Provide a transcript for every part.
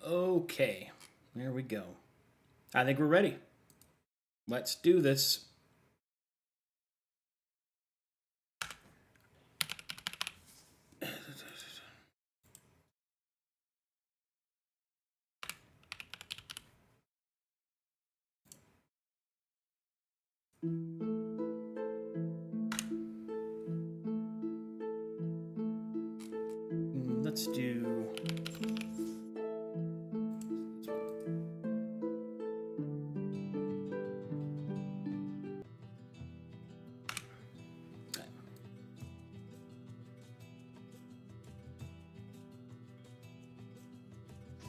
Okay, there we go. I think we're ready. Let's do this. Let's do...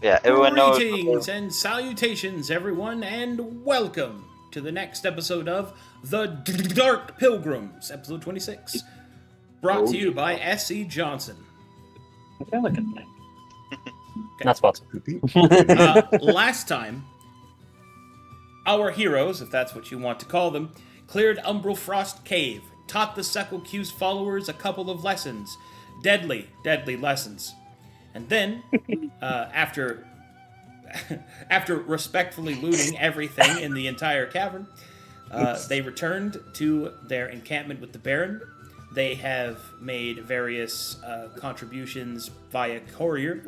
Yeah, everyone knows. Greetings and salutations, everyone, and welcome to the next episode of The Dark Pilgrims, episode 26. Brought to you by S.E. Johnson. Okay, look at that. Okay. Not sponsored. Last time, our heroes, if that's what you want to call them, cleared Umbral Frost Cave, taught the Sekul Q's followers a couple of lessons. Deadly lessons. And then, after respectfully looting everything in the entire cavern, they returned to their encampment with the Baron. They have made various contributions via courier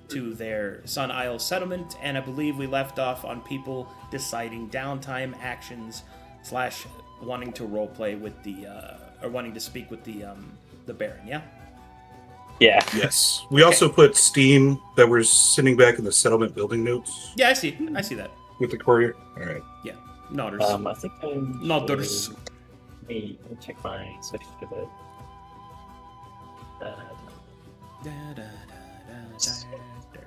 to their Sun Isle settlement, and I believe we left off on people deciding downtime actions / wanting to roleplay with the or wanting to speak with the Baron. Yeah. Yeah. Yes. We also put Steam that we're sending back in the settlement building notes Yeah, I see that. with the courier. All right. Yeah, nodders. I think Nodders. Let me check my section of it. Da, da, da, da, da.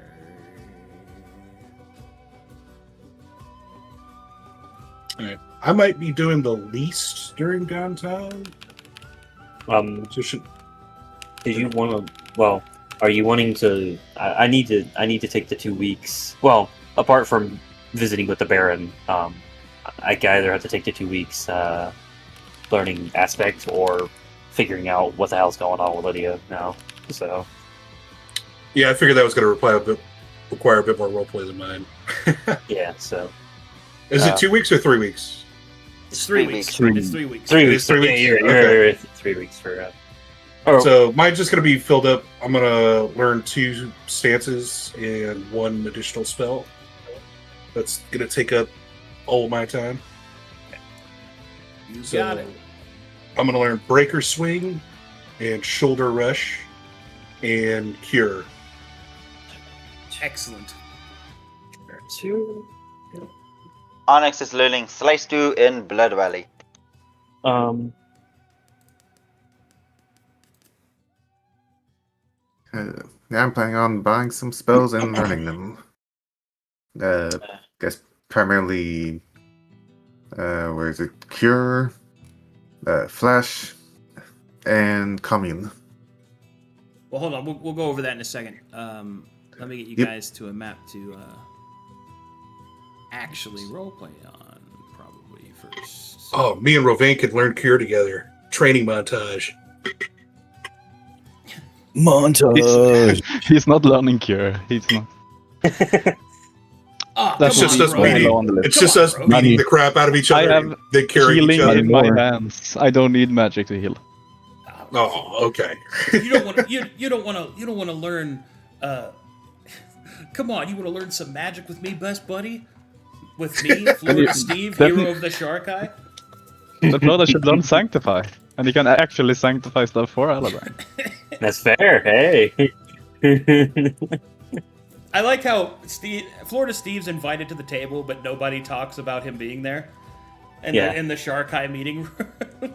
All right. I might be doing the least during downtime. So should... Did you want to? Well, are you wanting to? I need to take the 2 weeks. Well, apart from visiting with the Baron, I either have to take the 2 weeks learning aspects or figuring out what the hell's going on with Lydia now. So. Yeah, I figured that was going to require a bit more roleplay than mine. Yeah. So. Is it 2 weeks or 3 weeks? It's 3 weeks. It's 3 weeks. 3 It weeks. is 3 weeks? Yeah, Okay. you're 3 weeks for. So mine's just going to be filled up. I'm going to learn 2 stances and 1 additional spell. That's going to take up all my time. You So got it. I'm going to learn Breaker Swing and Shoulder Rush and Cure. Excellent. 2. Onyx is learning Slice 2 in Blood Valley. Yeah, I'm planning on buying some spells and learning them. Guess primarily, where is it? Cure, Flash, and Commune. Well, hold on. We'll go over that in a second. Let me get you guys to a map to actually roleplay on, probably first. Oh, me and Rovain could learn Cure together. Training montage. Montage. He's not learning Cure. He's not. Oh, It's just us bro. beating. It's just us bro. beating the crap out of each I other. have and they carry each Healing other. in my hands. I don't need magic to heal. Oh, okay. You don't want to. You don't want to learn. Come on, you want to learn some magic with me, best buddy? With me, Florida Steve, hero of the Shark Eye. The brother should learn Sanctify, and he can actually sanctify stuff for Aladdin. That's fair. Hey. I like how Florida Steve's invited to the table, but nobody talks about him being there. And Yeah. in the Shark Eye meeting room.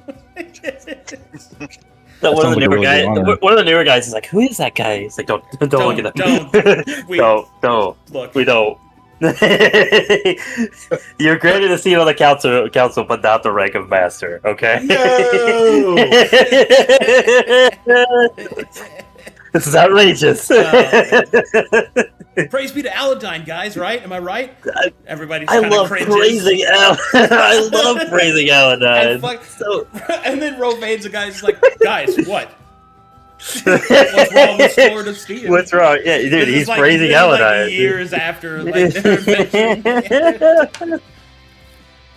So one of the Somebody newer really guys. wanted. One of the newer guys is like, "Who is that guy?" He's like, "Don't look at that. don't. Don't. Look, We don't." You're granted a seat on the council, but not the rank of master. Okay. No! This is outrageous. praise be to Aladdin, guys. Right? Am I right? Everybody's I kind of love cringes. praising Al. I love praising Aladdin. And, So and then Rovain's a guy who's like, guys, what? What's wrong with Florida Steve? What's wrong? Yeah, dude, This is he's like praising literally Aladine. like years after like their adventure.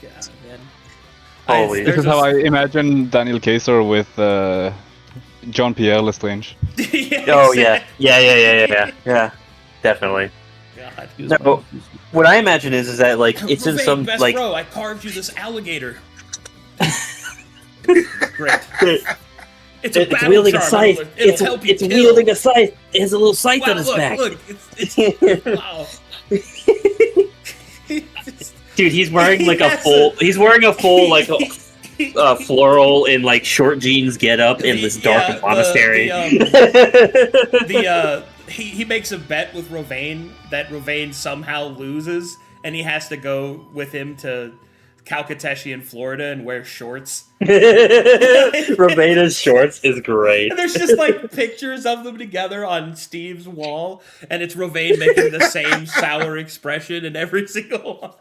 God, man. Holy. This is how I imagine Daniel Kaiser with John Pierre Lestrange. Oh yeah, yeah. Definitely. God. No, what I imagine is that like it's in Ravane, some best like bro, I carved you this alligator. Great. It's a it's battle wielding a charm. scythe. It'll help you It's kill. wielding a scythe. It has a little scythe Wow, on his look, back. Look, it's wow. Dude, he's wearing like a Yes. full. He's wearing a full like floral in like short jeans get up in this dark monastery. He makes a bet with Ravane that Ravane somehow loses, and he has to go with him to Calcateshi in Florida and wear shorts. Ravena's shorts is great. And there's just like pictures of them together on Steve's wall, and it's Ravane making the same sour expression in every single one.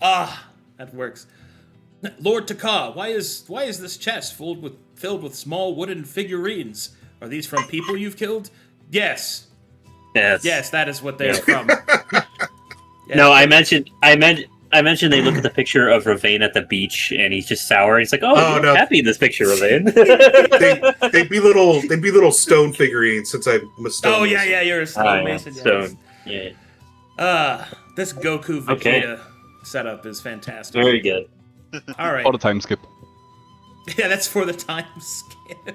That works. Lord Taka, why is this chest filled with small wooden figurines? Are these from people you've killed? Yes. Yes, that is what they're from. Yes. No, I mentioned they look at the picture of Ravane at the beach and he's just sour. He's like, "Oh, you're no. happy in this picture, Ravane." They'd be little stone figurines since I'm a stone. Oh yeah, mason. you're a stone mason. Stone. Yeah. This Goku Vegeta Okay. setup is fantastic. Very good. All right. Or the time skip. Yeah, that's for the time skip.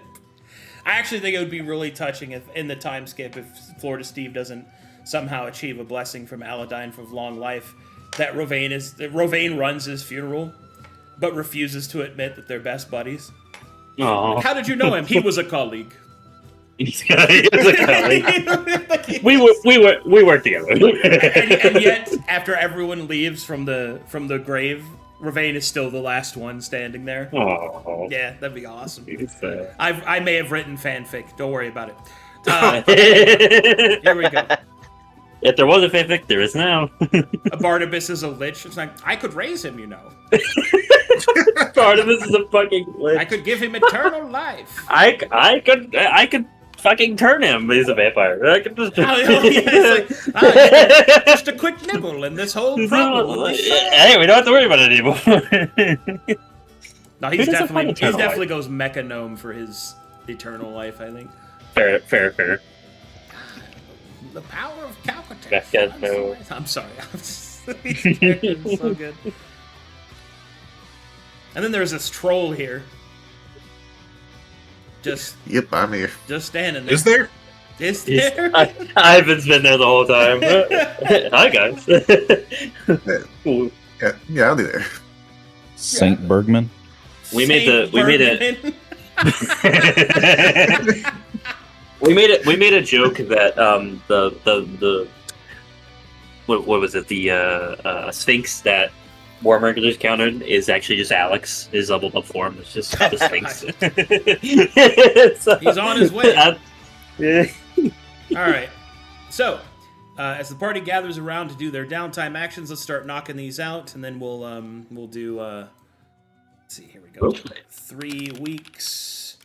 I actually think it would be really touching if in the time skip if Florida Steve doesn't somehow achieve a blessing from Aladine for long life, that Ravane runs his funeral, but refuses to admit that they're best buddies. Oh, How did you know him? He was a colleague. he's a colleague. We work together. and yet, after everyone leaves from the grave, Ravane is still the last one standing there. Oh, Yeah, that'd be awesome. yeah. I may have written fanfic. Don't worry about it. Here we go. If there was a fanfic, there is now. Barnabas is a lich. It's like, I could raise him, you know. Part of this is a fucking glitch. I could give him eternal life. I could fucking turn him, but he's a vampire. I could just. Oh, yeah, it's like, just a quick nibble and this whole problem will be solved. Hey, we don't have to worry about it anymore. No, Who he's doesn't find eternal definitely goes mecha gnome for his eternal life, I think. Fair. The power of Calcutta. Mecha gnome. I'm sorry. These characters are so good. And then there's this troll here. Yep, I'm here. Just standing there. Is there? Is there? Ivan's been there the whole time. Hi guys. Ooh. Yeah, I'll be there. Saint Bergman. We made it. We made a joke that the what was it, the Sphinx that Warmer just countered is actually just Alex, his leveled up form. It's just the Sphinx. So, He's on his way. Yeah. All right. So, as the party gathers around to do their downtime actions, let's start knocking these out, and then we'll do. Let's see. Here we go. 3 weeks,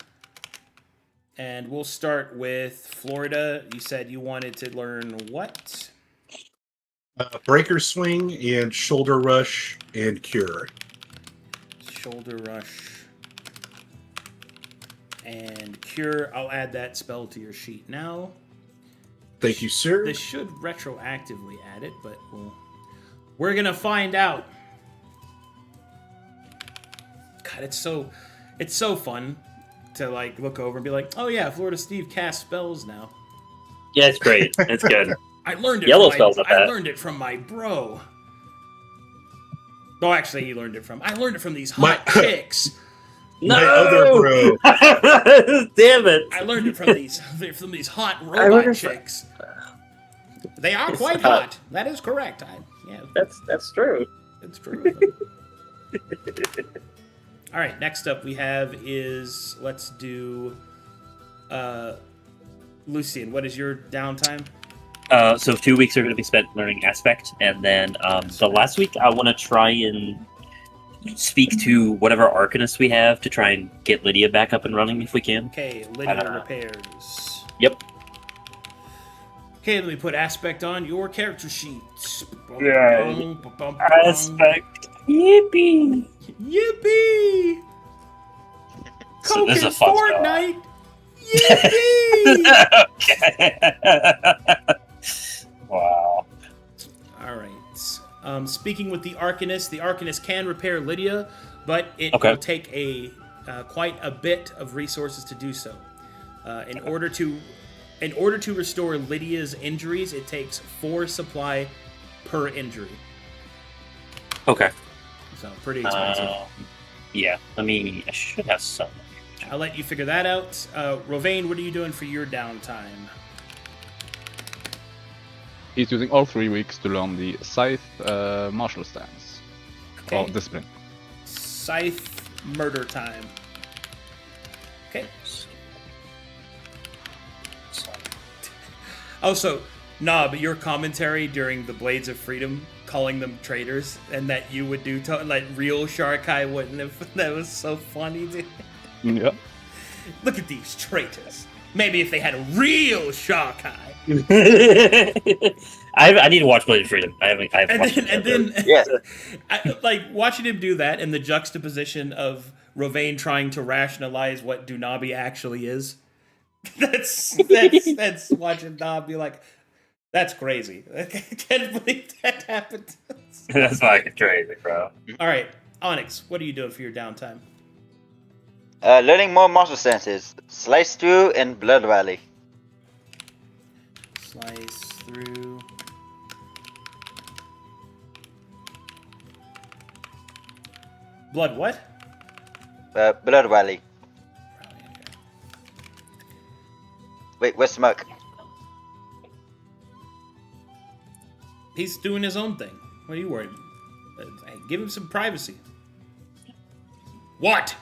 and we'll start with Florida. You said you wanted to learn what? Breaker swing and shoulder rush and cure. Shoulder rush and cure. I'll add that spell to your sheet now. Thank you, sir. This should retroactively add it, but we're gonna find out. God, it's so fun to like look over and be like, oh yeah, Florida Steve casts spells now. Yeah, it's great. It's good. I learned it. Yellow from spells my, at I that. learned it from my bro. No, actually, he learned it from. I learned it from these hot chicks. My other bro. Damn it! I learned it from these hot robot chicks. They are quite hot. That is correct. Yeah, That's true. it's true. All right. Next up, we have is let's do. Lucian, what is your downtime? So 2 weeks are going to be spent learning aspect, and then the last week I want to try and speak to whatever Arcanist we have to try and get Lydia back up and running if we can. Okay, Lydia repairs. Yep. Okay, let me put aspect on your character sheet. Yeah. Aspect. Yippee! Yippee! So this is a Coke fun Fortnite! Yippee! Okay. Wow. Alright. Speaking with the Arcanist can repair Lydia, but it Okay. will take quite a bit of resources to do so. In order to restore Lydia's injuries, it takes 4 supply per injury. Okay. So pretty expensive. Yeah. I should have some. I'll let you figure that out. Rovain, what are you doing for your downtime? He's using all 3 weeks to learn the Scythe martial stance. Okay. Or discipline. Scythe murder time. Okay. Also, Nob, your commentary during the Blades of Freedom, calling them traitors, and that you would do like real Sharkai wouldn't have. That was so funny, dude. Yeah. Look at these traitors. Maybe if they had a real Sharkai. I need to watch Blade of Freedom. I haven't watched it. And then Yes. like watching him do that and the juxtaposition of Rovain trying to rationalize what Dunabi actually is. That's watching Nob be like, that's crazy. I can't believe that happened. That's fucking crazy, bro. All right, Onyx, what are you doing for your downtime? Learning more martial stances. Slice through in Blood Valley. Slice through. Blood what? Blood Valley. Wait, where's Smoke? He's doing his own thing. What are you worried? Hey, give him some privacy. What?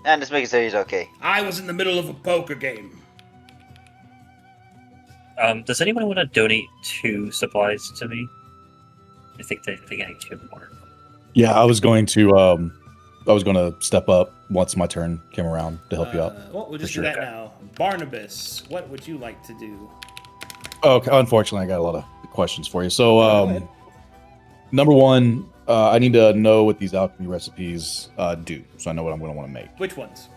And just making sure he's okay. I was in the middle of a poker game. Does anyone want to donate 2 supplies to me? I think I need 2 more. Yeah, I was going to step up once my turn came around to help you out. Well, we'll just For do sure. that now. Barnabas, what would you like to do? Okay, unfortunately, I got a lot of questions for you. So, Go ahead. number 1, I need to know what these alchemy recipes do, so I know what I'm going to want to make. Which ones?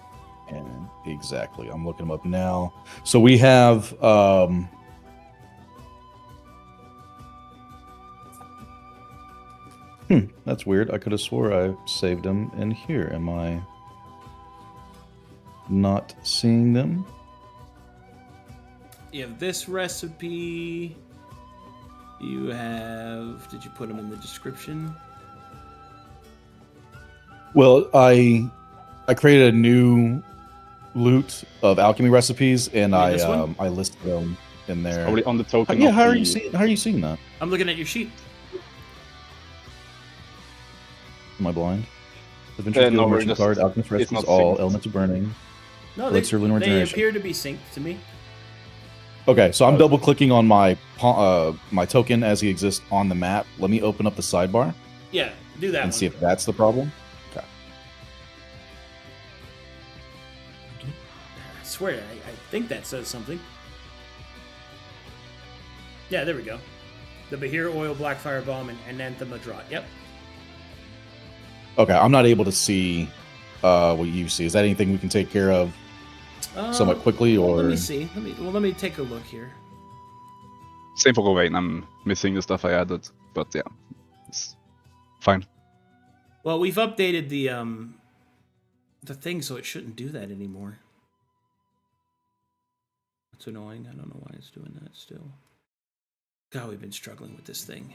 And exactly, I'm looking them up now. So we have that's weird. I could have swore I saved them in here. Am I not seeing them? You have this recipe. You have. Did you put them in the description? Well, I created a new loot of alchemy recipes, and You mean this one? I listed them in there. Probably on the token. Yeah, of how are the- you seeing? How are you seeing that? I'm looking at your sheet. Am I blind? Adventure no, Guild we're merchant just- card, alchemist it's recipes, not all synced. elements of burning. No, Elixir Lunar they Generation. appear to be synced to me. Okay, so I'm double clicking on my my token as he exists on the map. Let me open up the sidebar Yeah, do that and one. see if that's the problem. Okay. I swear, I think that says something. Yeah, there we go. The Bahir Oil, Black Fire Bomb, and Ananthema Draught. Yep. Okay, I'm not able to see what you see. Is that anything we can take care of somewhat quickly, or Let me see. Let me take a look here. Same for Rovain. I'm missing the stuff I added, but yeah, it's fine. Well, we've updated the thing, so it shouldn't do that anymore. That's annoying. I don't know why it's doing that still. God, we've been struggling with this thing.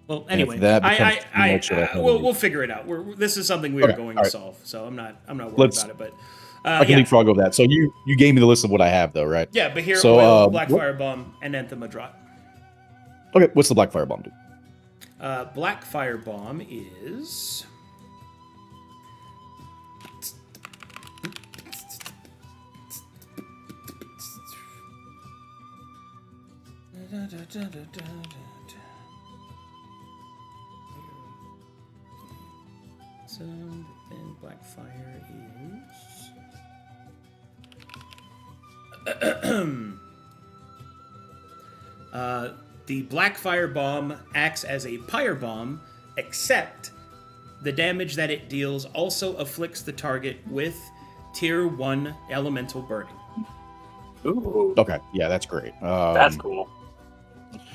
Well, anyway, that becomes too much of a headache. we'll figure it out. This is something we are Okay, going all to right. solve, so I'm not worried Let's- about it. But I can yeah, leapfrog over that. So you gave me the list of what I have, though, right? yeah, Bahir So, Oil, Black what- Fire Bomb, and Ananthema Draught. Okay, what's the black fire bomb do? Black Fire Bomb is. So then Blackfire is. The Blackfire bomb acts as a pyre bomb, except the damage that it deals also afflicts the target with Tier 1 Elemental Burning. Ooh, Okay, yeah, that's great. that's cool.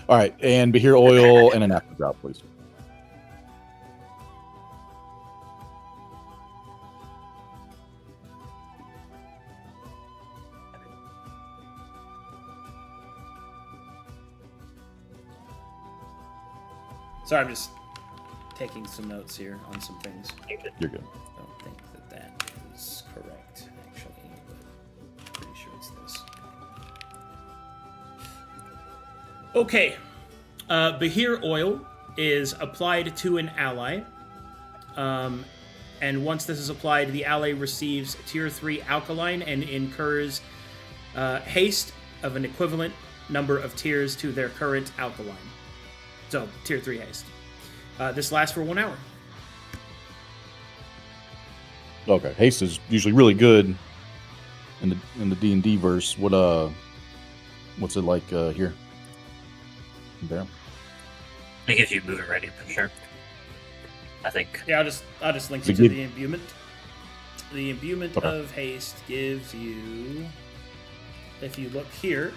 All right, and Behir Oil and an After Drop, please. Sorry, I'm just taking some notes here on some things. You're good. I don't think that is correct, actually, but pretty sure it's this. Okay. Behir Oil is applied to an ally. And once this is applied, the ally receives Tier 3 Alkaline and incurs haste of an equivalent number of tiers to their current Alkaline. So, Tier 3 haste. This lasts for 1 hour. Okay, haste is usually really good in the D&D verse. What's it like here? There. It gives you movement ready for sure. I think. Yeah, I'll just link you It to give- the imbuement. The imbuement Okay. of haste gives you, if you look here,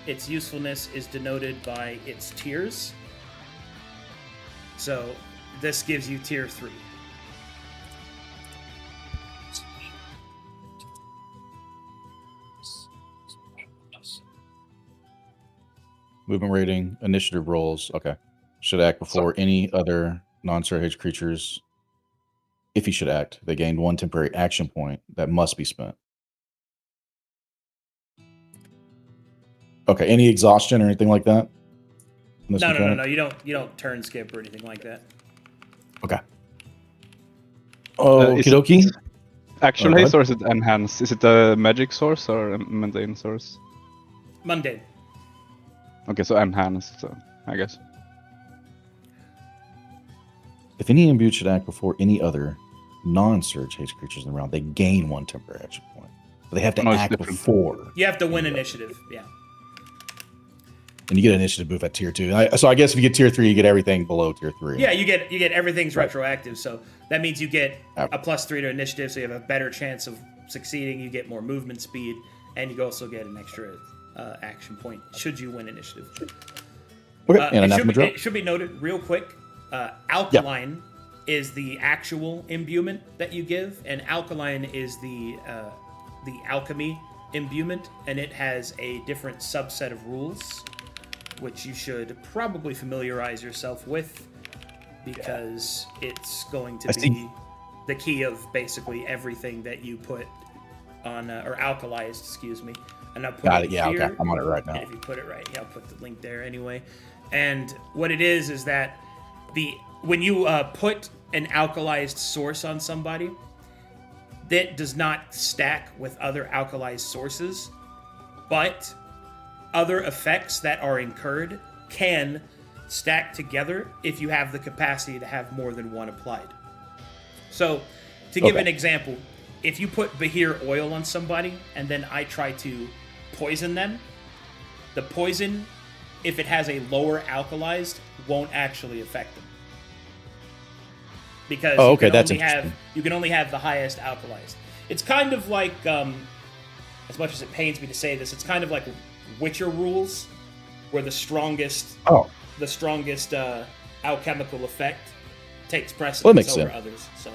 its usefulness is denoted by its tiers. So this gives you tier 3. Movement rating, initiative rolls. Okay. Should act before any other non-surge creatures. If he should act, they gained 1 temporary action point that must be spent. Okay. Any exhaustion or anything like that? in this No. mechanic? You don't turn skip or anything like that. Okay. Oh, is okie dokie. Actual Okay. haste or is it enhanced? Is it a magic source or a mundane source? Mundane. Okay, so enhanced, so I guess. If any imbued should act before any other non-surge haste creatures in the round, they gain 1 temporary action point. But they have to No, it's act different. before. You have to win Yeah. initiative. Yeah. And you get an initiative boost at tier 2. So I guess if you get tier 3, you get everything below tier 3. Yeah, you get everything's Right. retroactive, so that means you get Yep. a +3 to initiative, so you have a better chance of succeeding. You get more movement speed, and you also get an extra action point should you win initiative. Okay. And it, anathema drop. it should be noted real quick. Alkaline is the actual imbuement that you give, and alkaline is the alchemy imbuement, and it has a different subset of rules, which you should probably familiarize yourself with, because it's going to I be see. the key of basically everything that you put on, or alkalized, excuse me. And I'll put Got it. Yeah, here. okay. I'm on it right now. And if you put it right, yeah, I'll put the link there anyway. And what it is that when you put an alkalized source on somebody, that does not stack with other alkalized sources, but other effects that are incurred can stack together if you have the capacity to have more than one applied. So, to give Okay. an example, if you put Behir Oil on somebody and then I try to poison them, the poison, if it has a lower alkalized, won't actually affect them. Because Oh, okay, that's you can only have the highest alkalized. It's kind of like, as much as it pains me to say this, it's kind of like Witcher rules, where the strongest alchemical effect takes precedence makes over sense. others. So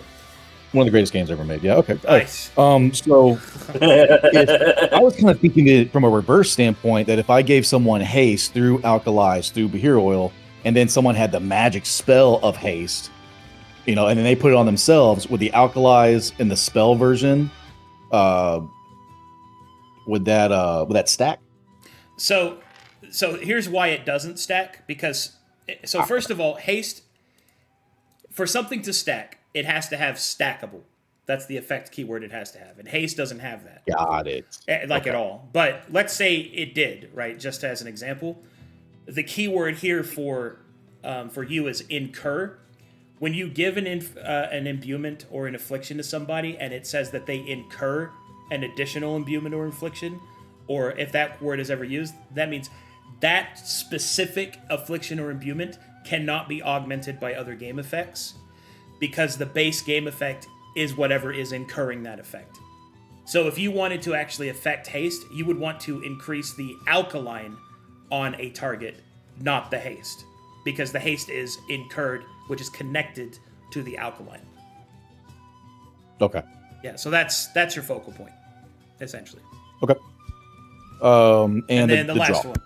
One of the greatest games ever made. Yeah, okay. nice. So I was kind of thinking it from a reverse standpoint, that if I gave someone haste through alkalized, through Behir Oil, and then someone had the magic spell of haste, and then they put it on themselves, with the alkalized and the spell version, would that stack? So here's why it doesn't stack. Because first of all, haste, for something to stack, it has to have stackable. That's the effect keyword it has to have, and haste doesn't have that. Got it. At all. But let's say it did, right? Just as an example, the key word here for you is incur. When you give an imbuement or an affliction to somebody and it says that they incur an additional imbuement or infliction, or if that word is ever used, that means that specific affliction or imbuement cannot be augmented by other game effects, because the base game effect is whatever is incurring that effect. So if you wanted to actually affect haste, you would want to increase the alkaline on a target, not the haste, because the haste is incurred, which is connected to the alkaline. Okay. Yeah, so that's your focal point, essentially. Okay. And then the last draw. one.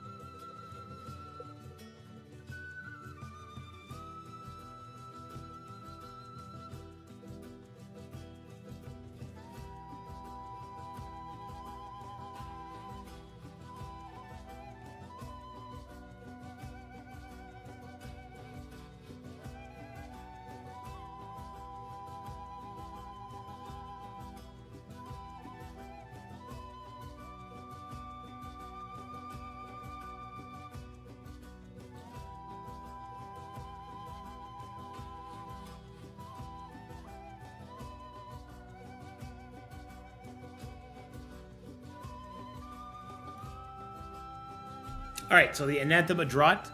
All right, so the Anathema Draught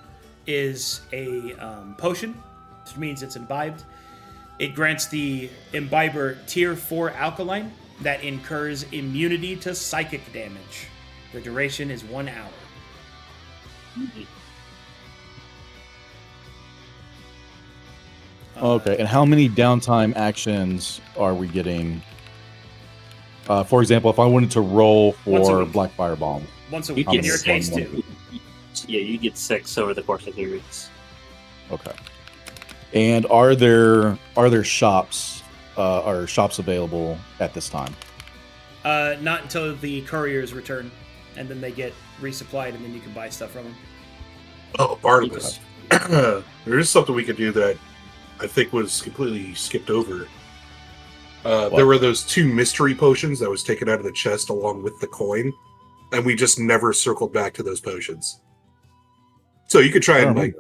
is a potion, which means it's imbibed. It grants the imbiber Tier 4 Alkaline that incurs immunity to psychic damage. The duration is 1 hour. Okay, and how many downtime actions are we getting? For example, if I wanted to roll Once a for week. Black Firebomb. Once a You week. get In your case, one. 2. Yeah, you get 6 over the course of 3 weeks. Okay. And are there shops available at this time? Not until the couriers return, and then they get resupplied, and then you can buy stuff from them. Oh, Barnabas. There is something we could do that I think was completely skipped over. There were those 2 mystery potions that was taken out of the chest along with the coin, and we just never circled back to those potions. So you could try and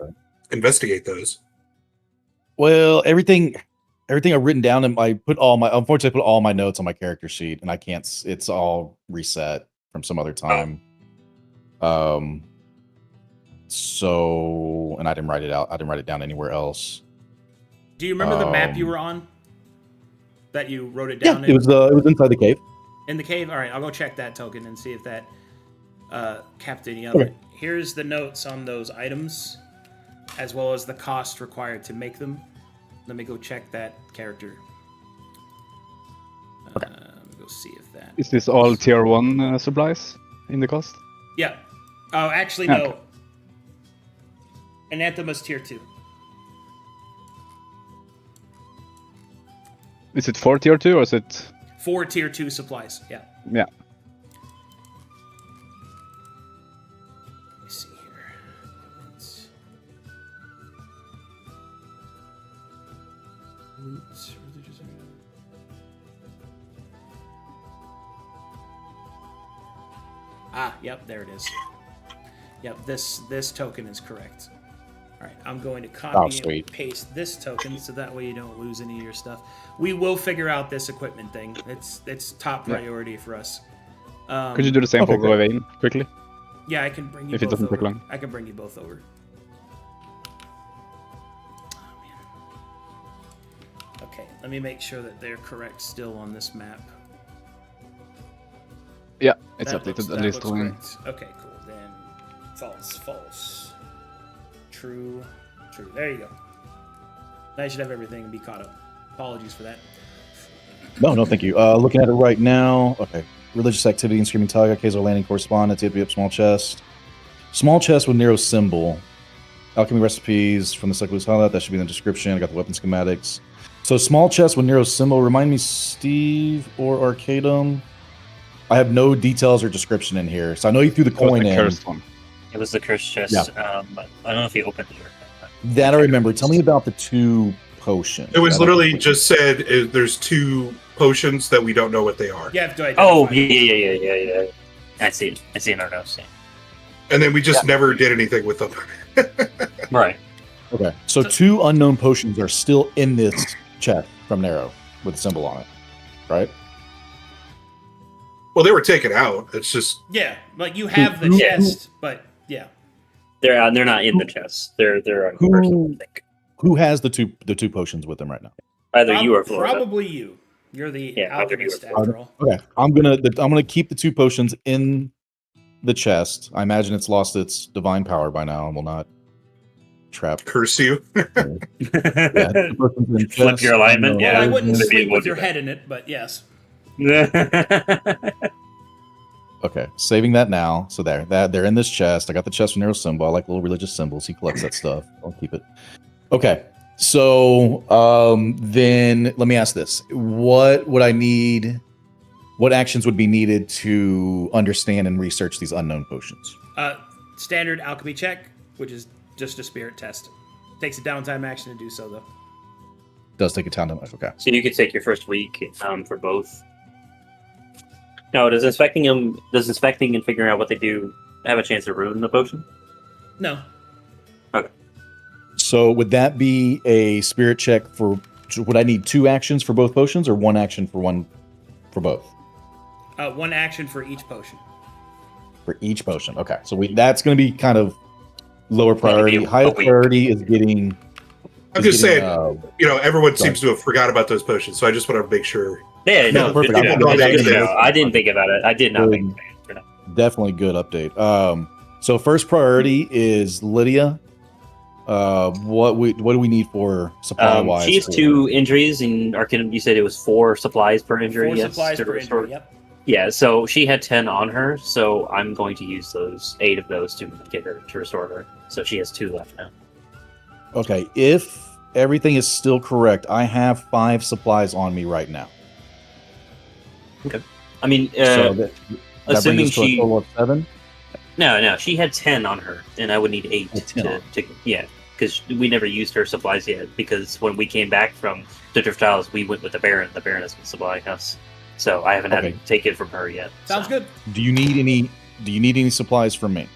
investigate those. Well, everything I've written down, and unfortunately I put all my notes on my character sheet, and I can't. It's all reset from some other time. So, and I didn't write it out. I didn't write it down anywhere else. Do you remember the map you were on? That you wrote it down Yeah, it was inside the cave. in the cave? All right, I'll go check that token and see if that capped any of it. Here's the notes on those items, as well as the cost required to make them. Let me go check that character. Let me go see if that... Is this all tier 1 supplies in the cost? Yeah. Oh, actually, Okay. no. Anathema's tier 2. Is it 4 tier 2 or is it... 4 tier 2 supplies, yeah. Yeah. Let me see here. Equipments. Roots, religious... Ah, yep, there it is. Yep, this token is correct. All right, I'm going to copy and paste this token so that way you don't lose any of your stuff. We will figure out this equipment thing. It's top priority for us. Could you do the same for Govain quickly? Yeah, I can bring you If it both doesn't over. take long. I can bring you both over. Oh, okay, let me make sure that they're correct still on this map. Yeah, it's That updated looks- at that least looks one. correct. Okay, cool. Then false. True. There you go. I should have everything and be caught up. Apologies for that. No, thank you. Looking at it right now. Okay. Religious activity and Screaming Tiger, Kaiser Landing correspondence, up small chest. Small chest with Nero's symbol. Alchemy recipes from the Cyclops highlight. That should be in the description. I got the weapon schematics. So small chest with Nero's symbol. Remind me, Steve or Arcadum. I have no details or description in here. So I know you threw the coin in. Cursed one. It was the cursed chest. Yeah. But I don't know if you opened it or not. That I remember. Tell me about the 2 potions. It was That I literally completely- just said there's 2 potions that we don't know what they are. You have to identify. Oh, yeah. I see it. I see it in our notes. Yeah. And then we just never did anything with them. Right. Okay. So 2 unknown potions are still in this chest from Narrow with a symbol on it, right? Well, they were taken out. It's just Yeah, like you have the chest, but yeah. They're not in the chest. They're on Who- person, I think. Who has the two potions with them right now? Either you or Florida. Probably you. You're the Yeah, either you or alchemist after all. Okay. I'm gonna keep the 2 potions in the chest. I imagine it's lost its divine power by now and will not trap. curse you. Yeah, 2 potions in Flip chest. your alignment, Well, yeah. I wouldn't Maybe sleep we'll with do your that. head in it, but yes. Okay, saving that now. So they're in this chest. I got the chest with Narrow symbol. I like little religious symbols. He collects that stuff. I'll keep it. Okay, so then let me ask this: what would I need? What actions would be needed to understand and research these unknown potions? Standard alchemy check, which is just a spirit test. Takes a downtime action to do so, though. Does take a time to okay. So you could take your first week for both. No, does inspecting and figuring out what they do have a chance to ruin the potion? No. So would that be a spirit check for? Would I need 2 actions for both potions, or 1 action for both? 1 action for each potion. For each potion. Okay, so that's going to be kind of lower priority. Maybe a Higher week. priority is getting. I'm just saying, everyone sorry. seems to have forgot about those potions, so I just want to make sure. Yeah, No, no, perfect. good to know. I'm- Good to know. I didn't think about it. I did not Good. think about it. Definitely good update. So first priority is Lydia. What do we need for supply wise? She has 2 injuries in Arcadum. You said it was 4 supplies per injury. 4 yes, supplies to per restore- injury, yep. Yeah, so she had 10 on her, so I'm going to use those 8 of those to get her to restore her. So she has 2 left now. Okay, if everything is still correct, I have 5 supplies on me right now. I mean, So that assuming brings us to a she total of 7. no, she had 10 on her, and I would need 8 10 to yeah, because we never used her supplies yet. Because when we came back from the Drift Isles, we went with the Baron. The Baron has been supplying us, so I haven't had Okay. to take it from her yet. Sounds good. Do you need any supplies from me?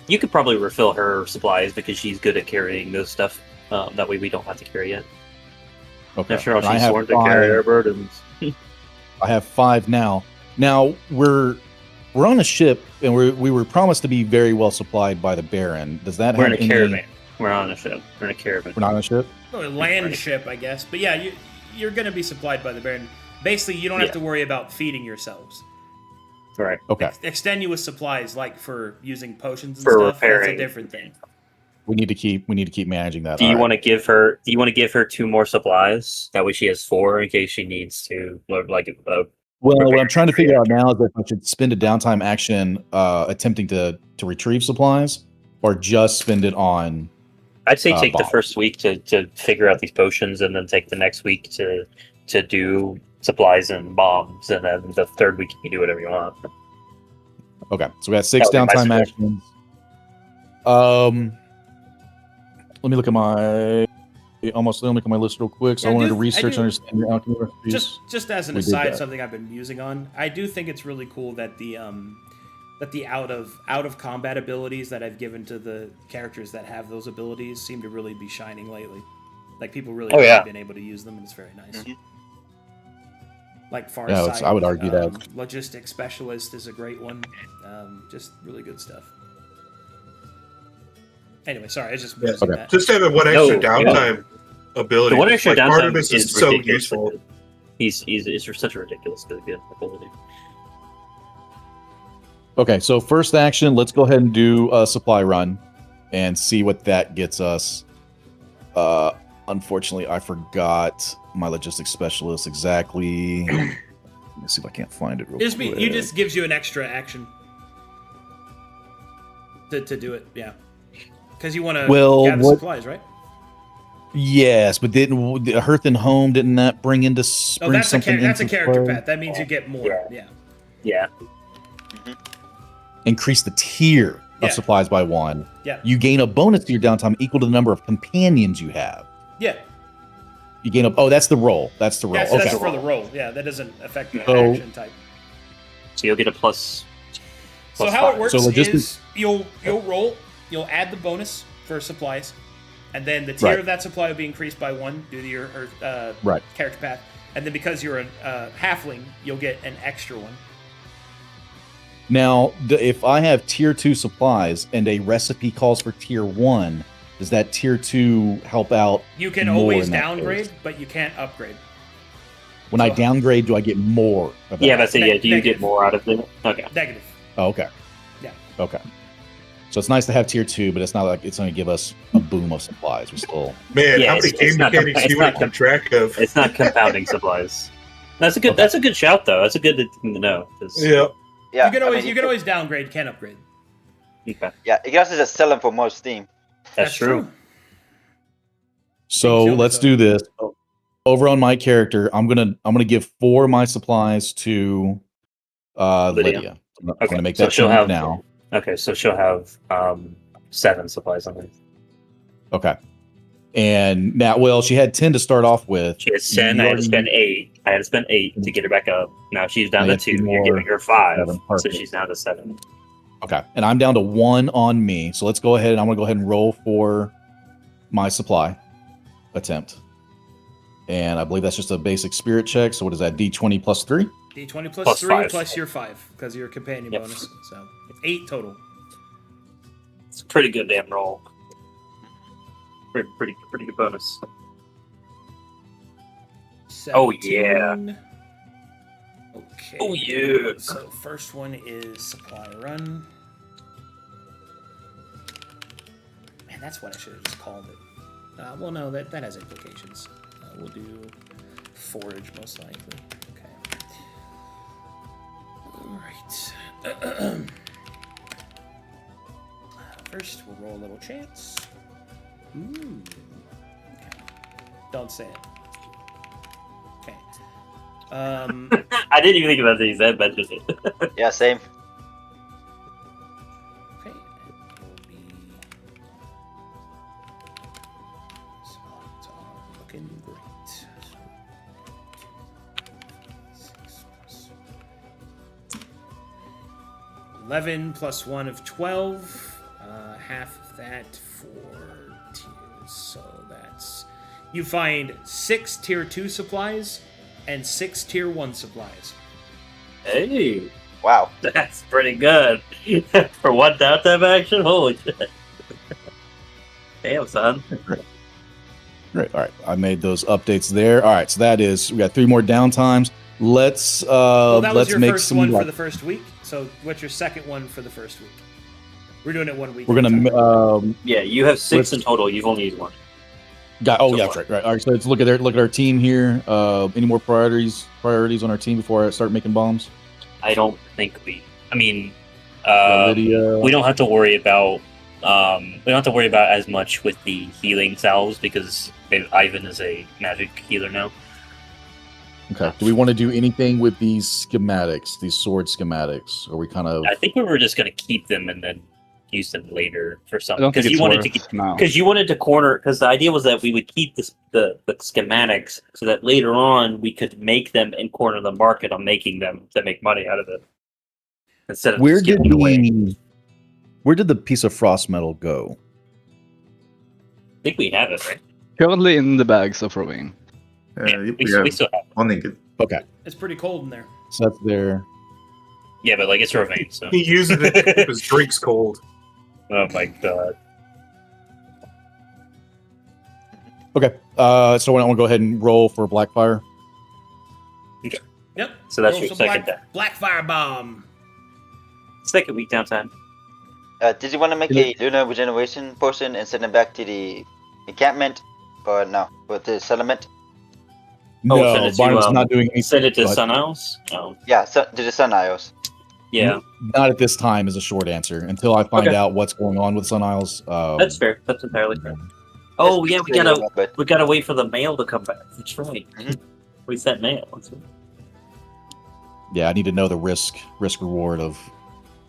You could probably refill her supplies because she's good at carrying those stuff. That way we don't have to carry it. Okay. Not sure And how I she's have sworn to carry 5. her burdens. I have 5 now. Now we're on a ship, and we were promised to be very well supplied by the Baron. Does that We're in have a any? caravan. We're on a ship. We're in a caravan. We're not on a ship. Oh, a land ship, I guess. But yeah, you're going to be supplied by the Baron. Basically, you don't have Yeah. to worry about feeding yourselves. Right. Okay. Extenuous supplies, like for using potions and For stuff, that's a repairing. different thing. We need to keep managing that. Do you All right. want to give her? Do you want to give her 2 more supplies? That way she has 4 in case she needs to. Well, Well, what I'm trying to figure out now is if I should spend a downtime action attempting to retrieve supplies, or just spend it on. I'd say take the Bob. first week to figure out these potions, and then take the next week to do supplies and bombs, and then the third week you can do whatever you want. Okay, so we got 6 That would be my downtime suggestion. actions. Let me look at my. Let me look at my list real quick. So Yeah, I wanted to I research do- and understand your alchemy recipes. Just as an We did aside, that. something I've been musing on. I do think it's really cool that the out of combat abilities that I've given to the characters that have those abilities seem to really be shining lately. Like people really Oh, yeah. have been able to use them, and it's very nice. Like Farsight. Yeah, I would argue that. Logistics Specialist is a great one. Just really good stuff. Anyway, sorry, I was just musing okay. that. Just having 1 extra No, downtime ability. The one extra like, downtime Artemis is so ridiculously useful. good. He's such a ridiculous good ability. Okay, so first action, let's go ahead and do a supply run and see what that gets us. Unfortunately, I forgot my logistics specialist exactly. Let me see if I can't find it real quick. You just gives you an extra action to do it, yeah. Because you want to gather supplies, right? Yes, but didn't Hearth and Home didn't that bring into Oh, that's a something that's a into character play? path. That means you get more. Yeah. Yeah. Increase the tier Yeah. of supplies by 1. Yeah. You gain a bonus to your downtime equal to the number of companions you have. Yeah. You gain a. Oh, that's the roll. That's the roll. That's, okay. that's for the roll. Yeah, that doesn't affect the So- action type. So you'll get a plus. So Plus how it five. works So logistics- is you'll roll, you'll add the bonus for supplies, and then the tier Right. of that supply will be increased by 1 due to your Right. character path, and then because you're a halfling, you'll get an extra one. Now, if I have tier 2 supplies and a recipe calls for tier 1, does that tier 2 help out? You can more always in that downgrade, case? but you can't upgrade. When I downgrade, do I get more of that? Yeah, that's it. Yeah, do you Negative. get more out of it? Okay. Negative. Oh, okay. Yeah. Okay. So it's nice to have tier 2, but it's not like it's going to give us a boom of supplies. We're still. Man, Yeah, how many it's game not mechanics it's do you not want to keep track of? It's not compounding supplies. That's a good. Okay. That's a good shout, though. That's a good thing to know. 'Cause- Yeah. Yeah, you can always I mean, you can always downgrade, can't upgrade. Okay. Yeah, you can also just sell them for more Steam. That's true. So Silver let's though. do this. Over on my character, I'm gonna give 4 of my supplies to Lydia. I'm Okay, gonna make so that she'll change have- now. Okay, so she'll have 7 supplies on her. Okay. And now, well, she had 10 to start off with. She has 10. You I had to already- spend 8. I had to spend 8 to get her back up. Now she's down Yeah, to 2. 2 You're more. giving her 5, 7. so Perfect. she's down to 7. Okay. And I'm down to 1 on me. So let's go ahead. I'm gonna go ahead and roll for my supply attempt. And I believe that's just a basic spirit check. So what is that? D20 plus 3? D20 plus Plus 3 5. plus your 5 because of your companion Yep. bonus. So 8 total. It's a pretty good damn roll. Pretty good bonus. 17. Oh, yeah. Okay. Oh, yeah. So first one is supply run. Man, that's what I should have just called it. Well, no, that has implications. We'll do forage most likely. Okay. All right. First, we'll roll a little chance. Ooh. Okay. Don't say it. Okay. I didn't even think about these. That mentioned it. Yeah, same. Okay, it will be. Spots are looking great. 6 plus 11 plus 1 of 12. Half of that for tiers. So that's. You find 6 tier 2 supplies and 6 tier 1 supplies. Hey, Wow. that's pretty good. For one downtime action? Holy shit. Damn, son. Great. All right. I made those updates there. All right. So that is, we got 3 more downtimes. Let's Well, that was let's your make first some. one for the first week. So what's your second one for the first week? We're doing it 1 week. We're at a time. gonna Yeah, you have 6 Let's- in total. You've only used 1. oh So yeah, far. that's right. All right. So let's look at our team here. Any more priorities on our team before I start making bombs? I don't think we. I mean, Lydia. we don't have to worry about. We don't have to worry about as much with the healing salves because Ivan is a magic healer now. Okay. Do we want to do anything with these schematics, these sword schematics? Or we kind of I think we were just gonna keep them and then use them later for I something don't think because it's you wanted worth to now. because you wanted to corner because the idea was that we would keep the schematics so that later on we could make them and corner the market on making them to make money out of it instead of where just did giving it away. where did the piece of frost metal go? I think we have it, right? Currently in the bags of Rowan. We we have still have it. one ingot. Okay. It's pretty cold in there. So that's there. Yeah, but like it's Rowan, so He uses it to keep his drinks cold. oh my god. Okay. So I want to go ahead and roll for Blackfire. Yep. So that's Roll your some second down. black fire bomb. Second week downtime. Did you want to make a lunar regeneration potion and send it back to the encampment? Or no, with the settlement? Oh, No, send it to, Barnab's not doing anything. Send it to but Sun Isles? Oh, Yeah, so, to the Sun Isles. yeah. Not at this time is a short answer. Until I find Okay. out what's going on with Sun Isles. That's fair. That's entirely fair. Oh yeah, we gotta wait for the mail to come back. That's right. Mhm. We sent mail. That's right. Yeah, I need to know the risk reward of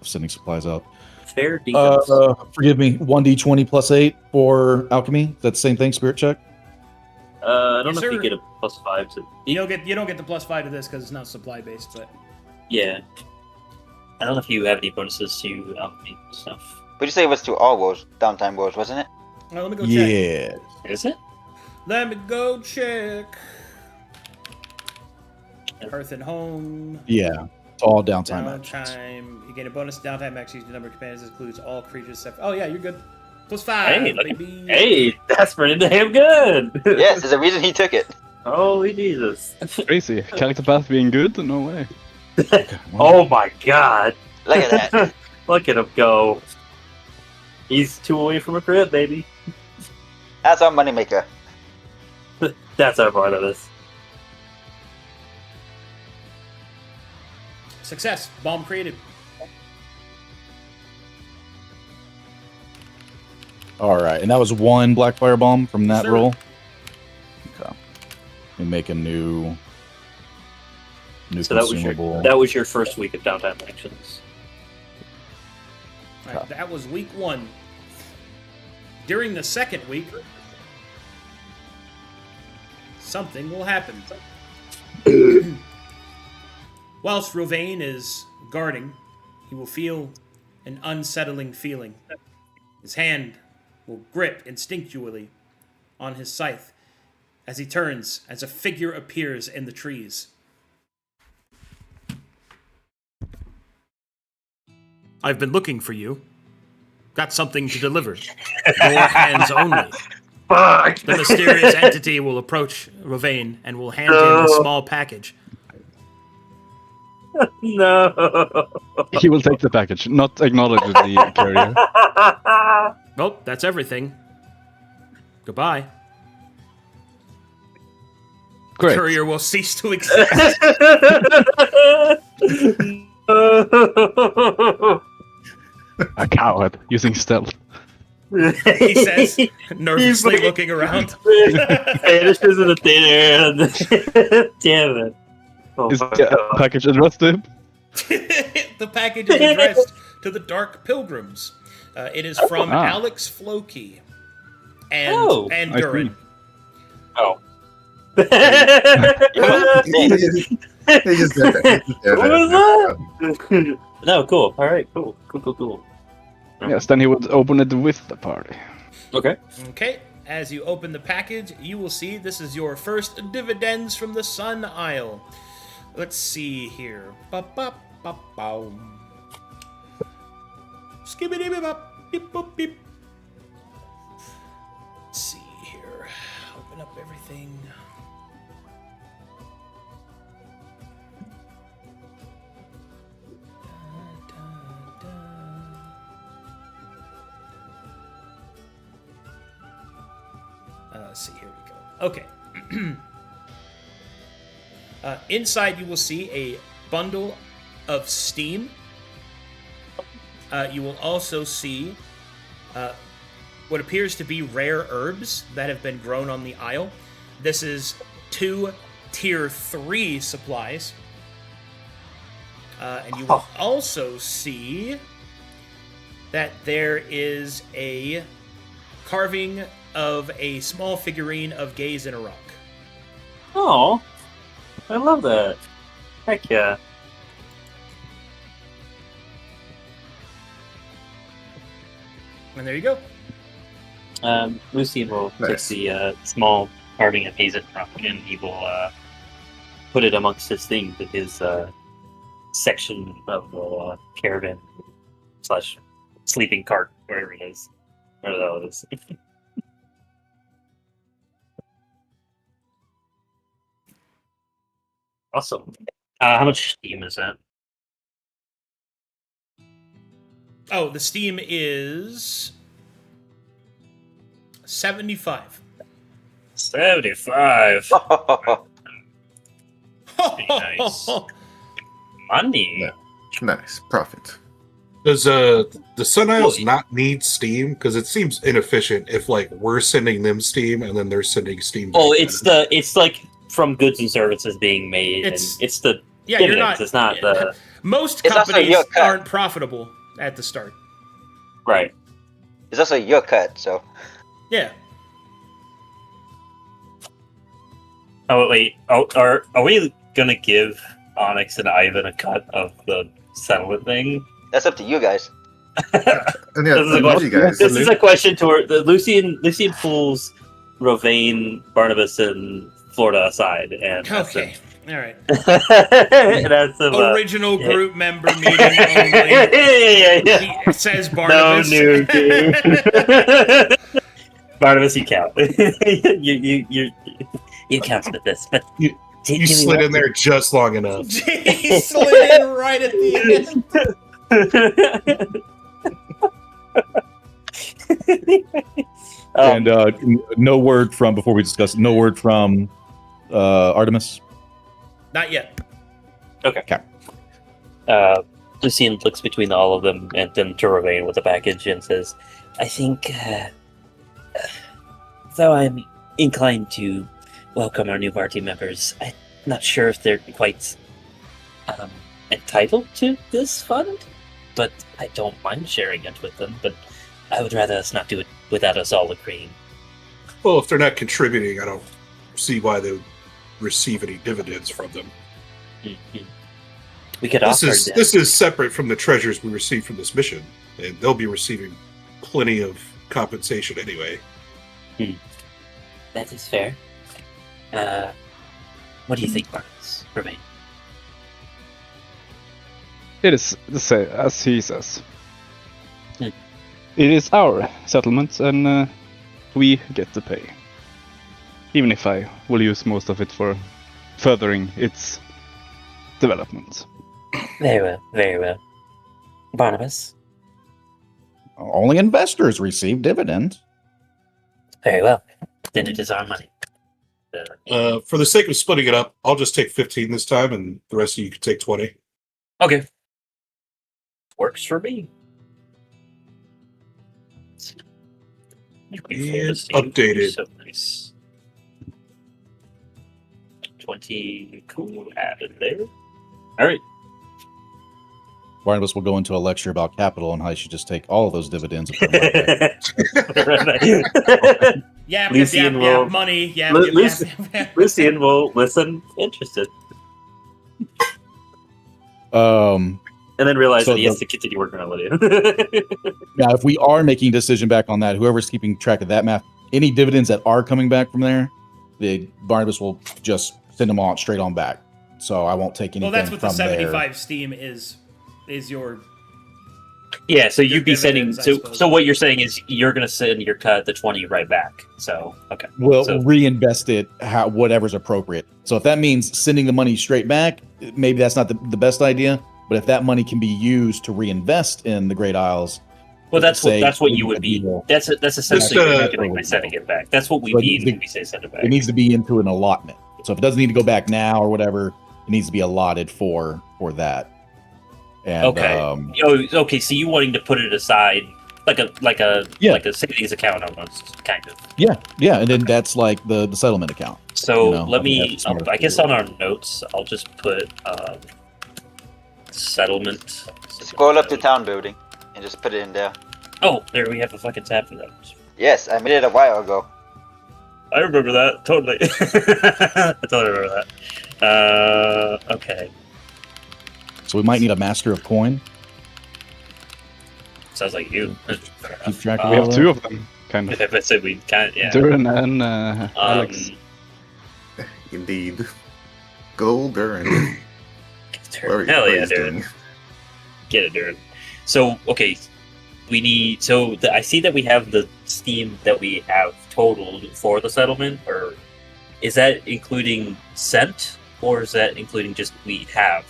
sending supplies out. Fair defense. Forgive me. 1d20 plus 8 for alchemy. That's the same thing. Spirit check. I don't Yes, know if you sir. get a +5 to. You don't get the +5 to this because it's not supply based, but Yeah. I don't know if you have any bonuses to alchemy stuff. Would you say it was to all woes, downtime woes, wasn't it? Well, let me go check. Yeah. Is it? Let me go check. Hearth and home. Yeah. It's all downtime actions. Downtime. You gain a bonus downtime action using the number of companions. This includes all creatures except. Oh yeah, you're good. +5. Hey, Baby. hey, that's pretty damn good. Yes, there's a reason he took it. Holy Jesus. Crazy. Character path being good? No way. Oh my god. Look at that. Look at him go. He's 2 away from a crit, baby. That's our moneymaker. That's our part of this. Success. Bomb created. All right, and that was 1 black fire bomb from that Sir. roll. Okay. And make a new So that consumable. was your first week of downtime actions. All right, that was week 1. During the second week, something will happen. Whilst Rovane is guarding, he will feel an unsettling feeling. His hand will grip instinctually on his scythe as he turns as a figure appears in the trees. I've been looking for you. Got something to deliver. Your hands only. Fuck! The mysterious entity will approach Rovane and will hand him a small package. No. He will take the package, not acknowledge the carrier. Oh, that's everything. Goodbye. Great. Courier will cease to exist. A coward using stealth. He says, nervously looking around. Vanishes in the thin air. Damn it. Oh Is my the God. package addressed to him? The package is addressed to the Dark Pilgrims. It is from Alex Floki and I Durin. see. Oh. He just did that. He just did What that. was that? No, cool. Alright, cool. Yes, then he would open it with the party. Okay. Okay, as you open the package, you will see this is your first dividends from the Sun Isle. Let's see here. Ba-ba-ba-bow. Skibbity-bop, beep-boop-beep. Let's see here. Open up everything. Let's see, here we go. Okay. Inside, you will see a bundle of steam. You will also see what appears to be rare herbs that have been grown on the Isle. This is 2 Tier 3 supplies. And you will also see that there is a carving of a small figurine of Gaze in a rock. Oh, I love that. Heck yeah. And there you go. Lucian will Nice. take the small carving of Hazen rock and he will put it amongst his things with his section of the caravan / sleeping cart, wherever it is. Whatever the hell it is. Awesome. How much steam is that? Oh, the steam is 75. 75. Pretty nice. Money. Yeah. Nice. Profit. Does the Sun Isles not need Steam? Because it seems inefficient if like we're sending them Steam and then they're sending Steam. Oh, back then. it's like from goods and services being made. It's- And it's the Yeah, you're dividends, not. It's not the Most It's also companies your cut. aren't profitable at the start. right. It's also your cut, so Yeah. Oh wait. Oh, are we gonna give Onyx and Ivan a cut of the settlement thing. That's up to you guys. And yeah, This is a I love question, you guys. this is a question to the Lucian pulls Rovain, Barnabas, and Florida aside and asks Okay. All right. and asks them, Original yeah. group member meeting only. yeah. He says No Barnabas. new dude. Barnabas, you count. you count with this, but You slid in there just long enough. He slid in right at the end. And no word from before we discuss. No word from Artemis. Not yet. Okay. Lucian looks between all of them and then to Rovain with the package and says, I think, though I'm inclined to welcome our new party members, I'm not sure if they're quite entitled to this fund, but I don't mind sharing it with them, but I would rather us not do it without us all agreeing. Well, if they're not contributing, I don't see why they would receive any dividends from them. Mm-hmm. We could offer them. This is separate from the treasures we receive from this mission, and they'll be receiving plenty of compensation anyway. That is fair. What do you think, Barnes? Rovain? It is the same as he says. Hmm. It is our settlement, and we get to pay. Even if I will use most of it for furthering its development. Very well, very well. Barnabas? Only investors receive dividends. Very well. Then it is our money. For the sake of splitting it up, I'll just take 15 this time, and the rest of you can take 20. Okay. Works for me. And updated. So nice. 20 cool added there. Alright. Barnabas will go into a lecture about capital and how you should just take all of those dividends and put them right back. Yap, Lucian yap, will- yap, money. Yap, Lu- yap, Lucian- yap, yap, yap. Lucian will listen, interested, Um, and then realize So that he has the- to continue working on Lydia. now, if we are making a decision back on that, whoever's keeping track of that math, any dividends that are coming back from there, the Barnabas will just send them on straight on back. So I won't take anything Well, that's what the from there. 75 Steam is your... Yeah, so you'd be sending. Dividends, I So, suppose. so what you're saying is you're going to send your cut the 20 right back. So okay. We'll So- reinvest it whatever's appropriate. So if that means sending the money straight back, maybe that's not the best idea. But if that money can be used to reinvest in the Great Isles, Well, that's say what you would a be. deal. That's essentially Just, what you're doing by sending it back. That's what we But mean the- when we say send it back. it needs to be into an allotment. So if it doesn't need to go back now or whatever, it needs to be allotted for that. And, Okay. Okay. So you wanting to put it aside like a Yeah. like a savings account almost, kind of. yeah, and then that's like the settlement account. So You know, let I think me. that's smart I to guess do. on our notes, I'll just put settlement. Scroll up to town building and just put it in there. Oh, there we have a fucking tab for that. Yes, I made it a while ago. I remember that totally. I totally remember that. Okay. So we might need a master of coin. Sounds like you. Keep track of We all have that. two of them, kind of. If I said we kind, yeah. Duran and Alex. Indeed. Gold Duran. Hell yeah, Duran. Get it, Duran. So okay, we need. So I see that we have the steam that we have totaled for the settlement, or is that including sent, or is that including just we have?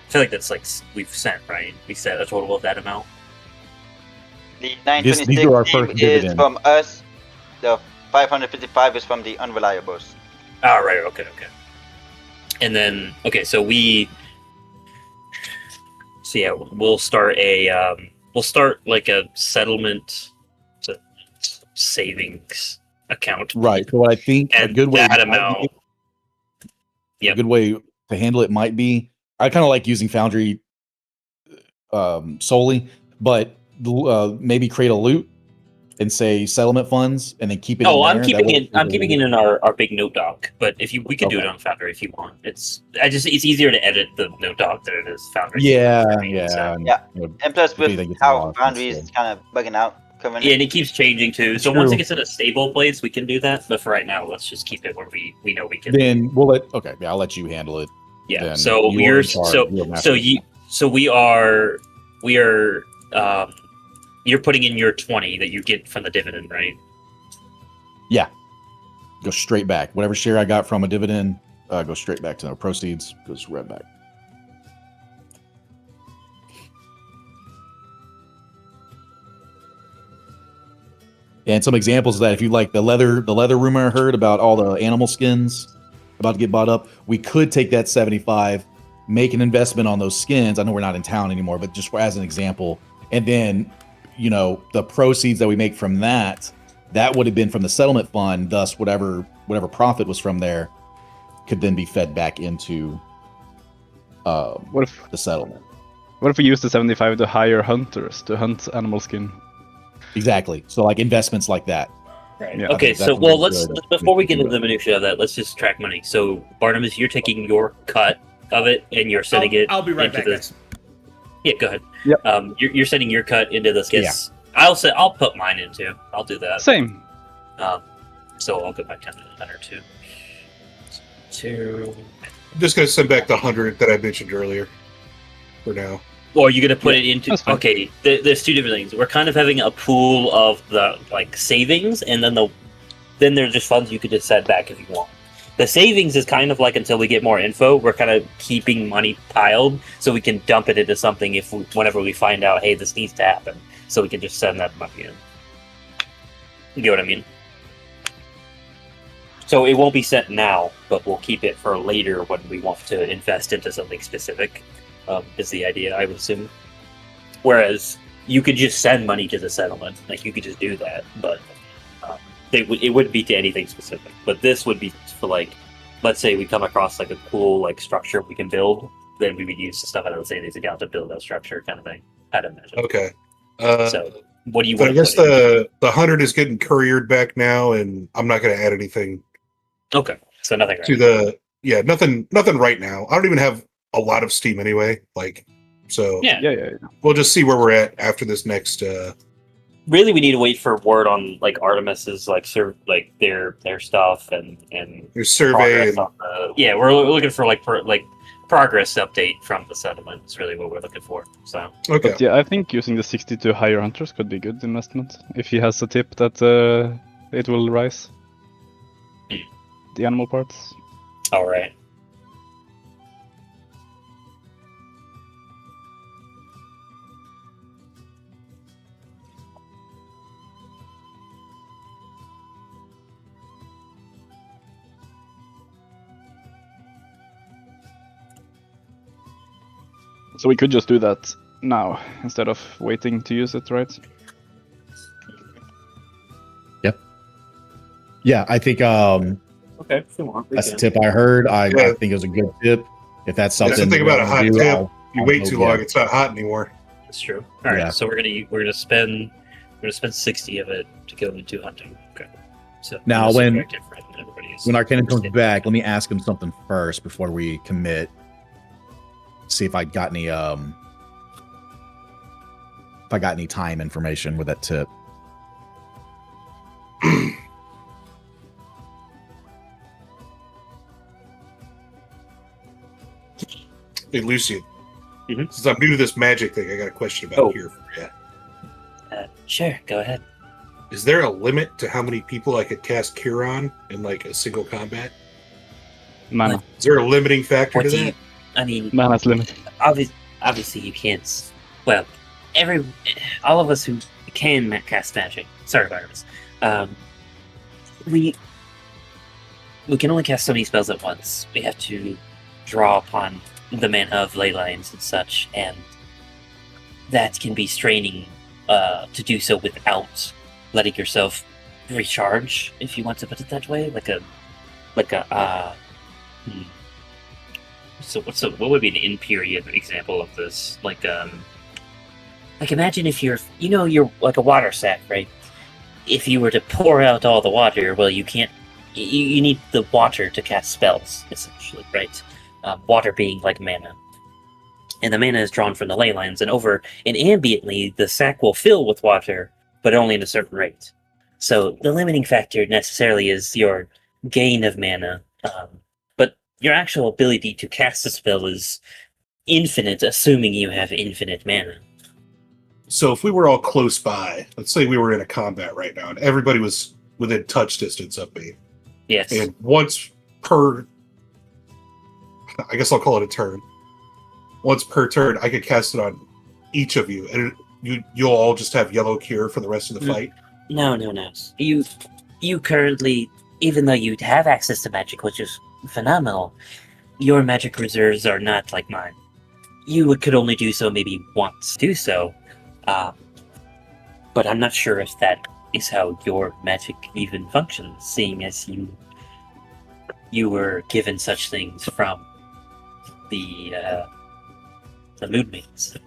I feel like that's like we've sent, right? We sent a total of that amount. The These are our 926 first is dividend. from us. The 555 is from the unreliables. Oh, right. Okay. And then so we. So yeah, we'll start like a settlement savings account. Right. So what I think a And good way that might amount. be- Yep. a good way to handle it might be I kind of like using Foundry solely, but maybe create a loot and say settlement funds, and then keep it. Oh, in I'm there? keeping That way- it. I'm keeping it in our big note doc. But we can do it Okay. on Foundry if you want. It's easier to edit the note doc than it is Foundry. Yeah, for me, yeah, so- and, Yeah. you know, And plus, if with anything gets how lost, Foundry it's is good. kind of bugging out, coming Yeah, and it keeps changing too. So once True. it gets in a stable place, we can do that. But for right now, let's just keep it where we know we can. Then we'll let. Okay, yeah, I'll let you handle it. Yeah. Then So you are you're in charge. You're master. we are you're putting in your 20 that you get from the dividend, right? Yeah, go straight back. Whatever share I got from a dividend, go straight back to the proceeds. Goes right back. And some examples of that, if you like the leather rumor I heard about all the animal skins about to get bought up, we could take that 75, make an investment on those skins. I know we're not in town anymore, but just as an example, and then, you know, the proceeds that we make from that would have been from the settlement fund. Thus, whatever profit was from there could then be fed back into What if the settlement. what if we use the 75 to hire hunters to hunt animal skin? Exactly. So like investments like that. Right. Yeah, Okay. I think So that's well, really let's good. before we We can get do into the minutiae of that, let's just track money. So Barnabas, you're taking your cut of it and you're sending it. I'll be right into back, the- guys. Yeah, go ahead. Yep. You're sending your cut into this. Yes. I'll put mine in too. I'll do that. Same. So I'll go back down to 10 or 2. 2. I'm just going to send back the 100 that I mentioned earlier for now. Or are you going to put it into? that's fine. Okay, there's two different things. We're kind of having a pool of the like savings, and then there's just funds you could just set back if you want. The savings is kind of like until we get more info, we're kind of keeping money piled so we can dump it into something whenever we find out, hey, this needs to happen. So we can just send that money in. You get what I mean? So it won't be sent now, but we'll keep it for later when we want to invest into something specific. Is the idea, I would assume. Whereas you could just send money to the settlement, like you could just do that, but it wouldn't be to anything specific. But this would be for like, let's say we come across like a cool like structure we can build, then we would use the stuff out of the savings account to build that structure, kind of thing. I'd imagine. Okay. So what do you But I want? guess the 100 is getting couriered back now, and I'm not going to add anything Okay, so nothing. Right. to the nothing right now. I don't even have a lot of steam anyway. Like, so Yeah. Yeah. we'll just see where we're at after this next. Really, we need to wait for word on like Artemis's like their stuff and Your survey progress and on yeah, we're looking for like progress update from the settlement. Is really what we're looking for. So okay. But yeah, I think using the 60 to hire hunters could be good investment if he has a tip that it will rise. The animal parts. all right. So we could just do that now instead of waiting to use it, right? Yeah, I think Okay, if you want, we that's the can. tip I heard. I Yeah. think it was a good tip. If that's That's something the thing we about a wanna hot do, tip. I'll- You I'll wait go too get long, it. it's not hot anymore. That's true. All right, Yeah. so we're gonna spend 60 of it to go into hunting. Okay. So Now, this is when- very different than everybody's. When Arcadum comes back, let me ask him something first before we commit. See if I got any time information with that tip. Hey, Lucian. Mhm. Since I'm new to this magic thing, I got a question about Oh. here for you. Sure, go ahead. Is there a limit to how many people I could cast Cure on in like a single combat? Mana. Is there a limiting factor What to do that? you? I mean, Mana's limit. obviously you can't. Well, all of us who can cast magic. Sorry, Barnabas. We can only cast so many spells at once. We have to draw upon the mana of ley lines and such, and that can be straining to do so without letting yourself recharge, if you want to put it that way. So what would be an in-period example of this? Like imagine if you're like a water sack, right? if you were to pour out all the water, well, you can't. You need the water to cast spells, essentially, right? Water being like mana. And the mana is drawn from the ley lines, and ambiently, the sack will fill with water, but only at a certain rate. So the limiting factor necessarily is your gain of mana, but your actual ability to cast a spell is infinite, assuming you have infinite mana. So if we were all close by, let's say we were in a combat right now, and everybody was within touch distance of me. Yes. And once per, I guess I'll call it a turn. Once per turn, I could cast it on each of you, and you'll all just have yellow cure for the rest of the fight. No. You currently, even though you have access to magic, which is phenomenal, your magic reserves are not like mine. You could only do so maybe once. Do so, but I'm not sure if that is how your magic even functions, seeing as you were given such things from the Moonmates.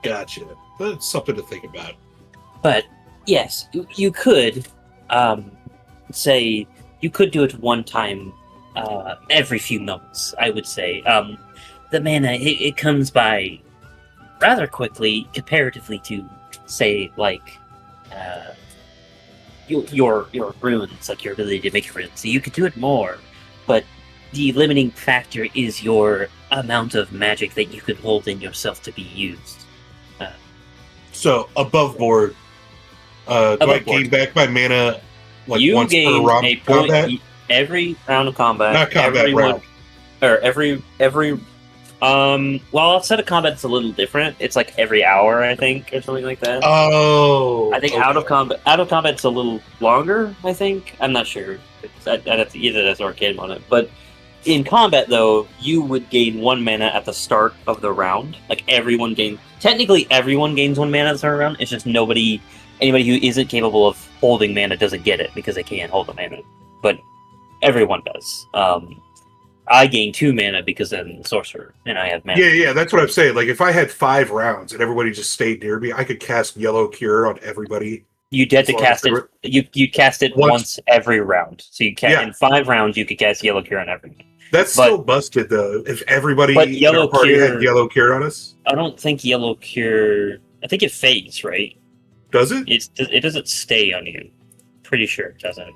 Gotcha. That's something to think about. But yes, you could say you could do it one time every few moments. I would say the mana it comes by rather quickly comparatively to say like your runes, like your ability to make runes. So you could do it more, but the limiting factor is your amount of magic that you can hold in yourself to be used. So above board, do I gain back my mana like you once gain per round a combat? point every round of combat. Not combat round. Or every well, outside of combat it's a little different. It's like every hour, I think, or something like that. Oh, I think okay. out of combat it's a little longer, I think. I'm not sure. I'd have to either that's Arcadum on it. But in combat though, you would gain 1 mana at the start of the round. Like technically everyone gains 1 mana at the start of the round. It's just anybody who isn't capable of holding mana doesn't get it because they can't hold the mana. But everyone does. I gain 2 mana because I'm the sorcerer and I have mana. Yeah, that's what I'm saying. Like if I had 5 rounds and everybody just stayed near me, I could cast Yellow Cure on everybody. You'd have to cast it. You'd cast it once every round. So you in 5 rounds you could cast Yellow Cure on everyone. That's still busted though. If everybody in our party had Yellow Cure on us, I don't think Yellow Cure. I think it fades, right? Does it? It doesn't stay on you. Pretty sure it doesn't.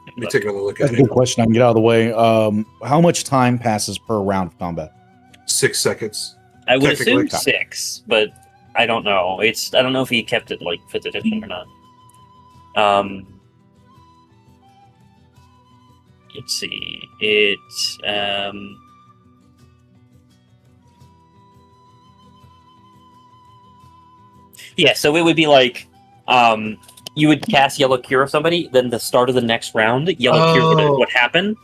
Let me take another look That's at a it. good question. I can get out of the way. How much time passes per round of combat? 6 seconds. I would Technically. assume 6, but I don't know. I don't know if he kept it like 5th edition or not. Let's see. It's yeah. So it would be like you would cast Yellow Cure of somebody, then the start of the next round, Yellow Cure would happen.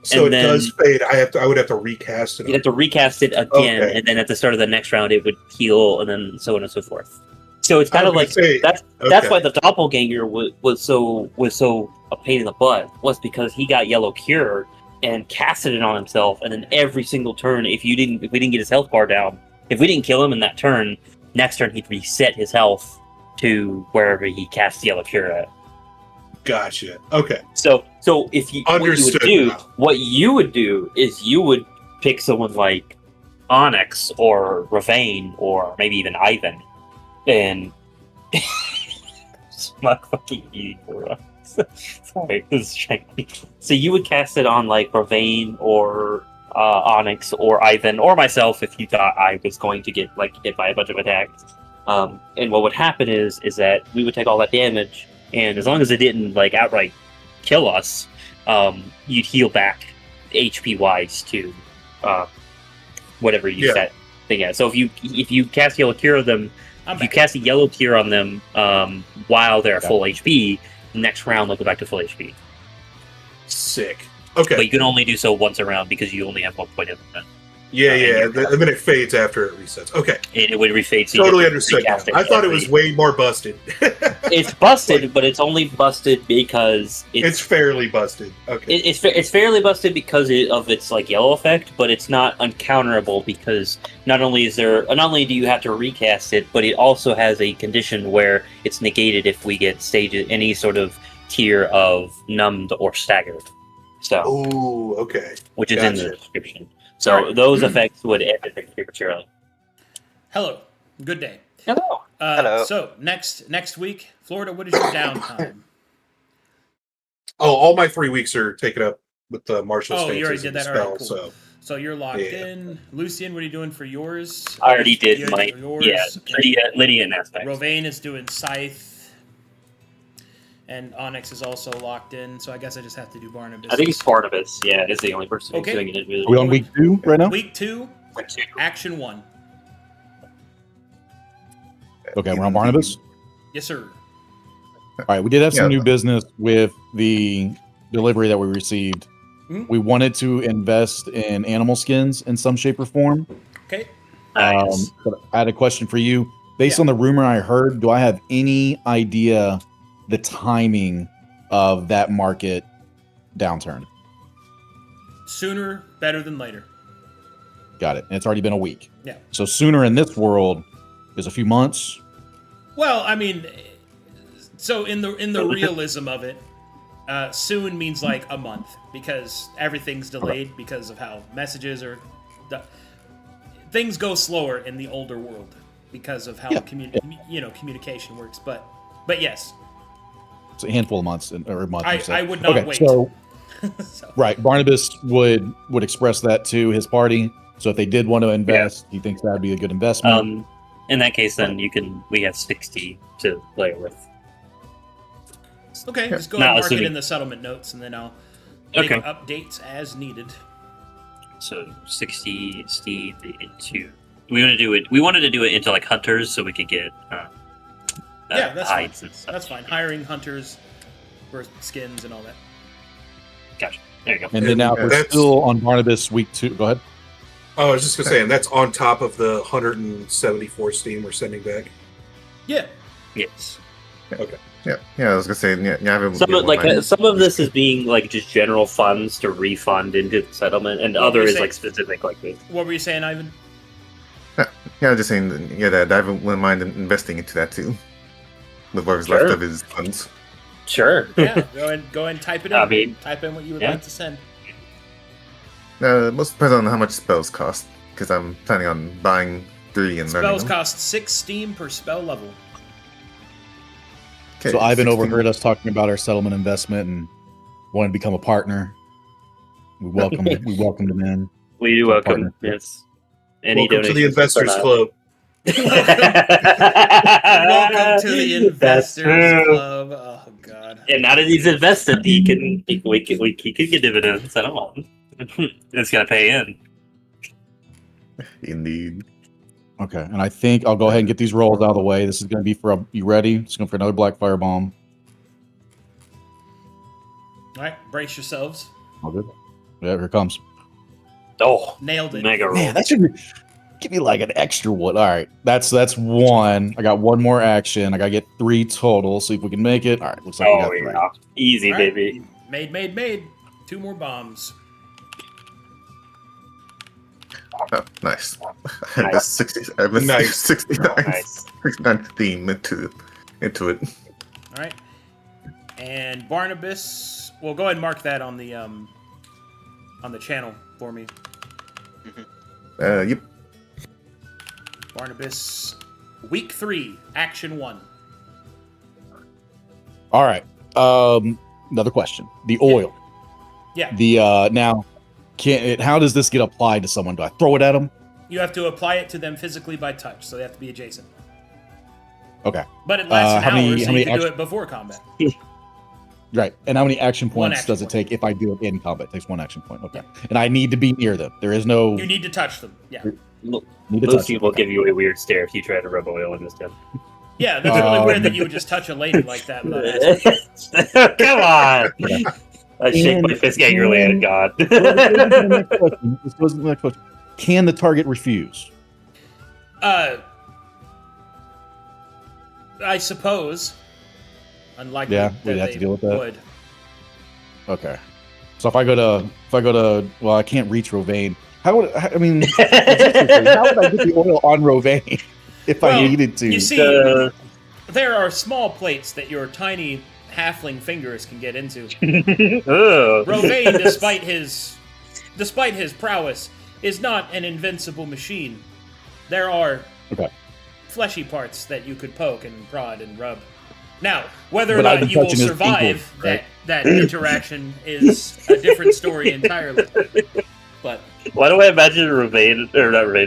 So and it does fade. I would have to recast it. You'd have to recast it again, Okay. and then at the start of the next round, it would heal, and then so on and so forth. So it's kind of like that's why the doppelganger was so a pain in the butt, was because he got Yellow Cure and casted it on himself, and then every single turn, if we didn't get his health bar down, if we didn't kill him in that turn, next turn he'd reset his health to wherever he cast Yellow Cure at. Gotcha. Okay. So if you what you would do is you would pick someone like Onyx or Ravane or maybe even Ivan, and not fucking eating for us. Sorry, this is shanky. So you would cast it on like Ravane or Onyx or Ivan or myself if you thought I was going to get like hit by a bunch of attacks. And what would happen is that we would take all that damage, and as long as it didn't like outright kill us, you'd heal back HP wise to whatever you set thing at. So if you cast Yellow Cure on them, if you cast a Yellow Cure on them while they're full HP, next round they'll go back to full HP. Sick. Okay. But you can only do so once a round because you only have 1 point of that. Yeah, and then it fades after it resets. Okay. And it would refade. So totally understood. I thought it was way more busted. It's busted, but it's only busted because it's fairly busted. Okay. It's fairly busted because of its like yellow effect, but it's not uncounterable because not only do you have to recast it, but it also has a condition where it's negated if we get any sort of tier of numbed or staggered. So. Oh, okay. Which is in the description. So those effects would end it prematurely. Hello. Good day. Hello. Hello. So next week, Florida, what is your downtime? Oh, all my 3 weeks are taken up with the martial stances. Oh, you already did that. Spell, all right, cool. So you're locked in. Lucian, what are you doing for yours? I already did my yours. Yeah. Okay. Lydia and aspect. Rovain is doing Scythe. And Onyx is also locked in, so I guess I just have to do Barnabas. I think it's Barnabas. Yeah, it's the only person who's doing it. Are we on week 2 right now? Week 2, Action 1. Okay, we're on Barnabas? Yes, sir. All right, we did have some new business with the delivery that we received. Mm-hmm. We wanted to invest in animal skins in some shape or form. Okay. But I had a question for you. Based on the rumor I heard, do I have any idea the timing of that market downturn? Sooner, better than later. Got it. And it's already been a week. Yeah. So sooner in this world is a few months. Well, I mean, so in the realism of it, soon means like a month because everything's delayed because of how messages are. Things go slower in the older world because of how communication works. But yes. It's a handful of months or a month. I would not wait. So, right, Barnabas would express that to his party. So if they did want to invest, he thinks that would be a good investment. In that case, then we have 60 to play with. Okay, just go ahead and mark it in the settlement notes, and then I'll make updates as needed. So 60 Steve into. We wanted to do it into like hunters, so we could get. That's hides fine. and stuff. That's fine. Hiring hunters for skins and all that. Gotcha. There you go. And then now we're still on Barnabas week 2. Go ahead. Oh, I was just gonna say, and that's on top of the 174 steam we're sending back. Yeah. Yes. Okay. Yeah. I was gonna say, some of this is being like just general funds to refund into the settlement, and other is like specific like this. What were you saying, Ivan? Yeah, just saying that I wouldn't mind investing into that too. With what was left of his funds. Sure. Yeah, go ahead and type it in. I mean, type in what you would like to send. Most depends on how much spells cost, because I'm planning on buying 3 and learning Spells them. cost 6 steam per spell level. Okay, So Ivan 16. overheard us talking about our settlement investment and wanted to become a partner. We welcomed him in. We do welcome. Yes. Any Welcome to the Investors Club. Welcome to the Investors Club. Oh God! And now that he's invested, he can get dividends. I don't want. It's gonna pay in. Indeed. Okay, and I think I'll go ahead and get these rolls out of the way. This is going to be for you ready? It's going for another black firebomb. All right, brace yourselves. All good. Yeah, here it comes. Oh, nailed it! Mega roll. Man, that should give me like an extra one. All right, that's 1. I got 1 more action. I got to get 3 total. See if we can make it. All right, looks like we got 3. Yeah. Easy, right. Baby. Made. 2 more bombs. Oh, nice. I have 69 theme into it. All right. And Barnabas, well, go ahead and mark that on the channel for me. Yep. Barnabas, week 3, action 1. All right. Another question. The oil. Yeah. The now, how does this get applied to someone? Do I throw it at them? You have to apply it to them physically by touch, so they have to be adjacent. Okay. But it lasts an hour, so you can do it before combat. Right. And how many action points action does it point. take if I do it in combat? It takes 1 action point. Okay. And I need to be near them. There is no. You need to touch them. Yeah. Most people give you a weird stare if you try to rub oil in this gun. Yeah, that's really weird that you would just touch a lady like that without asking. Come on! I shake my fist angrily at God. This goes to the next question. can the target refuse? I suppose. Unlikely. Yeah, that we'd have to they deal with that. would. Okay. So if I go to, well, I can't reach Rovain. How would I mean? How would I get the oil on Rovain if I needed to? You see, there are small plates that your tiny halfling fingers can get into. Rovain, despite his prowess, is not an invincible machine. There are fleshy parts that you could poke and prod and rub. Now, whether or not you will survive that interaction is a different story entirely. But why do I imagine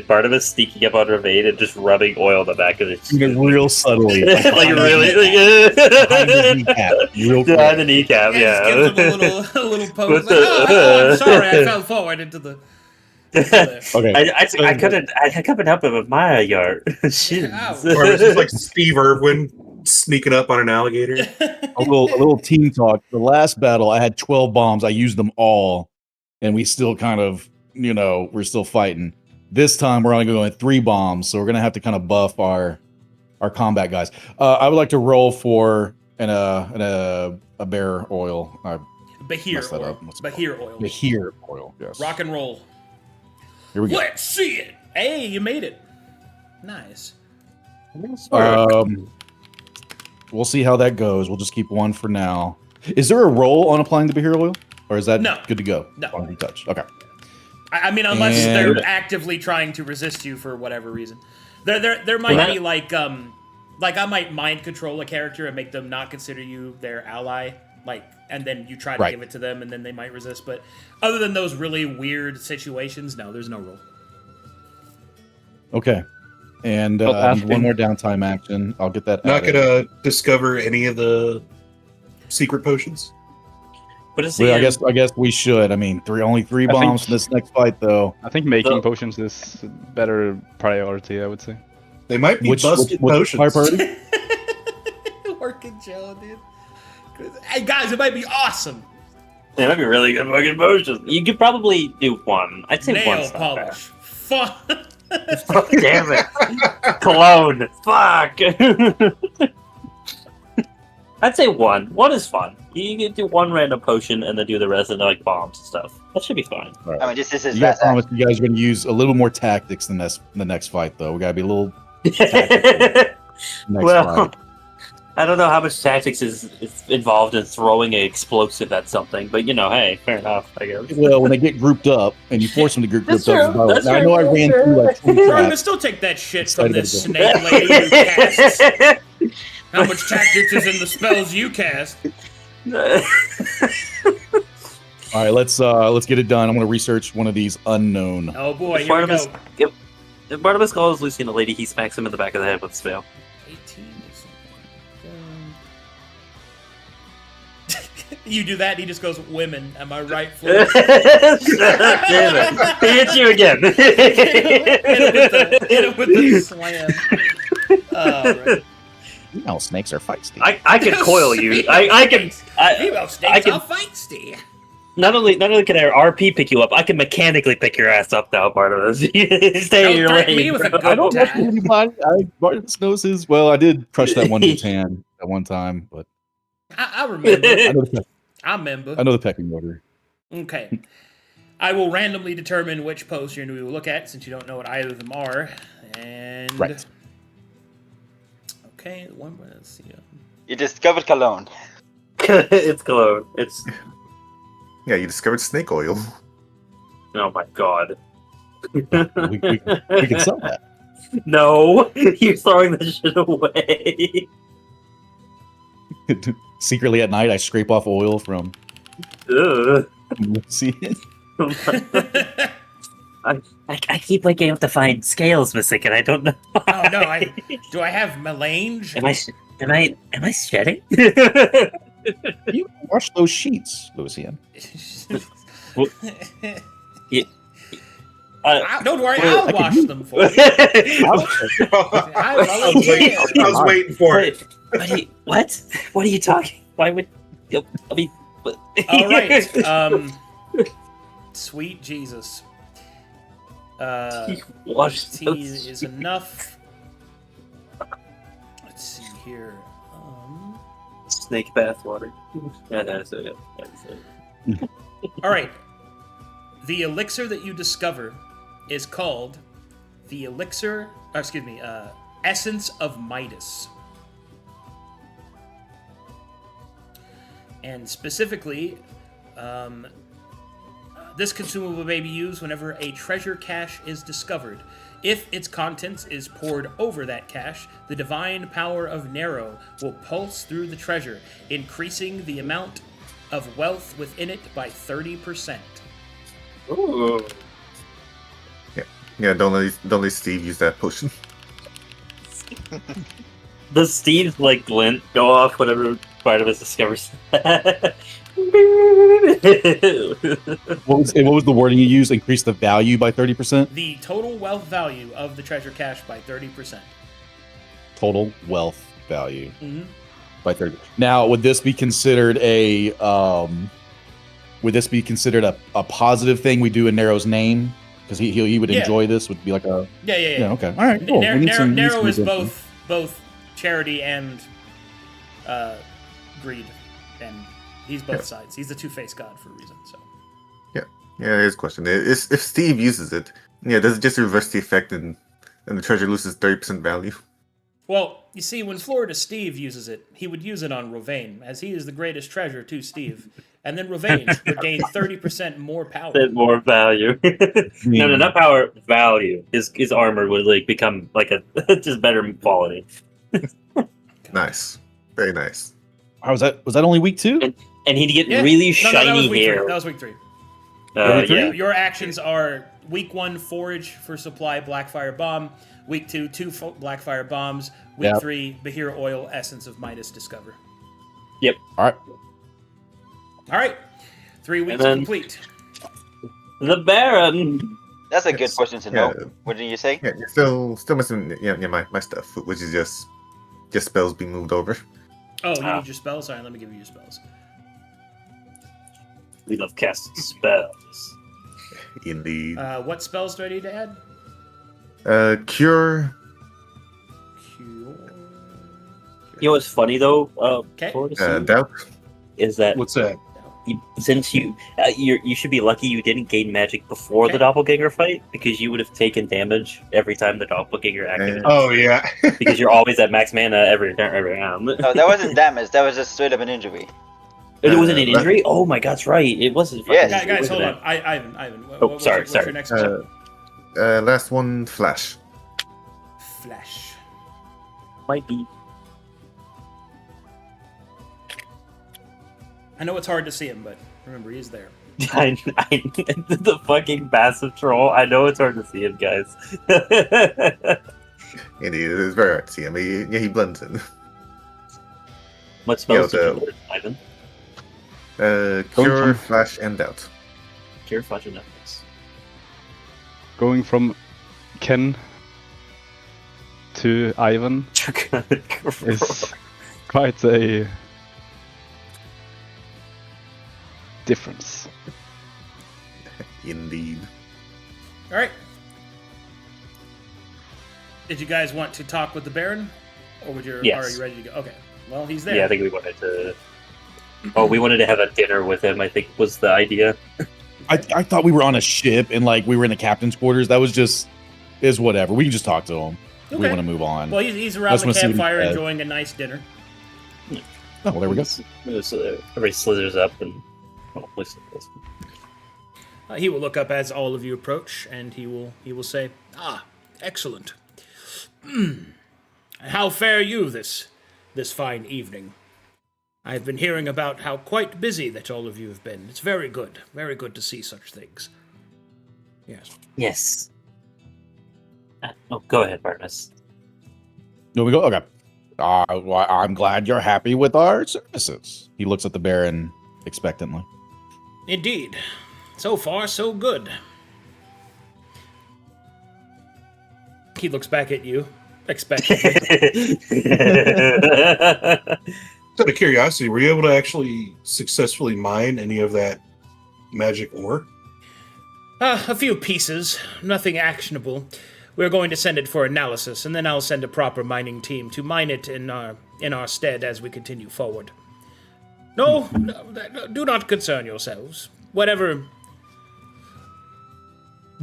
Barnabas sneaking up on Rovain and just rubbing oil on the back of his cheek? Real subtly. Like really? Behind the kneecap. Real quick. Behind the kneecap, yeah. Just gives him a little pose. Like, I'm sorry, I fell forward into the... Okay. I couldn't help it with my yard. Shit. Or it's just like Steve Irwin sneaking up on an alligator. A little team talk. The last battle, I had 12 bombs. I used them all, and we still kind of, we're still fighting. This time, we're only going 3 bombs, so we're gonna have to kind of buff our combat guys. I would like to roll for a bear oil. Bahir oil. Bahir oil. Bahir oil. Yes. Rock and roll. Here we go. Let's see it. Hey, you made it. Nice. We'll see how that goes. We'll just keep 1 for now. Is there a roll on applying the Bahir oil? Or is that good to go? No. On touch. Okay. I mean, unless they're actively trying to resist you for whatever reason. There might be like I might mind control a character and make them not consider you their ally, and then you try to give it to them and then they might resist. But other than those really weird situations, no, there's no roll. Okay. And one more downtime action. I'll get that. Not gonna discover any of the secret potions. What is I guess we should. I mean, only 3 bombs in this next fight, though. I think making potions is better priority. I would say. They might be busted potions. Working Joe, dude. Hey guys, it might be awesome. Yeah, that'd be really good fucking potions. You could probably do 1. I'd say 1. Nail polish. Fuck. Fuck, damn it. Cologne. Fuck. I'd say 1. 1 is fun. You can do 1 random potion and then do the rest of like bombs and stuff. That should be fine. Right. I mean, this is you guys promise you guys are going to use a little more tactics than the next fight, though. We got to be a little. Well, I don't know how much tactics is involved in throwing an explosive at something, but hey, fair enough, I guess. Well, when they get grouped up and you force them to get grouped up, That's I know I ran through like 20 Bro, traps. still take that shit from this snake lady who casts. How much tactics is in the spells you cast? All right, let's get it done. I'm going to research one of these unknown. Oh boy, here we go. If Barnabas calls Lucian a lady, he smacks him in the back of the head with a spell. 18 is You do that, and he just goes, "Women, am I right?" Damn it! He hits you again. hit him with the slam. Right. Snakes are feisty. I can coil you. I can. Female snakes are feisty. Not only can I RP pick you up, I can mechanically pick your ass up now, Barnabas. Stay in your lane. I don't know anybody. Barnabas knows his. Well, I did crush that one dude's hand at one time, but I remember. I know the pecking order. Okay. I will randomly determine which potion we will look at, since you don't know what either of them are. And right. Okay, let's see. You discovered cologne. It's cologne. It's. Yeah, you discovered snake oil. Oh my god. we can sell that. No, you're throwing this shit away. Secretly at night, I scrape off oil from. See it? I keep waking up to find scales missing, and I don't know. Oh no! Do I have melange? Am I shedding? You wash those sheets, Lucian. Don't worry, I'll wash them for you. I was waiting for it. What? What are you talking? Why would? I mean. All right. Sweet Jesus. Wash tea those is enough. Let's see here. snake bath water. Yeah, that's it. That's it. All right. The elixir that you discover is called the elixir. Essence of Midas. And specifically, this consumable may be used whenever a treasure cache is discovered. If its contents is poured over that cache, the divine power of Nero will pulse through the treasure, increasing the amount of wealth within it by 30%. Ooh. Yeah, don't let Steve use that potion. Does Steve's like glint go off whenever part of us discovers? What was the wording you used? Increase the value by 30%? The total wealth value of the treasure cache by 30%. Total wealth value Mm-hmm. by 30. Now, would this be considered a positive thing we do in Nero's name? Because he would Yeah. enjoy this. Would be like a Yeah. okay. All right, cool. We need some Nero is redemption. both charity and greed, and he's both sides. He's the two-faced god for a reason. So Yeah, here's a question. If Steve uses it, does it just reverse the effect and the treasure loses 30% value? well, you see, when Florida Steve uses it, he would use it on Rovane, as he is the greatest treasure to Steve, and then Rovane would gain 30% more power. Bit more value. No, not power. Value. His armor would like become like a just better quality. Nice, very nice. How was that? Was that only week 2? And he'd get Yeah. really No, shiny that was week hair. 3. That was week 3. Week three? Yeah. Your actions are week 1, forage for supply Blackfire Bomb. Week 2, 2 Blackfire Bombs. Week Yep. 3, Bahir Oil, Essence of Midas discover. All right. All right, 3 weeks then- complete. The Baron. That's a good Yes. question to Yeah. know. What did you say? Yeah, you're still missing my stuff, which is just spells being moved over. Oh, you need your spells? All right, let me give you your spells. We love casting spells. Indeed. What spells do I need to add? Cure. Cure. You know what's funny though? Okay. Florida Steve, Doubt. is that What's that? since you should be lucky you didn't gain magic before Okay. the doppelganger fight, because you would have taken damage every time the doppelganger activated. Oh yeah. Because you're always at max mana every round. No, that wasn't damage. That was just straight up an injury. It wasn't an Uh, injury. Oh my God, that's right. It wasn't. Yes. fucking- Guys, it hold wasn't on. Ivan. sorry, What's your sorry. next spell? Last one, flash. Flash. that. Might be. I know it's hard to see him, but remember, he's there. The fucking massive troll. I know it's hard to see him, guys. Indeed, it's very hard to see him. He blends in. What spells Yeah, did you learn, Ivan? Cure, flash, and doubt. Cure, flash, and Netflix. Going from Ken to Ivan is quite a difference. Indeed. All right. Did you guys want to talk with the Baron, or Yes. are you ready to go? Okay. Well, he's there. Yeah, I think we wanted to. Oh, we wanted to have a dinner with him, I think was the idea. I thought we were on a ship and like we were in the captain's quarters. That was just whatever. We can just talk to him. We Okay. want to move on. Well, he's around Just the wanna see what he campfire said. enjoying a nice dinner. Oh, well, there we go. So everybody slithers up and. Oh, listen. He will look up as all of you approach, and he will say, "Ah, excellent. How fare you this fine evening? I've been hearing about how quite busy that all of you have been. It's very good to see such things. Yes. Yes. Oh, go ahead, Barnabas. There we go. Okay. Well, I'm glad you're happy with our services. He looks at the Baron expectantly. Indeed. So far, so good." He looks back at you, expectantly. Out of curiosity, were you able to actually successfully mine any of that magic ore? A few pieces, nothing actionable. We're going to send it for analysis, and then I'll send a proper mining team to mine it in our stead as we continue forward. No, do not concern yourselves. Whatever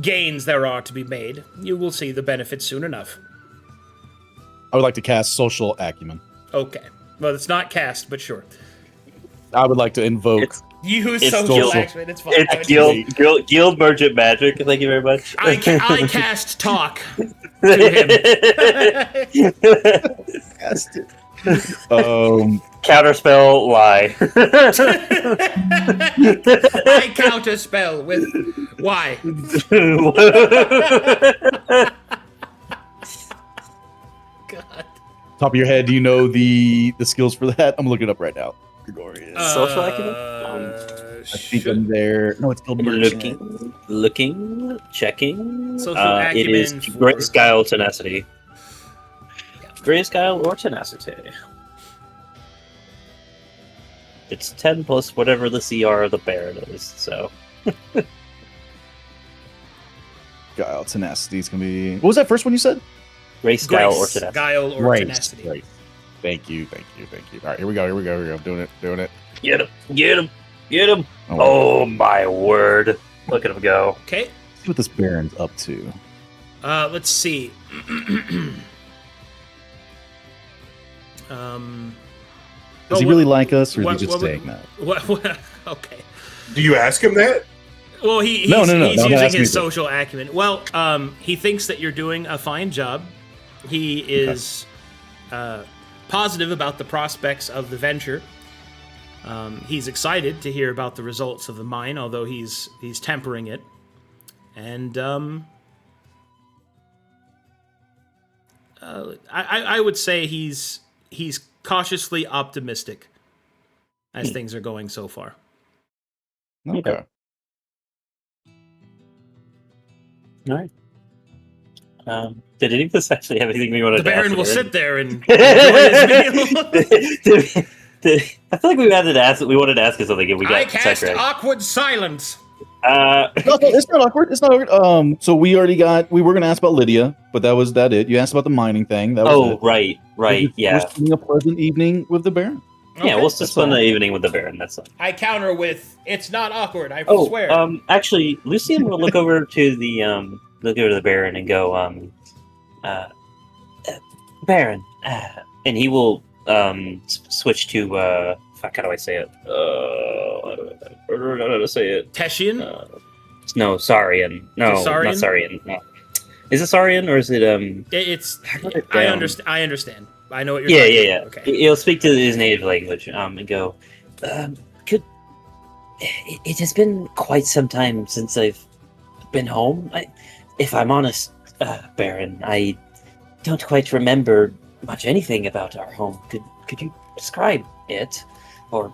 gains there are to be made, you will see the benefits soon enough. I would like to cast social acumen. Okay. Well, it's not cast, but sure. I would like to invoke. Use it's social social. action. It's fine. It's guild merchant magic. Thank you very much. I cast talk to him. Cast it. Counterspell lie. I counterspell with why. God. Top of your head, do you know the skills for that? I'm looking it up right now. Gregorius. Social acumen? I think I'm there. No, it's called merchant. Looking, checking. Social It is acumen for- Grayscale tenacity. Grayscale or tenacity. It's 10 plus whatever the CR of the Baron is, so. Guile, tenacity is gonna be. What was that first one you said? Grayscale or Grace, tenacity. guile, or Grace. tenacity. Grace. Thank you. All right, here we go. I'm doing it. Get him! Oh, Oh my word. Look at him go. Okay. let's see what this Baron's up to. Let's see. Does he really like us, or is what- he just what- saying that? What? Okay. Do you ask him that? Well, he's No, using that's me. his social acumen. Well, he thinks that you're doing a fine job. He is positive about the prospects of the venture. He's excited to hear about the results of the mine, although he's tempering it. And I would say he's cautiously optimistic as things are going so far. Okay. Alright. Did any of us actually have anything we wanted The to ask Baron the will sit there and enjoy his meal. I feel like we wanted to ask us something and we got I cast sidetracked. awkward silence. No, it's not awkward. It's not awkward. So we were going to ask about Lydia, but that was it. You asked about the mining thing. That was it. Right, We're yeah. spending a pleasant evening with the Baron. Yeah, we'll just That's spend all. the evening with the Baron, that's fine. I counter with, "It's not awkward. I Oh, swear." actually, Lucian will look over to the Baron and go, Baron, and he will switch to fuck, how do I say it? I don't know how to say it. Teshian? No, Saurian. No, Saurian? not Saurian. No. Is it Saurian or is it It's. wrote it I down. understand. I understand. I know what you're. Yeah, talking yeah, about. yeah. Okay. He'll speak to his native language and go, it has been quite some time since I've been home. If I'm honest, Baron, I don't quite remember much anything about our home. Could you describe it? Or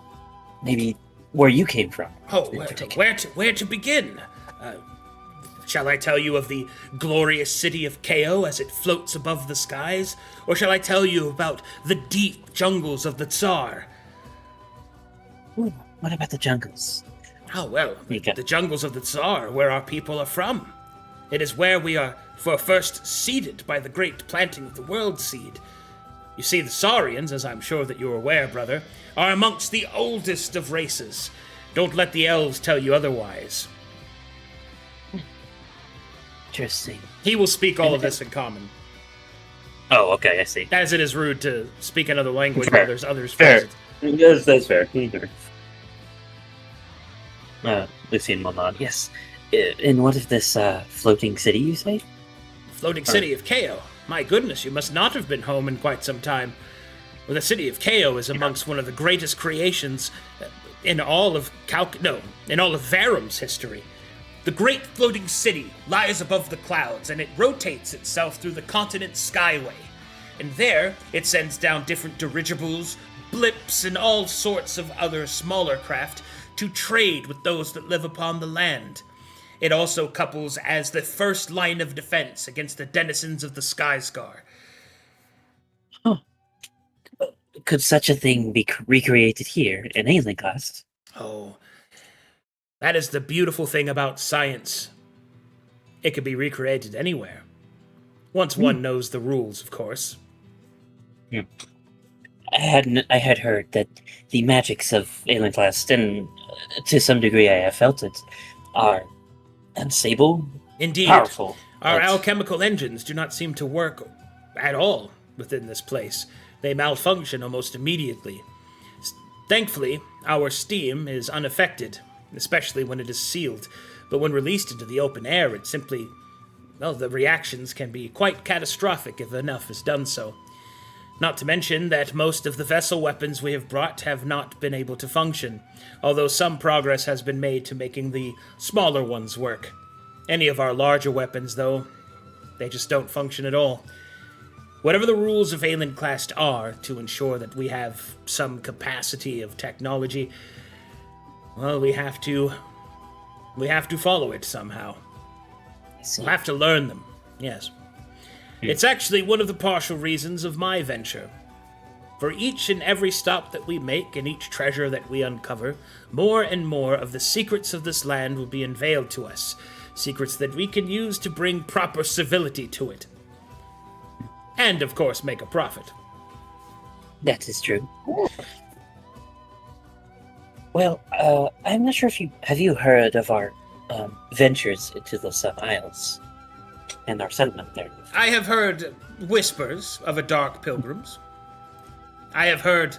maybe where you came from? Oh, in where particular? to begin? Shall I tell you of the glorious city of Kao as it floats above the skies? Or shall I tell you about the deep jungles of the Tsar? Ooh, what about the jungles? Oh, well, Okay. the jungles of the Tsar, where our people are from. It is where we were first seeded by the great planting of the world seed. You see, the Saurians, as I'm sure that you're aware, brother, are amongst the oldest of races. Don't let the elves tell you otherwise. Interesting. He will speak all of this in common, Oh, okay, I see. as it is rude to speak another language Fair. while there's others Fair. present. That's fair. Lucian will nod. Yes. In what of this floating city, you say? Floating city of Kao. My goodness, you must not have been home in quite some time. Well, the city of Kao is amongst one of the greatest creations in all of in all of Varum's history. The great floating city lies above the clouds, and it rotates itself through the continent's skyway. And there, it sends down different dirigibles, blips, and all sorts of other smaller craft to trade with those that live upon the land. It also couples as the first line of defense against the denizens of the Skyscar. Could such a thing be recreated here in Aelenclast? Oh, that is the beautiful thing about science, it could be recreated anywhere. Once one knows the rules, of course. I had heard that the magics of Aelenclast, and to some degree I have felt it, are unstable, Indeed. powerful. Our but- alchemical engines do not seem to work at all within this place. They malfunction almost immediately. Thankfully, our steam is unaffected, especially when it is sealed. But when released into the open air, it simply... well, the reactions can be quite catastrophic if enough is done so. Not to mention that most of the vessel weapons we have brought have not been able to function, although some progress has been made to making the smaller ones work. Any of our larger weapons, though, they just don't function at all. Whatever the rules of Aelenclast are to ensure that we have some capacity of technology, well, we have to follow it somehow. We'll have to learn them, yes. It's actually one of the partial reasons of my venture. For each and every stop that we make and each treasure that we uncover, more and more of the secrets of this land will be unveiled to us, secrets that we can use to bring proper civility to it. And, of course, make a profit. That is true. Well, I'm not sure if have you heard of our ventures into the Sun Isles and our settlement there? I have heard whispers of a Dark Pilgrims. I have heard,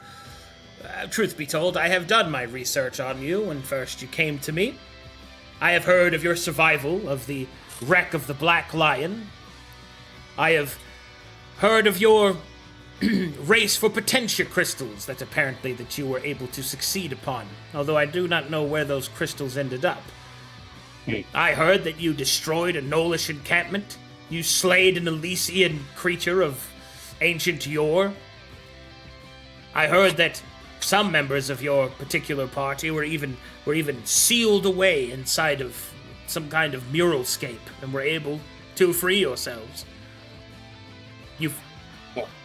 truth be told, I have done my research on you when first you came to me. I have heard of your survival of the wreck of the Black Lion. I have heard of your race for potentia crystals that apparently that you were able to succeed upon, although I do not know where those crystals ended up. I heard that you destroyed a Gnollish encampment. You slayed an Elysian creature of ancient yore. I heard that some members of your particular party were even sealed away inside of some kind of muralscape and were able to free yourselves.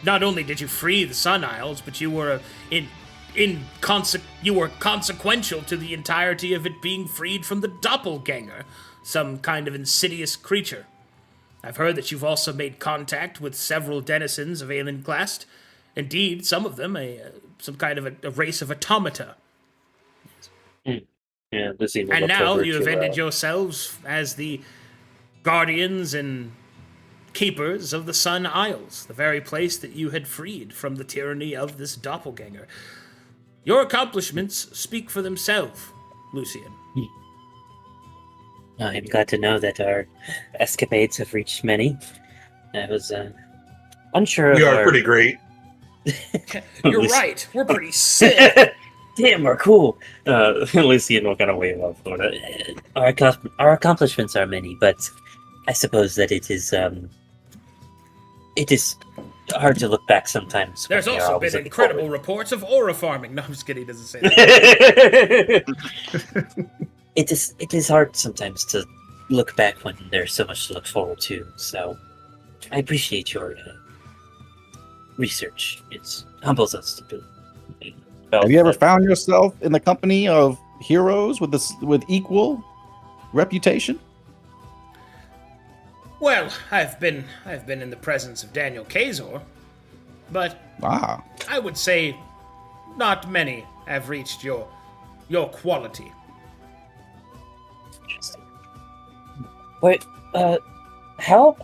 Not only did you free the Sun Isles, but you were you were consequential to the entirety of it being freed from the doppelganger, some kind of insidious creature. I've heard that you've also made contact with several denizens of Aelenclast. Indeed, some of them some kind of a race of automata. Yeah, this seems And now you have ended yourselves as the guardians and keepers of the Sun Isles, the very place that you had freed from the tyranny of this doppelganger. Your accomplishments speak for themselves, Lucian. I'm glad to know that our escapades have reached many. I was unsure We of are our... pretty great. You're right. We're pretty sick. Damn, we're cool. Lucian will kind of wave off. Our accomplishments are many, but I suppose that it is hard to look back sometimes. There's when they are also always been looking incredible forward. reports of aura farming. No, I'm just kidding. He doesn't say that. It is hard sometimes to look back when there's so much to look forward to. So I appreciate your research. It humbles us to do. Have you ever found yourself in the company of heroes with equal reputation? Well, I've been in the presence of Daniel Kazor, but Ah, I would say not many have reached your quality. Interesting. Wait, how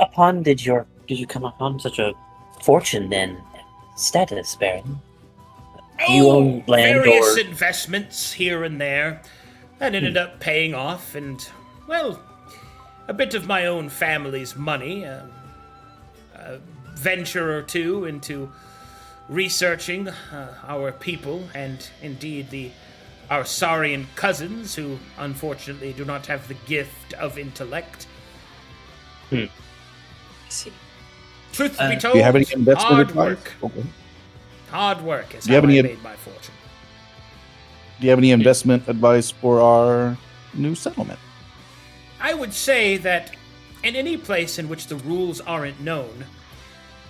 did you come upon such a fortune then? Status, Baron? You own land various or... investments here and there that ended up paying off, and, well, a bit of my own family's money, a venture or two into researching our people, and indeed our Saurian cousins, who unfortunately do not have the gift of intellect. I see. Truth be told, do you have any investment hard advice? work. Okay. Hard work is Do you how have I any- made my fortune. Do you have any investment advice for our new settlement? I would say that in any place in which the rules aren't known,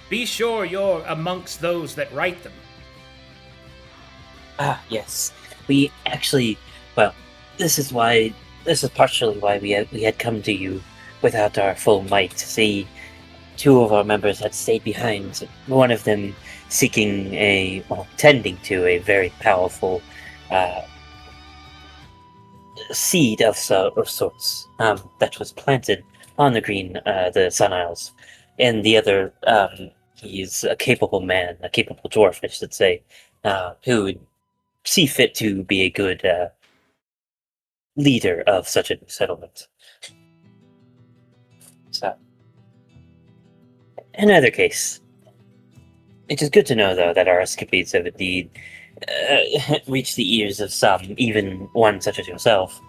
be sure you're amongst those that write them. Ah, yes. We actually, well, this is partially why we had come to you without our full might. See, two of our members had stayed behind. One of them tending to a very powerful seed of sorts that was planted on the Sun Isles, and the other, he's a capable man, a capable dwarf, I should say, who would see fit to be a good leader of such a new settlement. So, in either case, it is good to know, though, that our escapades have indeed reached the ears of some, even one such as yourself.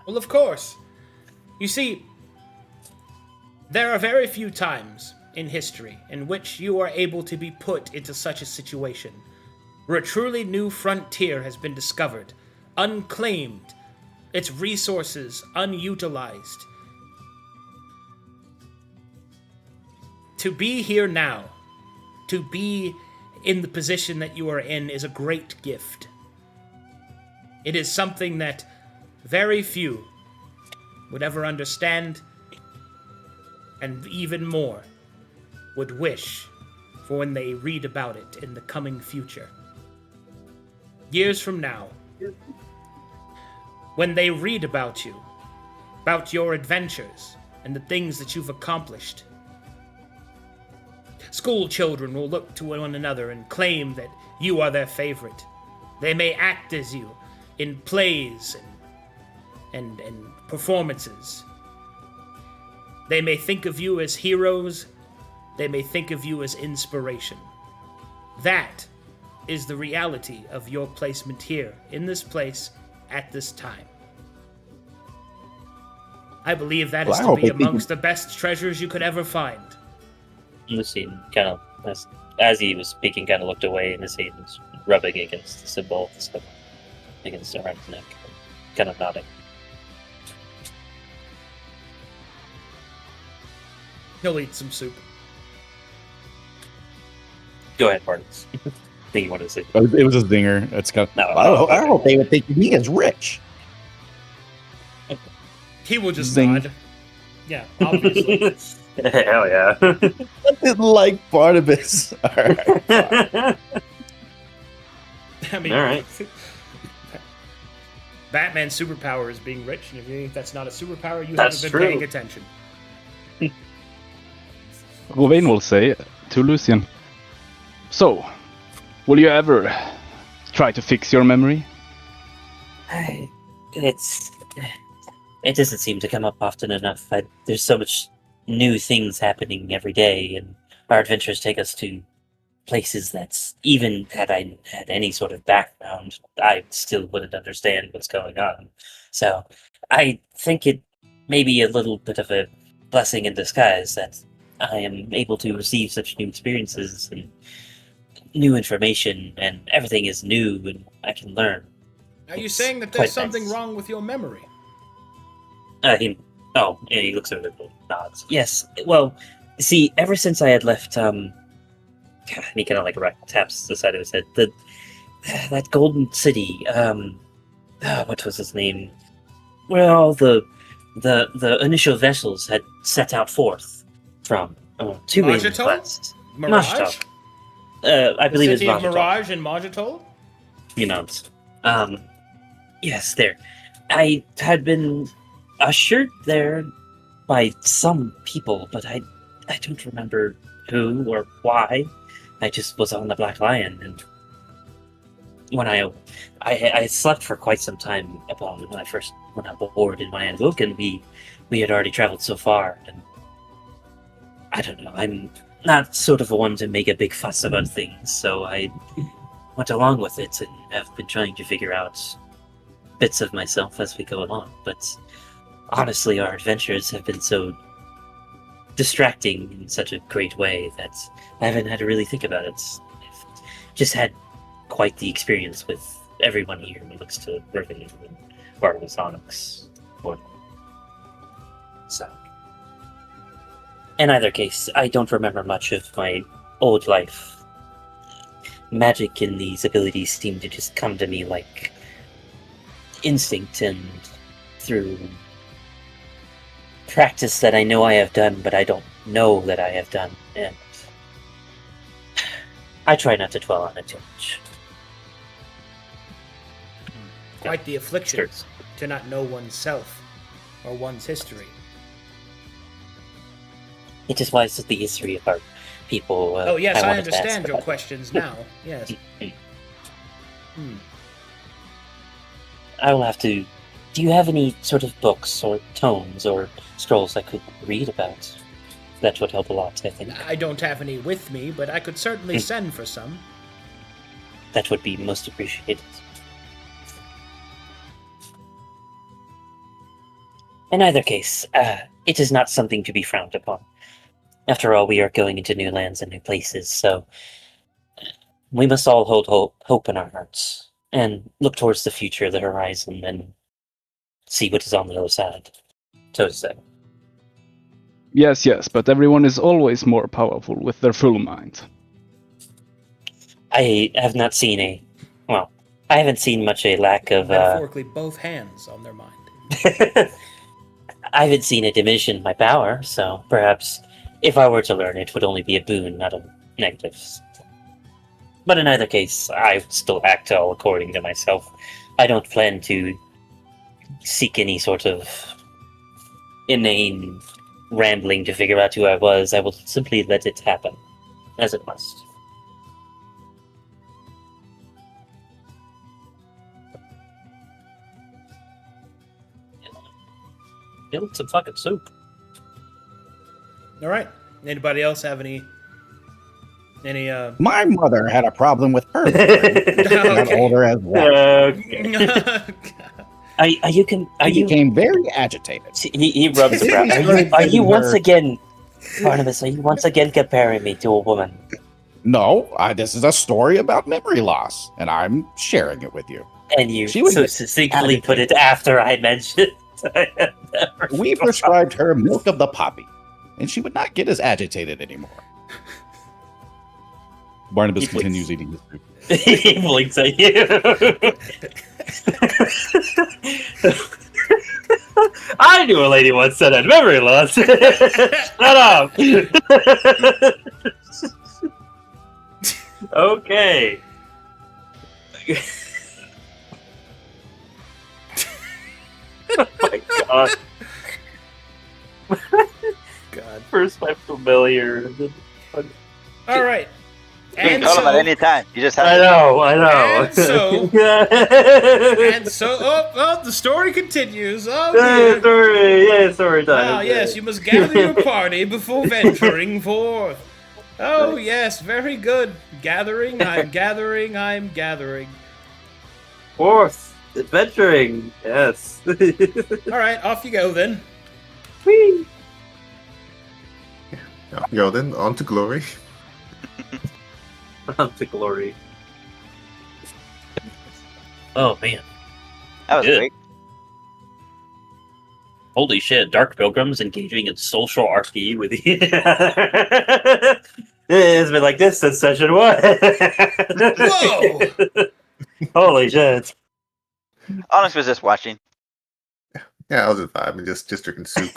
Well, of course. You see, there are very few times in history in which you are able to be put into such a situation, where a truly new frontier has been discovered, unclaimed, its resources unutilized. To be here now, to be in the position that you are in, is a great gift. It is something that very few would ever understand, and even more would wish for when they read about it in the coming future. Years from now, when they read about you, about your adventures, and the things that you've accomplished, school children will look to one another and claim that you are their favorite. They may act as you in plays and performances. They may think of you as heroes. They may think of you as inspiration. That is the reality of your placement here, in this place, at this time. I believe that is to be amongst the best treasures you could ever find. Lucien kind of, as he was speaking, kind of looked away, and his hand was rubbing against the symbol, against around his neck, kind of nodding. He'll eat some soup. Go ahead, Barnes. I think you wanted to say. It was a zinger. It's got. No, I hope they would think he is rich. He will just Zing. nod. Yeah, obviously. Hell yeah. I didn't like Barnabas. All right. I mean, All right. Batman's superpower is being rich, and if you think that's not a superpower, you That's haven't been true. paying attention. Gawain will say to Lucian, "So, will you ever try to fix your memory?" It doesn't seem to come up often enough. There's so much new things happening every day, and our adventures take us to places that's, even had I had any sort of background, I still wouldn't understand what's going on. So I think it may be a little bit of a blessing in disguise that I am able to receive such new experiences and new information, and everything is new and I can learn. Are you It's saying that quite there's something nice. wrong with your memory? He looks over and nods. Yes, well, see, ever since I had left, he kind of like taps the side of his head. That golden city, what was his name? Where all the initial vessels had set out forth from. Two Majatol? Aelenclast. Mirage? Majatol. I believe the it's city of Majatol. Mirage and Majatol? He nods. Yes, there. I had been ushered there by some people, but I don't remember who or why. I just was on the Black Lion, and when I slept for quite some time upon when I first went aboard, and when I had woken, we had already traveled so far, and I don't know, I'm not sort of a one to make a big fuss about things, so I went along with it and have been trying to figure out bits of myself as we go along, but honestly, our adventures have been so distracting in such a great way that I haven't had to really think about it. I've just had quite the experience with everyone here who looks to Riven and Barnabas Onyx. So, in either case, I don't remember much of my old life. Magic and these abilities seem to just come to me like instinct and through practice that I know I have done, but I don't know that I have done, and I try not to dwell on it too much. Quite the affliction Sure. to not know oneself or one's history. It is why it's the history of our people. Oh yes, I wanted to ask understand your about. questions now. Yes. I will have to. Do you have any sort of books or tomes or scrolls I could read about? That would help a lot, I think. I don't have any with me, but I could certainly send for some. That would be most appreciated. In either case, it is not something to be frowned upon. After all, we are going into new lands and new places, so we must all hold hope in our hearts and look towards the future, the horizon, and see what is on the other side, so to say. Yes, but everyone is always more powerful with their full mind. I have not seen I haven't seen much a lack of, Metaphorically, both hands on their mind. I haven't seen a diminish in my power, so perhaps if I were to learn, it would only be a boon, not a negative. But in either case, I still act all according to myself. I don't plan to seek any sort of inane rambling to figure out who I was. I will simply let it happen, as it must. Build some fucking soup. All right. Anybody else have any? My mother had a problem with her. Got older as well. You became very agitated. He rubs around. Are you once again, Barnabas? Are you once again comparing me to a woman? No, this is a story about memory loss, and I'm sharing it with you. And you so succinctly put it after I mentioned. We prescribed her milk of the poppy, and she would not get as agitated anymore. Barnabas continues eating his food. He blinks at you. I knew a lady once that had memory loss. Shut up. Okay. Oh my god. God. First my familiar. All right. You can call him at any time. You just have I know. And so, the story continues. Oh, dear. Story time. Ah, yes, you must gather your party before venturing forth. Oh, yes, very good. Gathering, I'm gathering. Forth. Adventuring. Yes. All right, off you go then. Whee! Go then, on to glory. To glory. Oh man, That was Good. great. holy shit! Dark Pilgrims engaging in social RP with you. It's been like this since session 1. Whoa! Holy shit! Onyx was just watching. Yeah, I was just vibing, just drinking soup.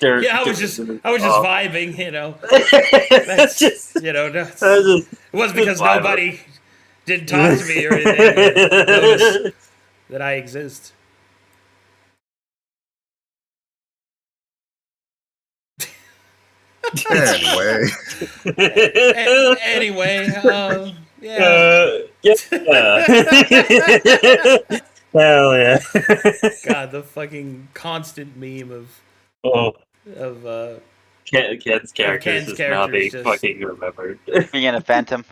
Yeah, I was just vibing, you know. That's just, It wasn't because nobody didn't talk to me or anything. Noticed that I exist. Anyway. Anyway, yeah. Hell yeah. God, the fucking constant meme of Ken's characters is now being just fucking remembered. Being a phantom.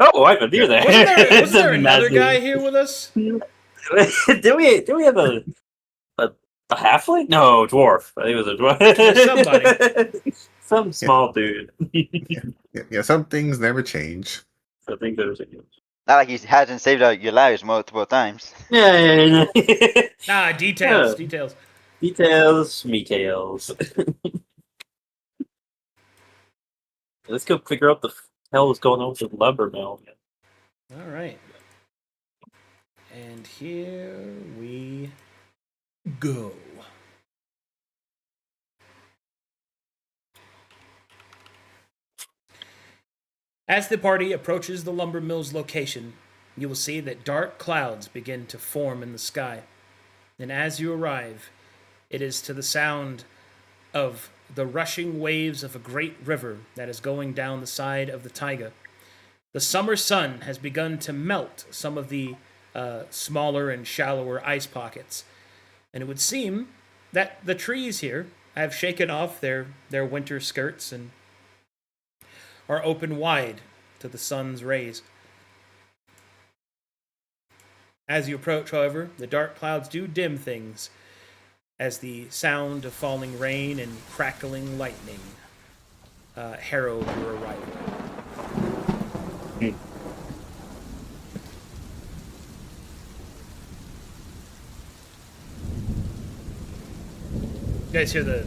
Oh, I've been near that. Was there another guy here with us? Do we have a halfling? No, dwarf. I think it was a dwarf. Somebody. Some small dude. Yeah, some things never change. I think there was a Not like he hasn't saved out your lives multiple times. yeah. Nah, details. Yeah. Details, me tails. Let's go figure out the hell is going on with the lumber mill. All right. And here we go. As the party approaches the lumber mill's location, you will see that dark clouds begin to form in the sky. And as you arrive, it is to the sound of the rushing waves of a great river that is going down the side of the taiga. The summer sun has begun to melt some of the smaller and shallower ice pockets, and it would seem that the trees here have shaken off their winter skirts and are open wide to the sun's rays. As you approach, however, the dark clouds do dim things as the sound of falling rain and crackling lightning herald your arrival. You guys hear the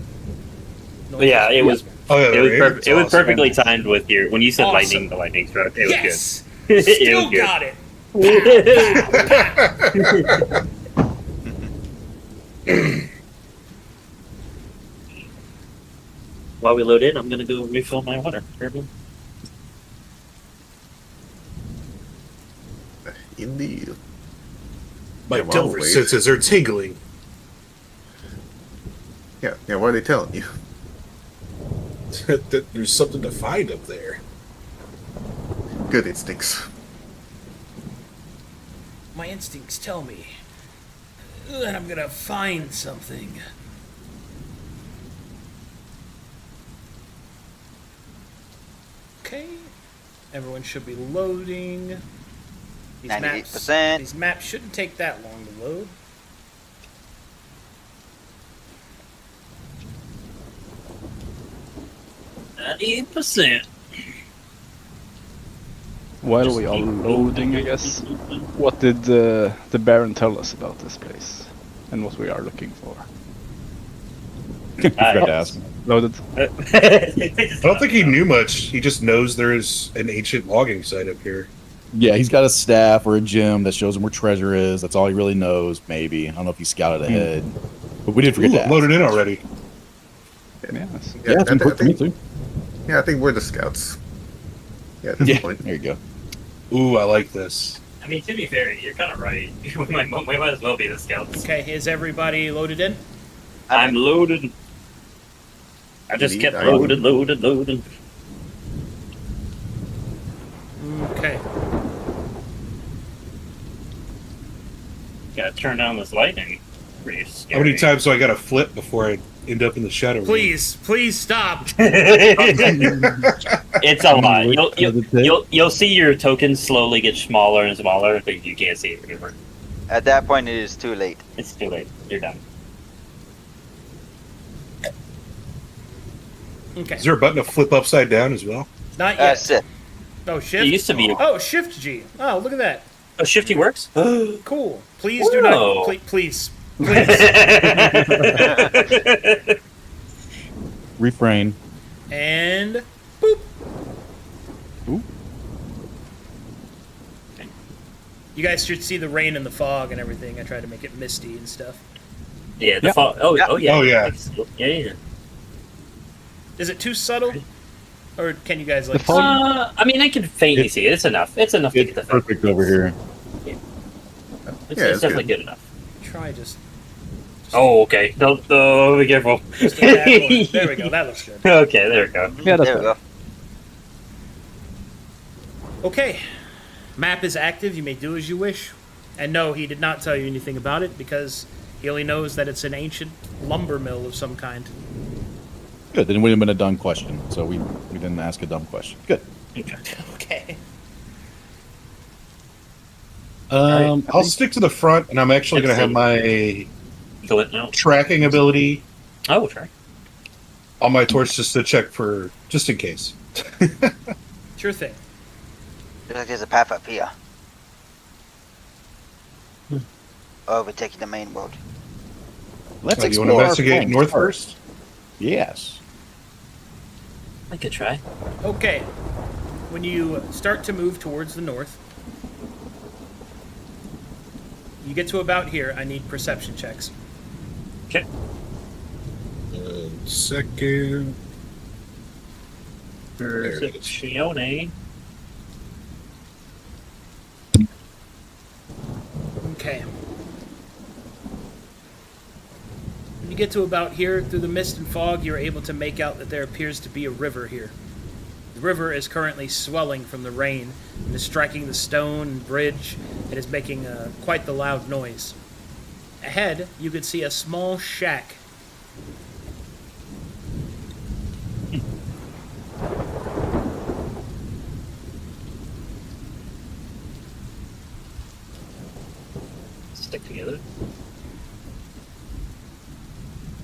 noise? Yeah, it was. Oh, yeah, It was perfectly timed with your when you said lightning. The lightning struck. It Yes! was good. Still It was got it! While we load in, I'm gonna go refill my water. Indeed. My Yeah, well, Delver wait. senses are tingling. Yeah, what are they telling you? That there's something to find up there. Good instincts. My instincts tell me that I'm gonna find something. Okay. Everyone should be loading. These 98%. These maps shouldn't take that long to load. %. While we are loading, I guess, what did the Baron tell us about this place and what we are looking for? I forgot to ask him. Loaded. I don't think he knew much. He just knows there is an ancient logging site up here. Yeah, he's got a staff or a gem that shows him where treasure is. That's all he really knows, maybe. I don't know if he scouted ahead. But we did forget to ask. Loaded in already. Yes. Yeah, it's been quick for me too. Yeah, I think we're the scouts. Yeah, at this Yeah, point. there you go. Ooh, I like this. I mean, to be fair, you're kind of right. we might as well be the scouts. Okay, is everybody loaded in? I'm loaded. I just Indeed, kept I am. loaded. Okay. Gotta turn down this lightning. Pretty scary. How many times do I gotta flip before I end up in the shadow? Please stop. It's a lot. You'll see your tokens slowly get smaller and smaller, but you can't see it anymore. At that point, it is too late. It's too late. You're done. Okay. Is there a button to flip upside down as well? Not yet. Sit. Oh, shift? It used to be. Oh, shift G. Oh, look at that. Oh, shifty works. Cool. Please do not. Whoa. Please. Refrain. And boop. Ooh. You guys should see the rain and the fog and everything. I tried to make it misty and stuff. Yeah, the Yeah. fall. Oh, Yeah. oh yeah. Oh, yeah. Yeah. Is it too subtle? Or can you guys like The fog- I mean, I can faintly see it. It's enough. It's enough to It's get the focus. perfect over here. It's, Yeah, it's it's definitely good. good enough. try just Oh, okay. Don't be careful. a tad more? There we go. That looks good. Okay, there we go. Yeah, that's There we fine. go. Okay. Map is active. You may do as you wish. And no, he did not tell you anything about it because he only knows that it's an ancient lumber mill of some kind. Good. Then it would have been a dumb question. So we didn't ask a dumb question. Good. Okay. I'll stick to the front, and I'm actually going to have my Go it now. tracking ability Oh, we'll try. on my torch just to check for, just in case. Sure thing. Looks like there's a path up here. Oh, we're taking the main road. Let's Do you want explore to our investigate flanks north first? Yes. I could try. Okay. When you start to move towards the north, you get to about here. I need perception checks. Okay. Second. Perception. get to about here, through the mist and fog, you're able to make out that there appears to be a river here. The river is currently swelling from the rain and is striking the stone and bridge. It is making quite the loud noise. Ahead, you could see a small shack. Stick together.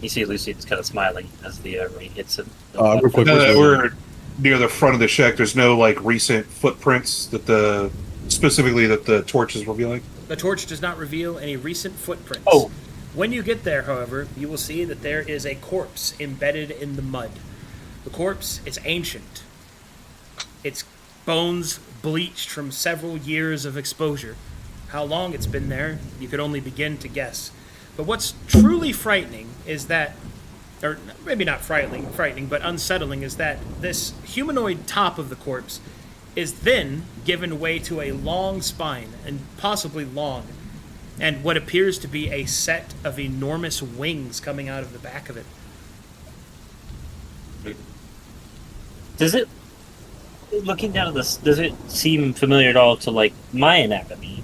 You see Lucy's kind of smiling as the rain hits him. Real quick, Now that we're near the front of the shack, there's no like recent footprints that the torch is revealing. The torch does not reveal any recent footprints. Oh. When you get there, however, you will see that there is a corpse embedded in the mud. The corpse is ancient. Its bones bleached from several years of exposure. How long it's been there, you could only begin to guess. But what's truly frightening is that, or maybe not frightening, but unsettling, is that this humanoid top of the corpse is then given way to a long spine, and possibly long, and what appears to be a set of enormous wings coming out of the back of it. Does it, looking down at this, does it seem familiar at all to like my anatomy?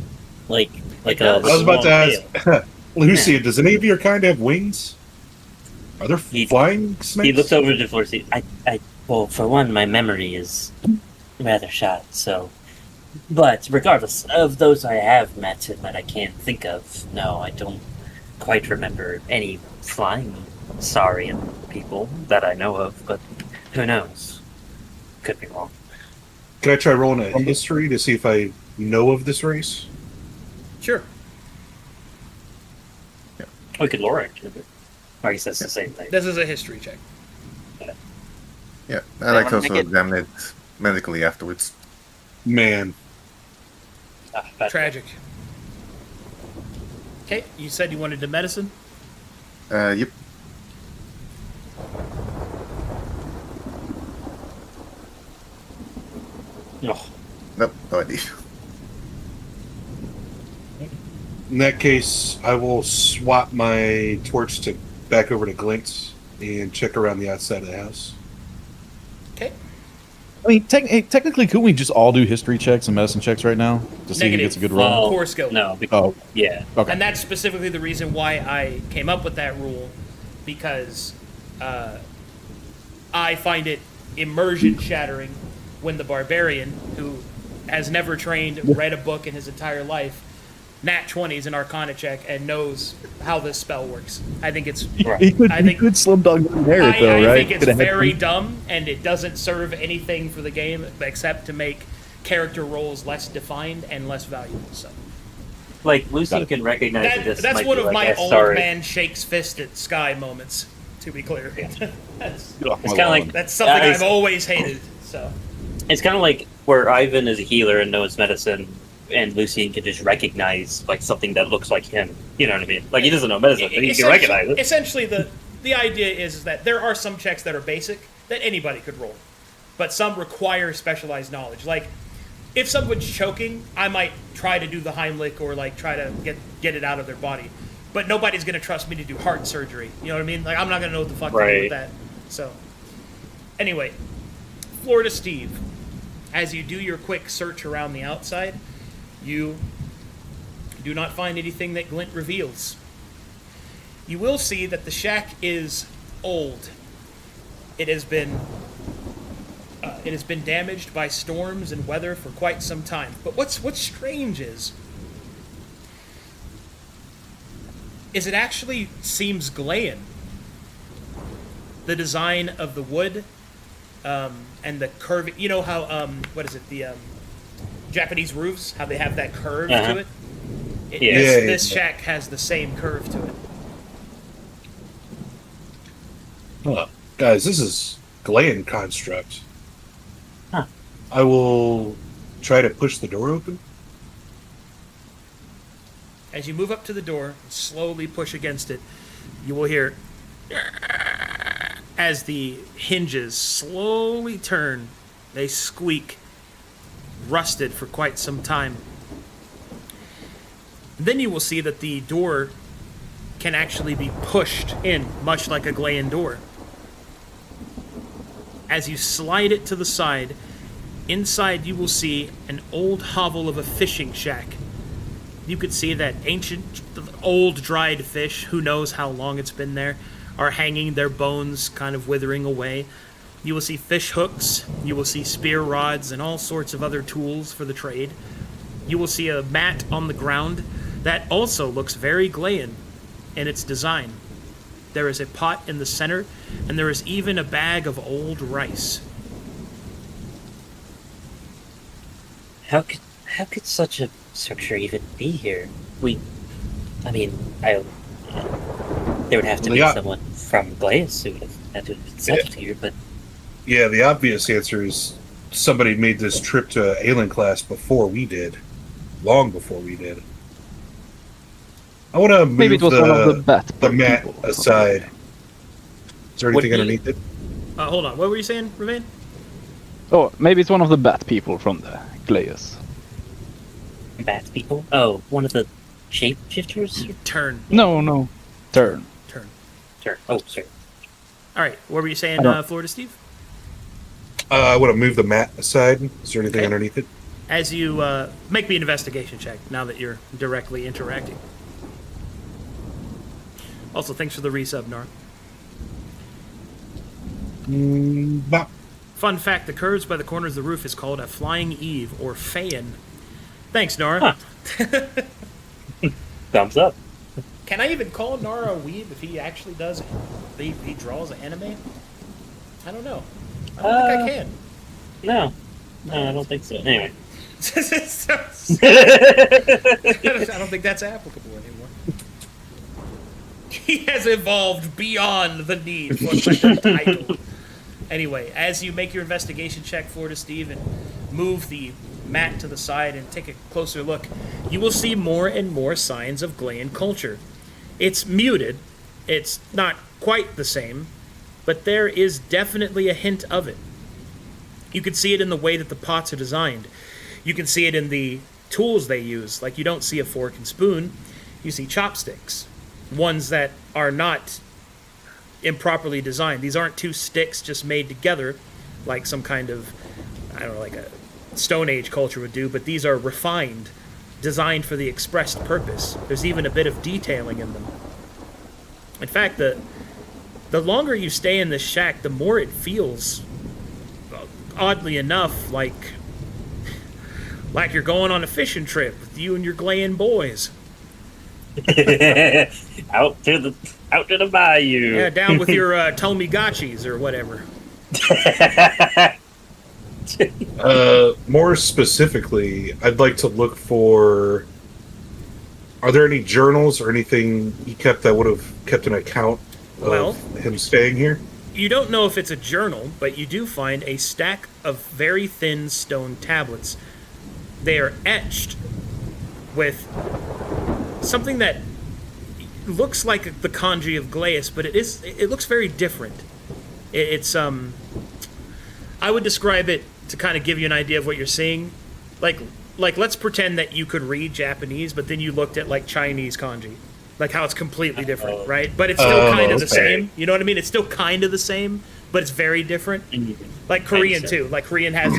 Like does. I was about to long ask, Lucy, does any of your kind have wings? Are there flying snakes? He looks over to Florcy. Well, for one, my memory is rather shot, so. But regardless of those I have met and that I can't think of, no, I don't quite remember any flying saurian people that I know of, but who knows? Could be wrong. Can I try rolling a history to see if I know of this race? Sure. We could lore it. I guess that's the same thing. This is a history check. Yeah, I like to wanna also make it- examine it medically afterwards. Man, Bad. Tragic. Okay, you said you wanted to medicine? Yep. Oh, Nope, no idea. in that case, I will swap my torch to back over to Glint's and check around the outside of the house. Okay. I mean, technically, couldn't we just all do history checks and medicine checks right now to see who Negative. gets a good roll? Oh, Core skill. no, because, Oh, yeah. okay. And that's specifically the reason why I came up with that rule, because I find it immersion shattering when the barbarian, who has never trained, read a book in his entire life, nat 20s an Arcana check and knows how this spell works. I think it's He could slim dog inherit though, I right? think it's Coulda had very some- dumb, and it doesn't serve anything for the game except to make character roles less defined and less valuable. So Like, Lucy can recognize that this that's might one be of like my a old sorry. man shakes fist at sky moments. To be clear, that's Get off my It's kind of lawn. like that's something it's- I've always hated. So It's kind of like where Ivan is a healer and knows medicine, and Lucy can just recognize like something that looks like him. You know what I mean? Like he doesn't know medicine, but he can recognize it. Essentially, the idea is that there are some checks that are basic that anybody could roll, but some require specialized knowledge. Like, if someone's choking, I might try to do the Heimlich or like try to get it out of their body, but nobody's gonna trust me to do heart surgery. You know what I mean? Like, I'm not gonna know what the fuck to do Right. with that. So, anyway, Florida Steve, as you do your quick search around the outside, you do not find anything that Glint reveals. You will see that the shack is old. It has been damaged by storms and weather for quite some time. But what's strange is it actually seems Glean. The design of the wood and the curve. You know how what is it? The Japanese roofs, how they have that curve Uh-huh. to it. Yeah. This shack has the same curve to it. Huh. Guys, this is Gland construct. Huh. I will try to push the door open. As you move up to the door and slowly push against it, you will hear as the hinges slowly turn. They squeak, rusted for quite some time. And then you will see that the door can actually be pushed in, much like a Glayan door. As you slide it to the side, inside you will see an old hovel of a fishing shack. You could see that ancient, old dried fish, who knows how long it's been there, are hanging, their bones kind of withering away. You will see fish hooks, you will see spear rods, and all sorts of other tools for the trade. You will see a mat on the ground that also looks very Glayan in its design. There is a pot in the center, and there is even a bag of old rice. How could such a structure even be here? There would have to be someone from Glaeus who would have had to have been settled here, but... Yeah, the obvious answer is somebody made this trip to Aelenclast before we did. Long before we did. I want to move Maybe it was one of the mat people. aside. Is there anything underneath it? Hold on, what were you saying, Ravain? Oh, maybe it's one of the bat people from the Glaeus. Bat people? Oh, one of the shapeshifters? Turn. No. Turn. Sure. Oh, sorry. Alright, what were you saying, Florida Steve? I want to move the mat aside. Is there anything underneath it? As you make me an investigation check, now that you're directly interacting. Also, thanks for the resub, Nara. Fun fact, the curves by the corners of the roof is called a flying eave, or Phaeon. Thanks, Nara. Huh. Thumbs up. Can I even call Nara a weeb if he actually does, he draws anime? I don't know. I don't think I can. No, I don't think so. Anyway. I don't think that's applicable anymore. He has evolved beyond the need for such a title. Anyway, as you make your investigation check, Florida Steve, and move the mat to the side and take a closer look, you will see more and more signs of Glaean culture. It's muted. It's not quite the same, but there is definitely a hint of it. You can see it in the way that the pots are designed. You can see it in the tools they use. Like, you don't see a fork and spoon, you see chopsticks. Ones that are not improperly designed. These aren't two sticks just made together like some kind of, I don't know, like a Stone Age culture would do, but these are refined, designed for the expressed purpose. There's even a bit of detailing in them. In fact, the longer you stay in this shack, the more it feels, oddly enough, like you're going on a fishing trip with you and your Glaean boys. out to the bayou. Yeah, down with your Tomigachis or whatever. More specifically, I'd like to look for... Are there any journals or anything he kept that would have kept an account of him staying here? You don't know if it's a journal, but you do find a stack of very thin stone tablets. They are etched with something that looks like the kanji of Glaeus, but it looks very different. It's I would describe it to kind of give you an idea of what you're seeing. Like let's pretend that you could read Japanese, but then you looked at like Chinese kanji. Like how it's completely different, right? But it's still kind of the same. You know what I mean? It's still kind of the same, but it's very different. Like Korean too. Like Korean has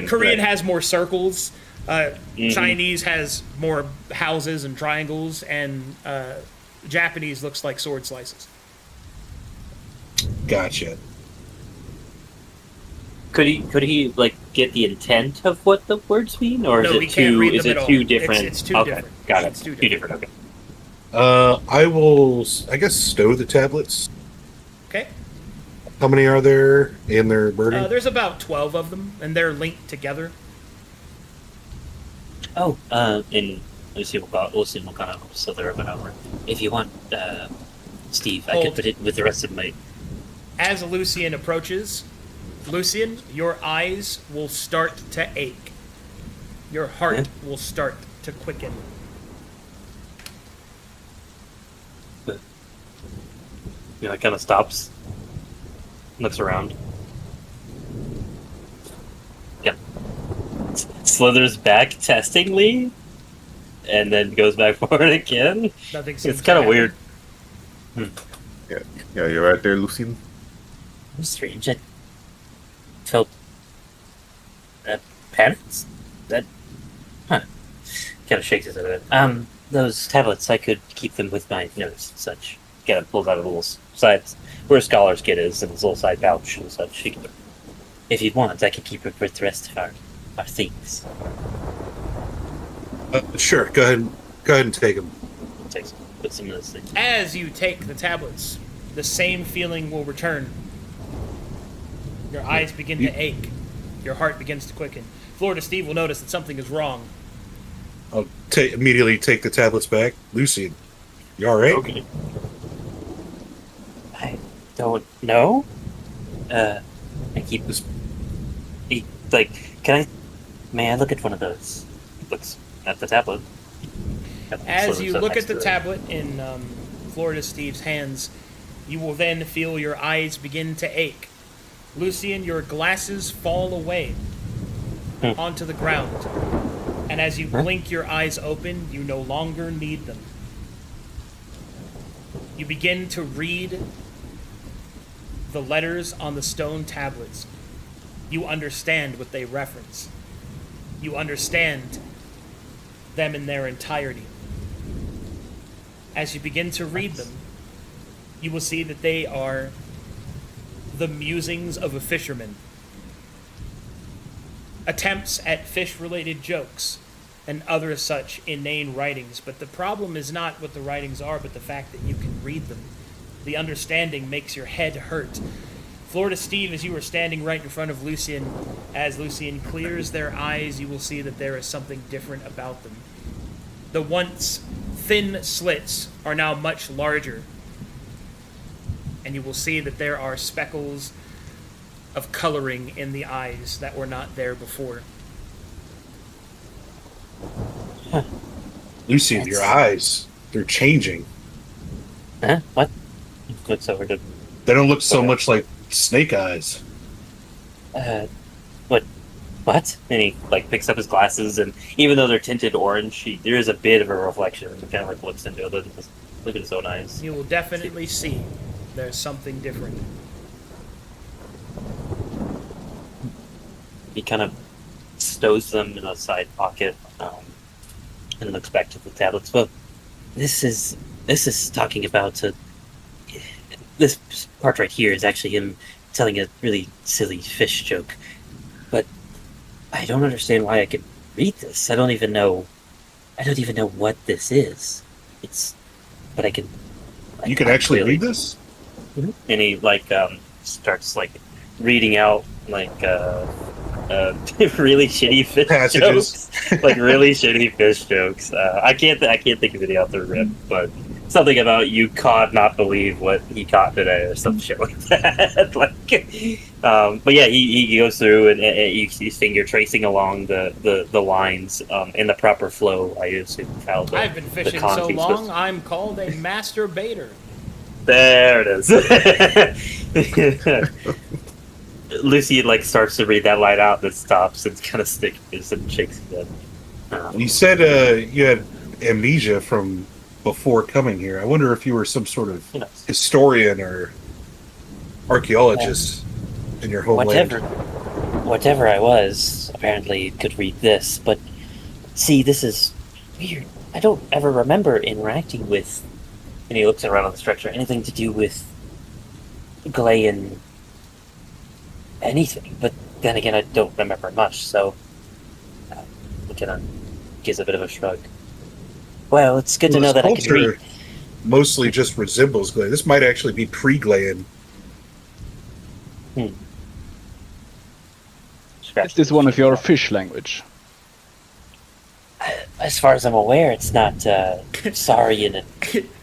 Korean has more circles. Chinese has more houses and triangles, and Japanese looks like sword slices. Gotcha. Could he like get the intent of what the words mean, or No, is it two different? It's two okay, different. got it. It's two Two different. Okay. I will, I guess, stow the tablets. Okay. How many are there? And they're burning? There's about 12 of them, and they're linked together. Oh, and Lucian will kind of slither up and over. If you want, Steve, I could put it with the rest of my... As Lucian approaches, Lucian, your eyes will start to ache. Your heart will start to quicken. You know, it kind of stops, looks around. Yeah. Slithers back testingly, and then goes back forward again. Nothing seems It's kind of to weird. Yeah, you're right there, Lucien. Strange. I felt parents. That kind of shakes his head. Those tablets, I could keep them with my notes and such. Kind of pulls out a little side where a scholar's kit is in his little side pouch and such. If you'd want, I could keep it with the rest of our things. Sure, go ahead and take them. Put some of those things. As you take the tablets, the same feeling will return. Your eyes begin to ache. Your heart begins to quicken. Florida Steve will notice that something is wrong. I'll immediately take the tablets back. Lucien, you all right? Okay. I don't know. I keep this. May I look at one of those? Looks at the tablet. As you look at the tablet in Florida Steve's hands, you will then feel your eyes begin to ache. Lucien, your glasses fall away onto the ground. And as you blink your eyes open, you no longer need them. You begin to read the letters on the stone tablets. You understand what they reference. You understand them in their entirety. As you begin to read them, you will see that they are the musings of a fisherman. Attempts at fish-related jokes and other such inane writings, but the problem is not what the writings are, but the fact that you can read them. The understanding makes your head hurt. Florida Steve, as you are standing right in front of Lucien, as Lucien clears their eyes, you will see that there is something different about them. The once thin slits are now much larger, and you will see that there are speckles of coloring in the eyes that were not there before. Lucien, your eyes, they're changing. Huh? What? Looks over to... They don't look so much like snake eyes. What? And he picks up his glasses, and even though they're tinted orange, there is a bit of a reflection. It kind of looks into it. Look at his own eyes. You will definitely see there's something different. He kind of stows them in a side pocket, and looks back to the tablets. Well, this is talking about this part right here is actually him telling a really silly fish joke, but I don't understand why I could read this. I don't even know what this is. But I can. You can actually read this? Mm-hmm. And he starts reading out really shitty fish passages. jokes, really shitty fish jokes. I can't think of any off the rip, but something about you caught not believe what he caught today or some shit like that. But yeah, he goes through and you see his finger tracing along the lines in the proper flow. I assume how I've been fishing so long, I'm called a master baiter. There it is. Lucy starts to read that line out, then stops and kind of snickers and shakes his head. You said you had amnesia from before coming here. I wonder if you were some sort of historian or archaeologist in your homeland. Whatever I was, apparently could read this, but see, this is weird. I don't ever remember interacting with, and he looks around on the structure, anything to do with Galean anything, but then again, I don't remember much, so McKenna gives a bit of a shrug. Well, it's good to know that I can read. Mostly just resembles Galean. This might actually be pre-Galean. Is this one of your fish language? As far as I'm aware, it's not Saurian.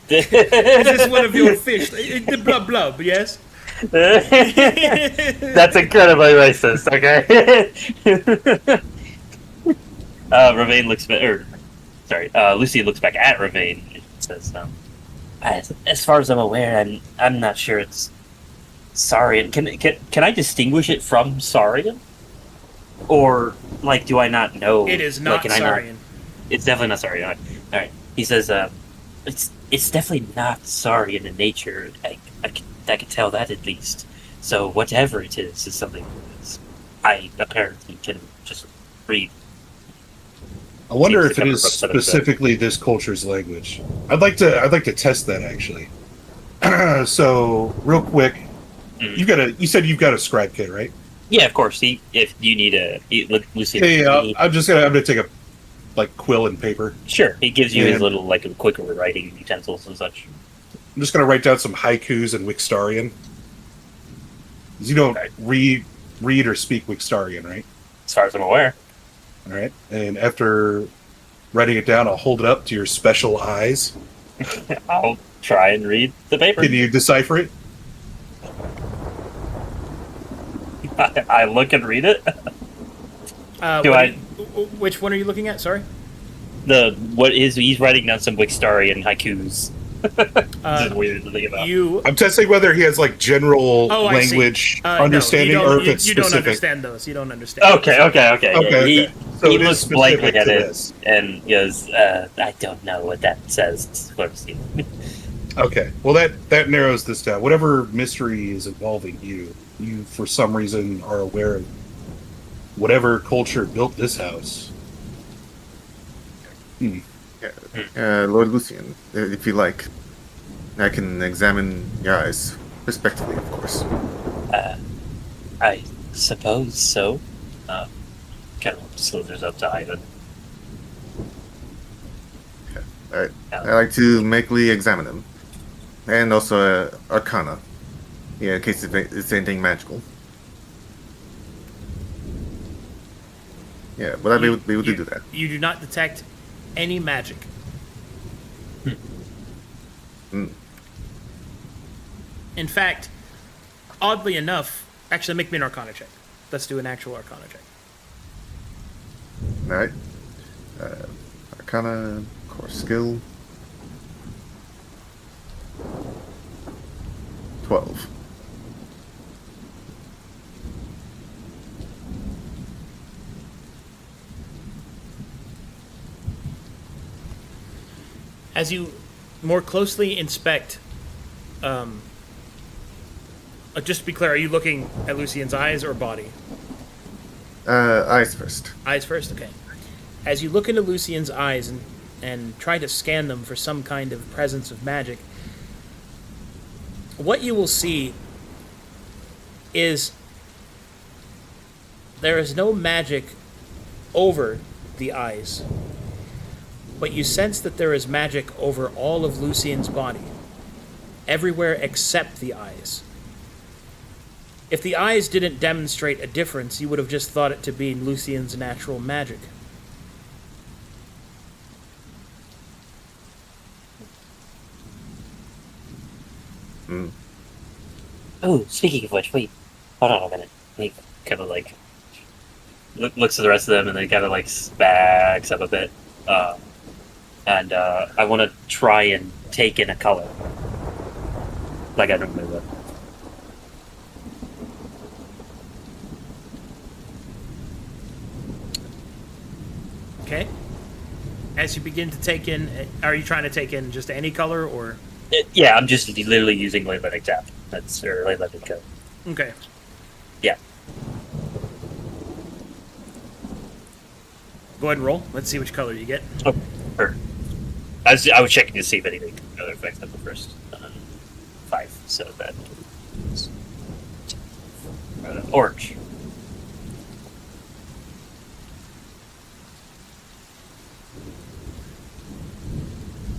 Is this one of your fish? The blub blub, yes? That's incredibly racist, okay? Ravain looks back, Lucy looks back at Ravain and says, as far as I'm aware, I'm not sure it's Saurian. Can I distinguish it from Saurian? Or, do I not know? It is not Saurian. It's definitely not Saurian. Alright. He says, it's definitely not saurian in nature. I can tell that at least. So whatever it is something that I apparently can just read. I wonder Seems if to it cover is most of it, specifically this culture's language. I'd like to test that actually. So real quick, you said you've got a scribe kit, right? Yeah, of course. If you need Lucian. Yeah, I'm gonna take a quill and paper. Sure, he gives you his And- little quicker writing utensils and such. I'm just gonna write down some haikus and Wixtarian. 'Cause you don't Okay. read or speak Wixtarian, right? As far as I'm aware. All right. And after writing it down, I'll hold it up to your special eyes. I'll try and read the paper. Can you decipher it? I look and read it. Do Which one are you looking at? Sorry. He's writing down some Wixtarian haikus. This is weird to think about. I'm testing whether he has general I see. language No, understanding or if it's you don't specific. understand those. You don't understand. Okay. Okay. So He it is looks specific blankly to at it this. and goes, I don't know what that says. Okay. Well, that narrows this down. Whatever mystery is involving you for some reason are aware of whatever culture built this house. Lord Lucian, if you like, I can examine your eyes, respectfully, of course. I suppose so. Kind of slithers up to Ivan. Alright. I like to makely examine them. And also Arcana. Yeah, in case it's anything magical. Yeah, would I be able to do that? You do not detect any magic. In fact, oddly enough, actually make me an Arcana check. Let's do an actual Arcana check. Alright. Arcana, core skill. 12. As you more closely inspect, just to be clear, are you looking at Lucian's eyes or body? Eyes first. Eyes first, okay. As you look into Lucian's eyes and try to scan them for some kind of presence of magic, what you will see is there is no magic over the eyes, but you sense that there is magic over all of Lucian's body, everywhere except the eyes. If the eyes didn't demonstrate a difference, you would have just thought it to be Lucian's natural magic. Oh, speaking of which, wait. Hold on a minute. He kind of looks at the rest of them and then kind of backs up a bit. And I want to try and take in a color. Like I normally would. Okay? As you begin to take in, are you trying to take in just any color, or? Yeah, I'm just literally using Leyletic Tap. Or Leyletic Code. Okay. Yeah. Go ahead and roll. Let's see which color you get. Oh, sure. I was checking to see if anything other affects them first. 5, so that is orange.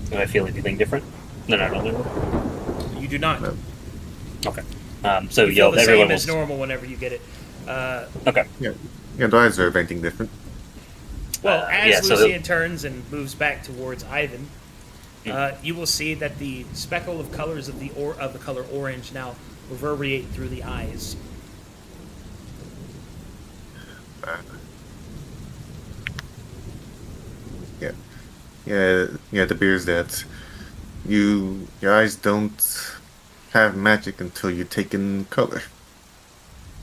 Do I feel anything different than I normally would? You do not. No. Okay. So You feel the everyone same as will. normal whenever you get it. Okay. Yeah, the eyes are anything different. Well, as yeah, so Lucian turns and moves back towards Ivan, you will see that the speckle of colors of the color orange now reverberate through the eyes. Yeah, it appears that your eyes don't have magic until you take in color.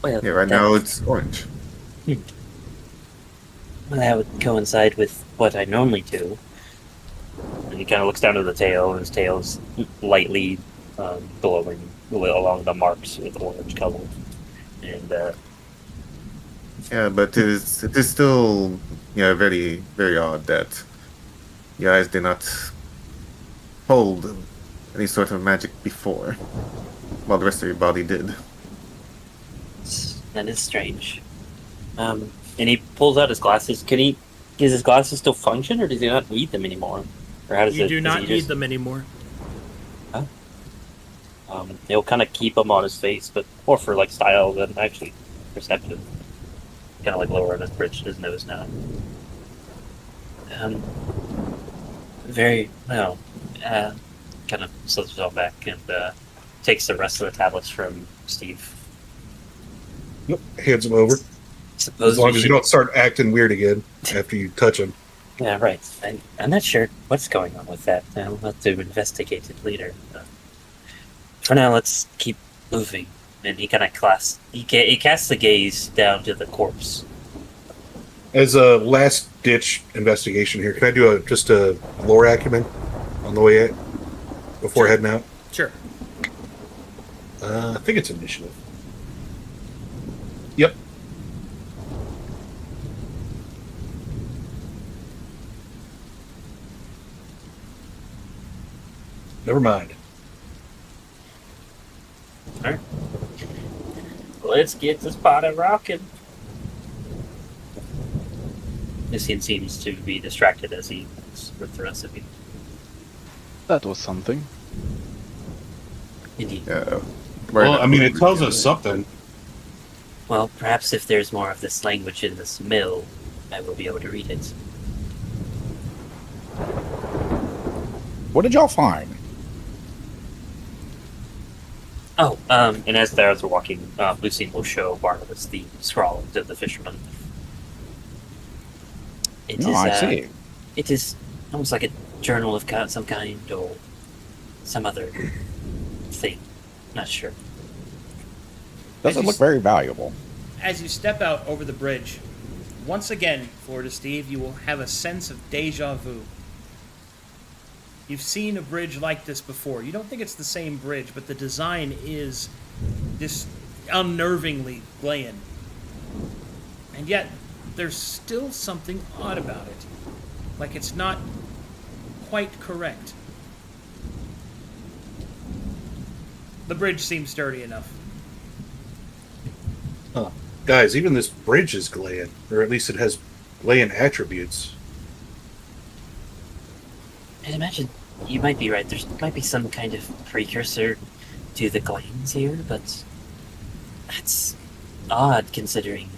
Well, Yeah, right now it's orange. Well, that would coincide with what I normally do. he kind of looks down to the tail, and his tail's lightly glowing along the marks with orange color. And Yeah, but it is still very very odd that your eyes did not hold any sort of magic before, while the rest of your body did. That is strange. and he pulls out his glasses. Does his glasses still function, or does he not need them anymore? Or how does You it? do does not he need just- them anymore. He'll kind of keep them on his face, but more for like style than actually perceptive. Kind of like lower on his bridge, his nose now. Very well. Kind of slips himself back and takes the rest of the tablets from Steve. Nope, hands him over. Suppose As long we as you should- don't start acting weird again after you touch him. Yeah, right. I'm not sure what's going on with that. I'll have to investigate it later. For now, let's keep moving. And he kind of he casts the gaze down to the corpse. As a last ditch investigation here, can I do just a lore acumen on the way out before heading out? Sure. I think it's initiative. Yep. Never mind. Let's get this party rocking. Lucian seems to be distracted as he looks with the rest of you. That was something. Indeed. Yeah. Well, I mean, it tells us something. Well, perhaps if there's more of this language in this mill, I will be able to read it. What did y'all find? Oh, And as they're walking, Lucian will show Barnabas the scrawl of the fisherman. it No, is, I see. It is almost like a journal of some kind or some other thing. Not sure. Doesn't look very valuable. As you step out over the bridge, once again, Florida Steve, you will have a sense of deja vu. You've seen a bridge like this before. You don't think it's the same bridge, but the design is just unnervingly Glean. And yet, there's still something odd about it. Like it's not quite correct. The bridge seems sturdy enough. Guys, even this bridge is Glean, or at least it has Glean attributes. I'd imagine you might be right. There might be some kind of precursor to the glands here, but that's odd considering,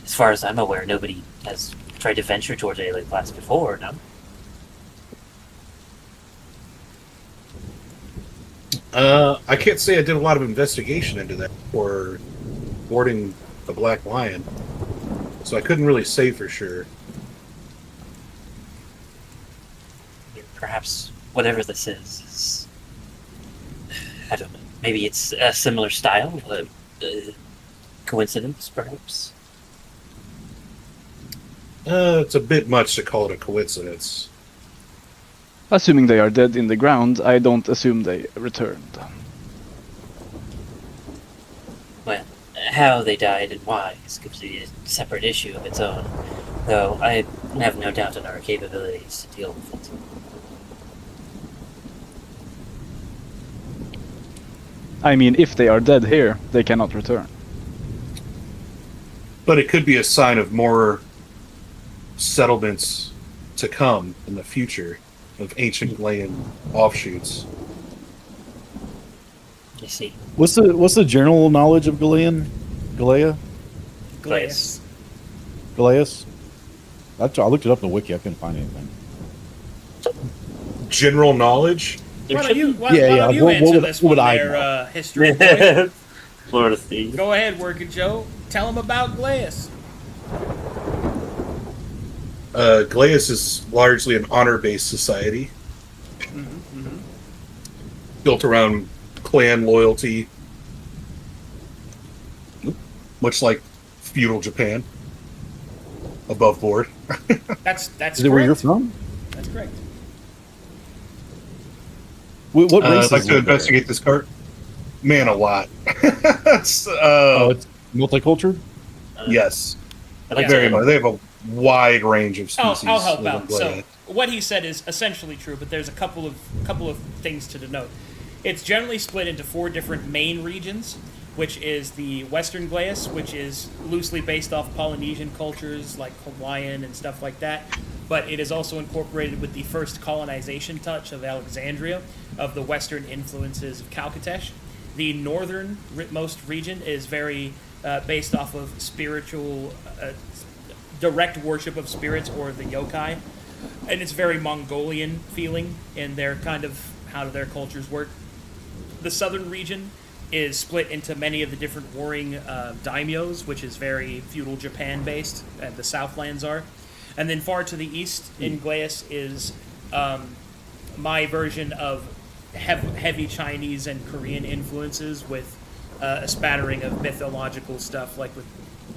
as far as I'm aware, nobody has tried to venture towards Aelenclast before, no? I can't say I did a lot of investigation into that or boarding the Black Lion, so I couldn't really say for sure. Perhaps whatever this is, I don't know. Maybe it's a similar style, coincidence, perhaps. It's a bit much to call it a coincidence. Assuming they are dead in the ground, I don't assume they returned. Well, how they died and why is completely a separate issue of its own, though I have no doubt in our capabilities to deal with it. I mean, if they are dead here, they cannot return. But it could be a sign of more settlements to come in the future of ancient Glean offshoots. You see, What's the general knowledge of Galean? Galea? Glass. Galeas? I looked it up in the wiki. I couldn't find anything. General knowledge? Why don't you, why, Yeah, why yeah, don't you what answer would- this what one would I there, know? history boy? Florida Steve. Go ahead, Working Joe. Tell him about Glass. Glaeus is largely an honor-based society, built around clan loyalty, much like feudal Japan. Above board. That's Is it where you're correct. from? That's correct. What races I'd like to live there? investigate this cart. Man, a lot. It's, It's multicultural. yes, I like very to, much. They have a wide range of species. I'll help living out. So there. what he said is essentially true, but there's a couple of things to denote. It's generally split into 4 different main regions, which is the Western Glace, which is loosely based off Polynesian cultures like Hawaiian and stuff like that, but it is also incorporated with the first colonization touch of Alexandria, of the Western influences of Calcatesh. The northernmost region is very based off of spiritual, direct worship of spirits or the yokai, and it's very Mongolian feeling in their kind of how their cultures work. The southern region is split into many of the different warring daimyos, which is very feudal Japan based, and the Southlands are. And then far to the east in Glace is my version of heavy Chinese and Korean influences with a spattering of mythological stuff like with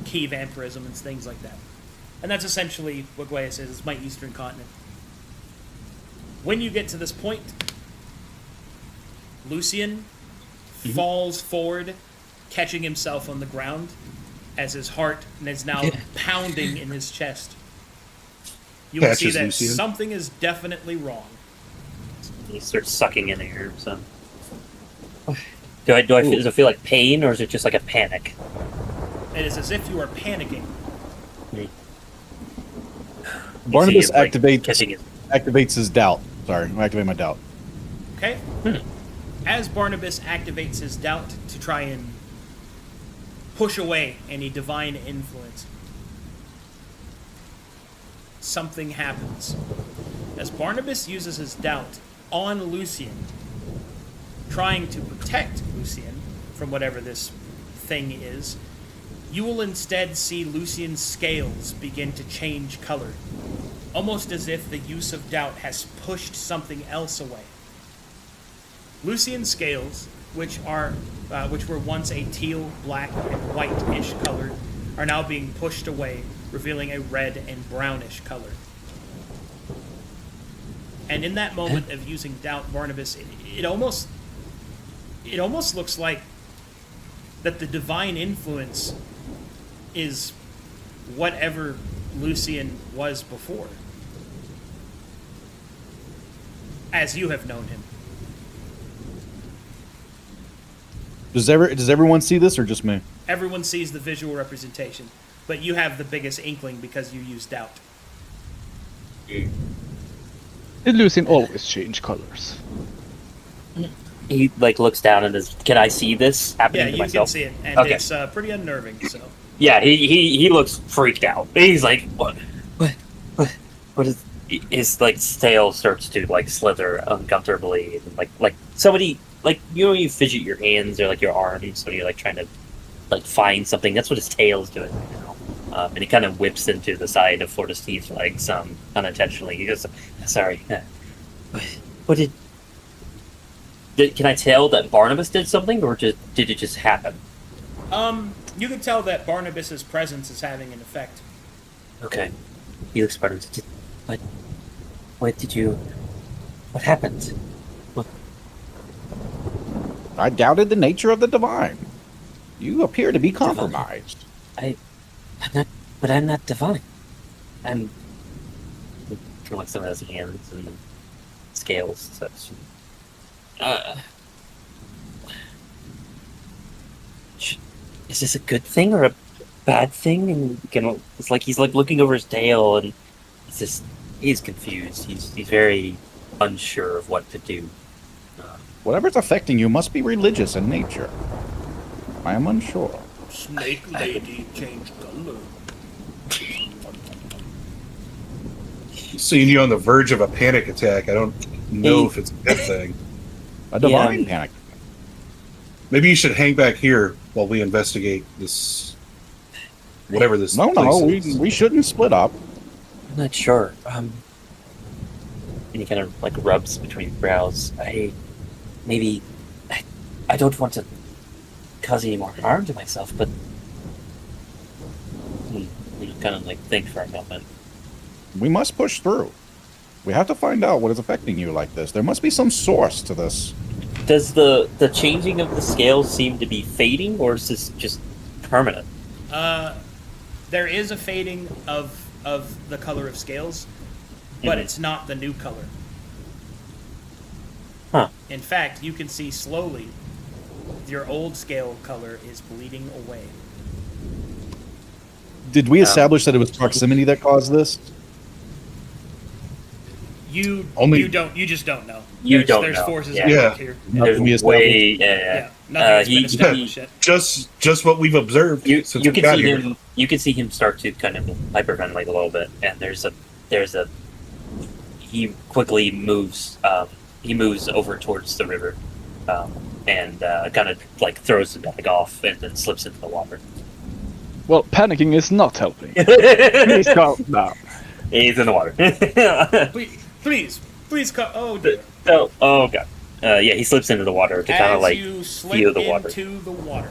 key vampirism and things like that. And that's essentially what Glace is. It's my eastern continent. When you get to this point, Lucian falls forward, catching himself on the ground as his heart is now pounding in his chest. You will see Catches that Lucian. something is definitely wrong. he starts sucking in air. So, do I feel, does it feel like pain, or is it just like a panic? It is as if you are panicking. Barnabas See him, like, activates his doubt. Sorry, I activate my doubt. Okay? As Barnabas activates his doubt to try and push away any divine influence, something happens. As Barnabas uses his doubt on Lucian, trying to protect Lucian from whatever this thing is, you will instead see Lucian's scales begin to change color, almost as if the use of doubt has pushed something else away. Lucian's scales, which were once a teal, black, and white-ish color, are now being pushed away, revealing a red and brownish color. And in that moment of using doubt, Barnabas, it almost looks like that the divine influence is whatever Lucian was before, as you have known him. Does everyone see this, or just me? Everyone sees the visual representation, but you have the biggest inkling because you use doubt. Did Lucian always change colors? He like looks down and is, can I see this happening Yeah, to you myself? can see it, and Okay. it's pretty unnerving. So Yeah, he looks freaked out. He's like, what is? His like tail starts to like slither uncomfortably, and like somebody, like, you know, when you fidget your hands or like your arms when you're like trying to like find something. That's what his tail is doing right now. And he kind of whips into the side of Fortesteve's legs unintentionally. He goes, "Sorry, what did? Can I tell that Barnabas did something, or did it just happen?" you can tell that Barnabas's presence is having an effect. Okay. He looks Barnabas. What did you? What happened? I doubted the nature of the divine. You appear to be compromised. I'm not divine. I'm like some of his hands and scales. Such. Is this a good thing or a bad thing? And it's like he's like looking over his tail, and it's just he's confused. He's very unsure of what to do. Whatever's affecting you must be religious in nature. I am unsure. Snake lady changed color. Seeing you on the verge of a panic attack, I don't know if it's a good thing. A divine panic. Maybe you should hang back here while we investigate this. Whatever this. No, place is. we shouldn't split up. I'm not sure. And he kind of like rubs between his brows. I don't want to cause any more harm to myself, but you kind of like think for a moment. We must push through. We have to find out what is affecting you like this. There must be some source to this. Does the changing of the scales seem to be fading, or is this just permanent? There is a fading of the color of scales, but it's not the new color. Huh. In fact, you can see slowly your old scale color is bleeding away. Did we establish that it was proximity that caused this? You just don't know. You don't There's know. forces Yeah. at Yeah. work here. Nothing we There's established? way, Yeah, nothing's been established yet. Just what we've observed. You since you we can got see here. him. You can see him start to kind of hyperventilate a little bit, and there's a. He quickly moves. He moves over towards the river, and kind of like throws the bag off and then slips into the water. Well, panicking is not helping. Please calm down. He's in the water. Please come. Oh dear. Oh god. Yeah, he slips into the water to kind of like you slip feel the water. into the water,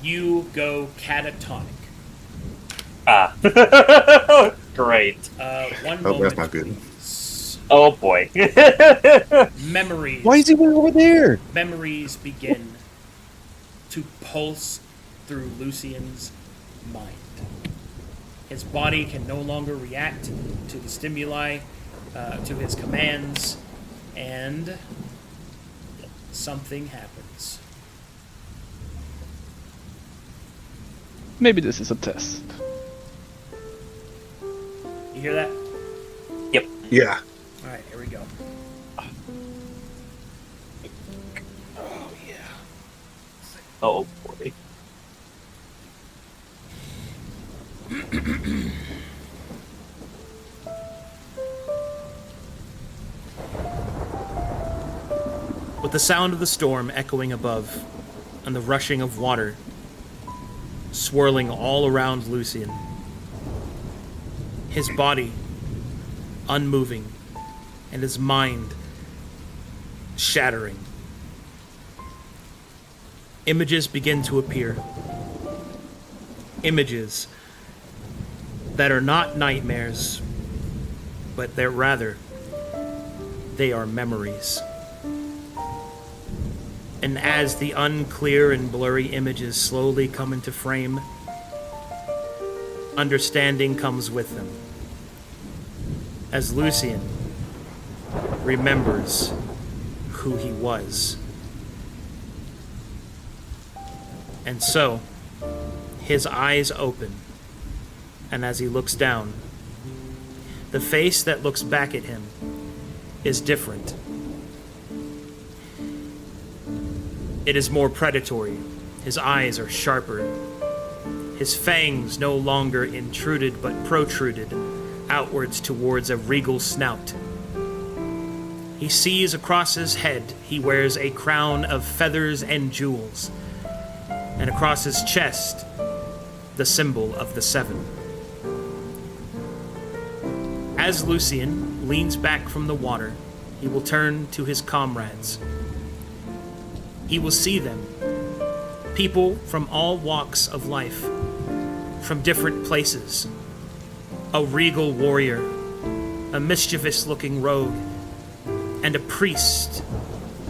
you go catatonic. Ah. Great. One Oh, moment, that's not good. please. Oh boy. Memories. Why is he way over there? Memories begin to pulse through Lucian's mind. His body can no longer react to the stimuli, to his commands, and something happens. Maybe this is a test. You hear that? Yeah. All right, here we go. Oh yeah. Oh boy. With the sound of the storm echoing above, and the rushing of water swirling all around Lucian, his body unmoving, and his mind shattering, images begin to appear. Images that are not nightmares, but they are memories. And as the unclear and blurry images slowly come into frame, understanding comes with them. As Lucian remembers who he was. And so, his eyes open, and as he looks down, the face that looks back at him is different. It is more predatory. His eyes are sharper. His fangs no longer intruded but protruded outwards towards a regal snout. He sees across his head he wears a crown of feathers and jewels, and across his chest the symbol of the seven. As Lucian leans back from the water, he will turn to his comrades. He will see them, people from all walks of life, from different places. A regal warrior, a mischievous-looking rogue, and a priest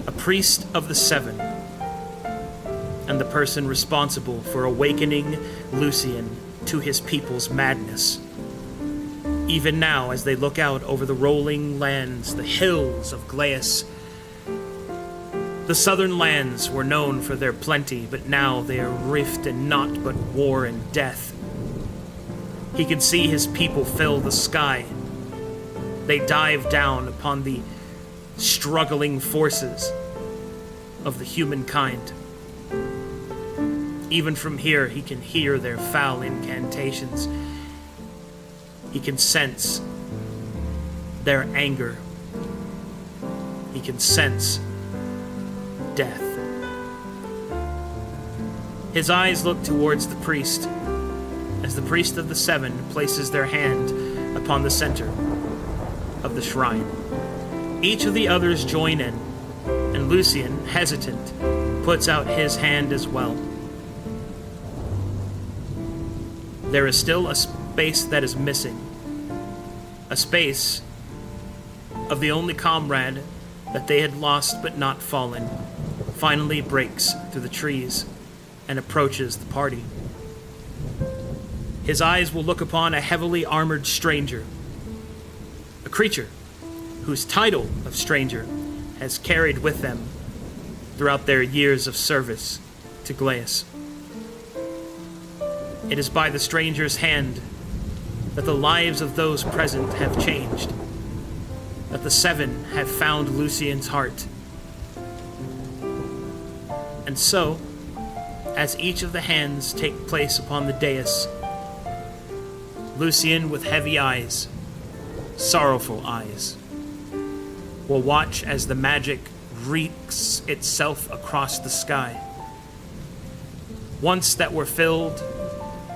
of the seven, and the person responsible for awakening Lucian to his people's madness. Even now, as they look out over the rolling lands, the hills of Glaeus, the southern lands were known for their plenty, but now they are rift in naught but war and death. He can see his people fill the sky. They dive down upon the struggling forces of the humankind. Even from here, he can hear their foul incantations. He can sense their anger. He can sense death. His eyes look towards the priest, as the priest of the seven places their hand upon the center of the shrine. Each of the others join in, and Lucian, hesitant, puts out his hand as well. There is still a space that is missing. A space of the only comrade that they had lost but not fallen finally breaks through the trees and approaches the party. His eyes will look upon a heavily armored stranger, a creature whose title of stranger has carried with them throughout their years of service to Glaeus. It is by the stranger's hand that the lives of those present have changed, that the seven have found Lucian's heart. And so, as each of the hands take place upon the dais, Lucian, with heavy eyes, sorrowful eyes, will watch as the magic wreaks itself across the sky. Once that were filled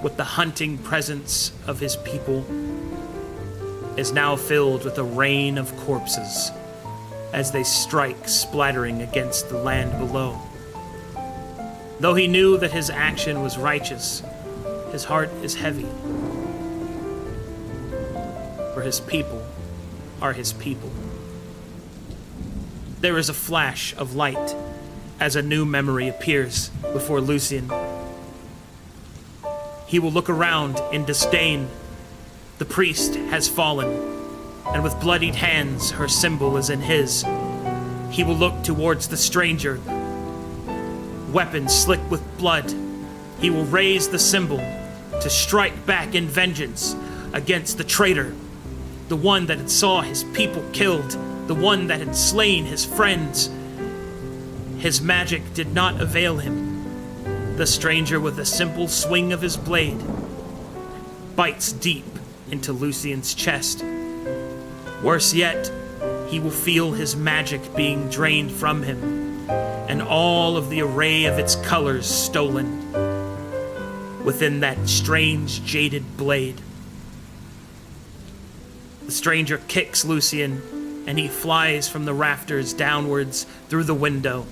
with the hunting presence of his people, is now filled with a rain of corpses as they strike, splattering against the land below. Though he knew that his action was righteous, his heart is heavy, for his people are his people. There is a flash of light as a new memory appears before Lucian. He will look around in disdain. The priest has fallen, and with bloodied hands her symbol is in his. He will look towards the stranger, weapons slick with blood. He will raise the symbol to strike back in vengeance against the traitor, the one that had saw his people killed, the one that had slain his friends. His magic did not avail him. The stranger, with a simple swing of his blade, bites deep into Lucian's chest. Worse yet, he will feel his magic being drained from him, and all of the array of its colors stolen within that strange, jaded blade. The stranger kicks Lucian, and he flies from the rafters downwards through the window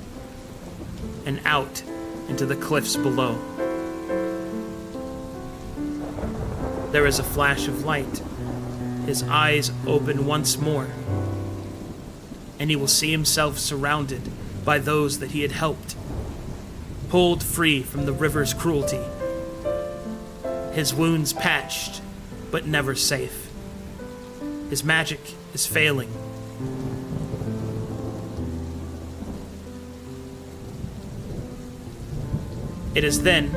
and out into the cliffs below. There is a flash of light. His eyes open once more, and he will see himself surrounded by those that he had helped, pulled free from the river's cruelty, his wounds patched, but never safe. His magic is failing. It is then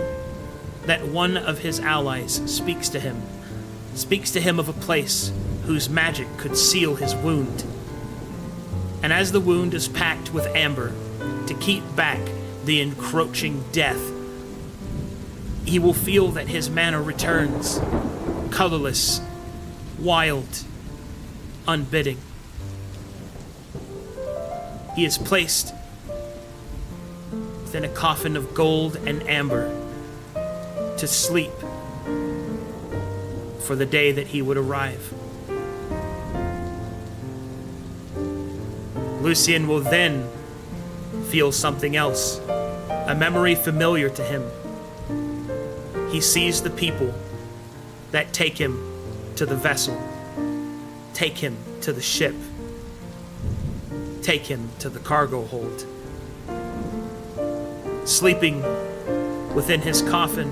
that one of his allies speaks to him of a place whose magic could seal his wound. And as the wound is packed with amber to keep back the encroaching death, he will feel that his mana returns, colorless, wild, unbidden. He is placed within a coffin of gold and amber to sleep for the day that he would arrive. Lucian will then feel something else, a memory familiar to him. He sees the people that take him to the vessel, take him to the ship, take him to the cargo hold. Sleeping within his coffin,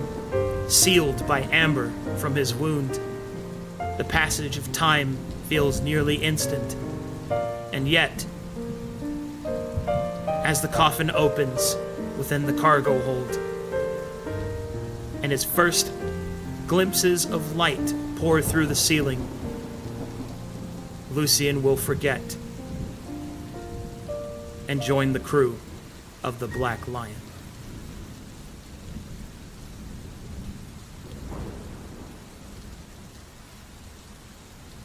sealed by amber from his wound, the passage of time feels nearly instant. And yet, as the coffin opens within the cargo hold, and his first glimpses of light pour through the ceiling, Lucian will forget and join the crew of the Black Lion.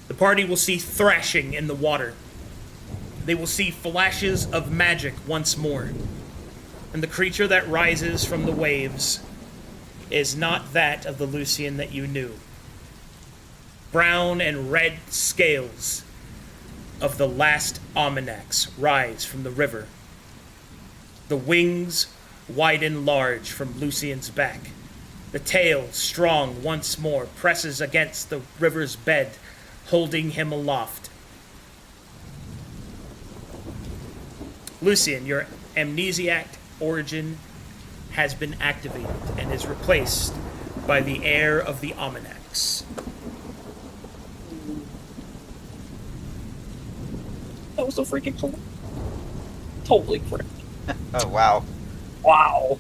The party will see thrashing in the water. They will see flashes of magic once more. And the creature that rises from the waves is not that of the Lucian that you knew. Brown and red scales of the last Almanacs rise from the river. The wings widen large from Lucian's back. The tail, strong once more, presses against the river's bed, holding him aloft. Lucian, your amnesiac origin has been activated and is replaced by the heir of the Almanacs. That was so freaking cool. Totally correct. Oh wow. Wow.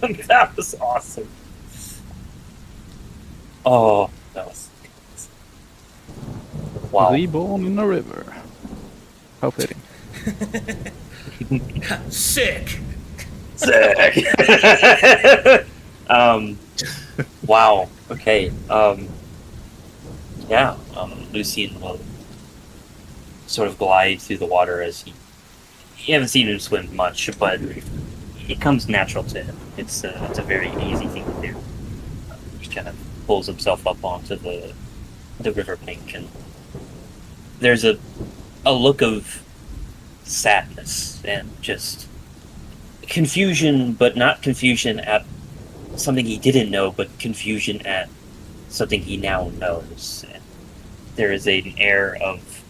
That was awesome. Oh, that was wow. Reborn in a river. How fitting. Sick! Sick. Wow. Okay. Yeah. Lucian will sort of glide through the water as you haven't seen him swim much, but it comes natural to him. It's a very easy thing to do. He kind of pulls himself up onto the riverbank, and there's a look of sadness and just confusion, but not confusion at something he didn't know, but confusion at something he now knows. And there is an air of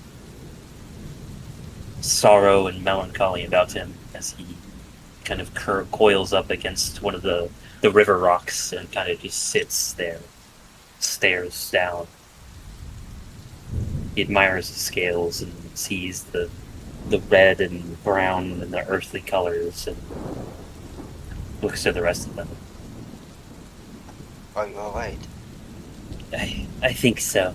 sorrow and melancholy about him as he kind of coils up against one of the river rocks and kind of just sits there, stares down. He admires the scales and sees the red and brown and the earthly colors and looks at the rest of them. Are you alright? I think so.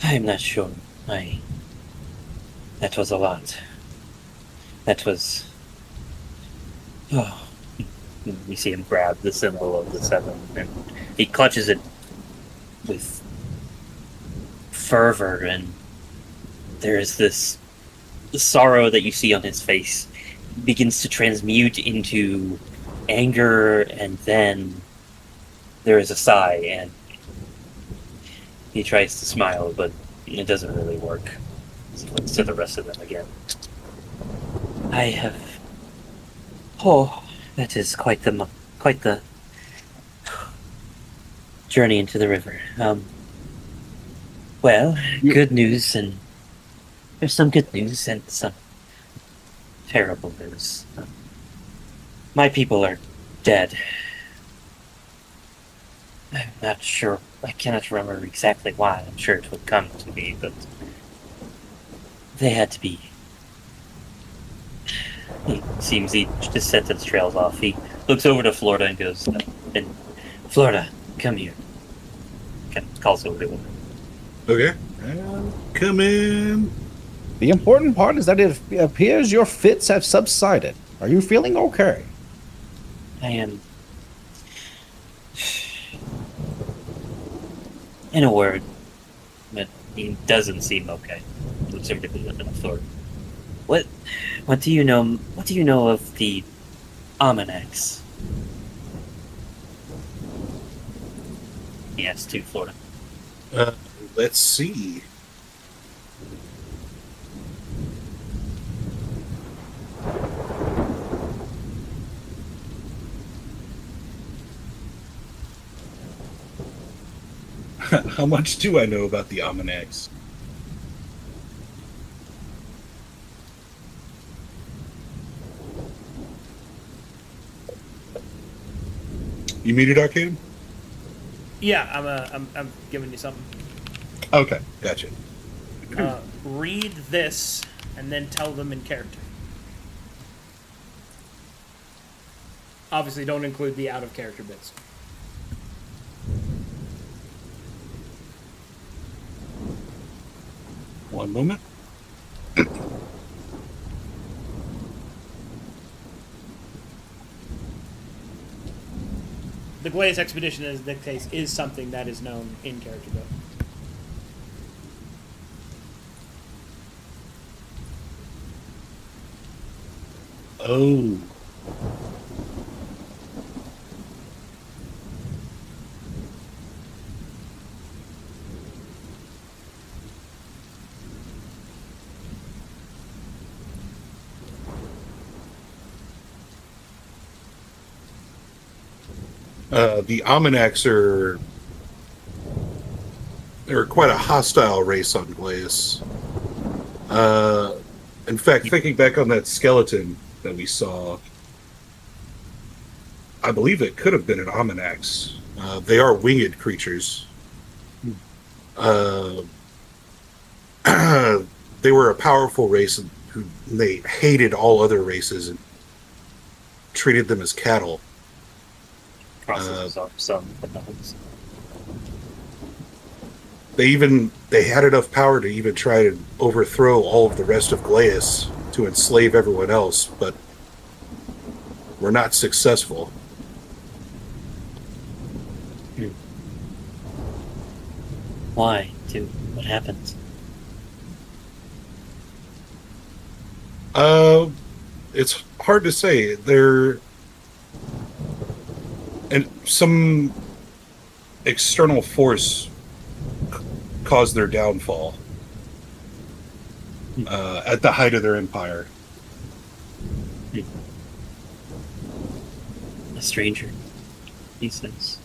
I'm not sure. That was a lot. That was... Oh. You see him grab the symbol of the 7, and he clutches it with fervor, and there is this sorrow that you see on his face begins to transmute into anger, and then there is a sigh, and he tries to smile, but it doesn't really work. He looks to the rest of them again. I have... Oh, that is quite the journey into the river. Well, good news, and there's some good news and some terrible news. My people are dead. I'm not sure. I cannot remember exactly why. I'm sure it would come to me, but they had to be. He seems he just sentence trails off. He looks over to Florida and goes, and Florida, come here. Kind of calls over to him. Okay. Come in. The important part is that it appears your fits have subsided. Are you feeling okay? I am. In a word, but he doesn't seem okay. He looks over to Florida. What do you know? What do you know of the Almanacs? He asks to Florida. Let's see. How much do I know about the Almanacs? You muted Arcadum? Yeah, I'm giving you something. Okay, gotcha. Read this and then tell them in character. Obviously, don't include the out of character bits. One moment. The Glaze Expedition, in this case, is something that is known in character book. Oh. The Almanacs are they were quite a hostile race on Glaeus. In fact, thinking back on that skeleton that we saw, I believe it could have been an Almanax. They are winged creatures. They were a powerful race who they hated all other races and treated them as cattle. Crosses up some dogs. They had enough power to even try to overthrow all of the rest of Glaeus to enslave everyone else, but were not successful. Why? What happened? It's hard to say. And some external force caused their downfall at the height of their empire. A stranger, he says.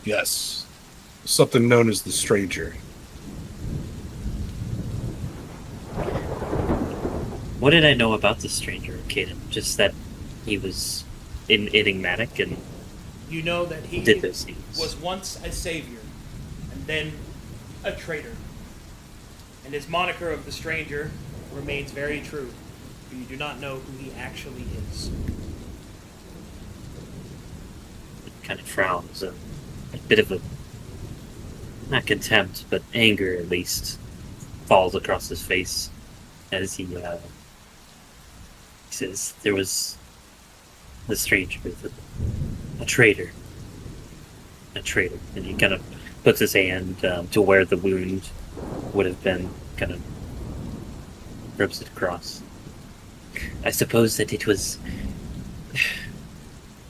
Yes. Something known as the Stranger. What did I know about the stranger, Arcadum? Just that he was enigmatic and You know that he did those things. was once a savior, and then a traitor. And his moniker of the Stranger remains very true, but you do not know who he actually is. Kind of frowns, a bit of a, not contempt, but anger at least, falls across his face as he says, there was the stranger, a traitor, and he kind of puts his hand to where the wound would have been, kind of rubs it across. I suppose that it was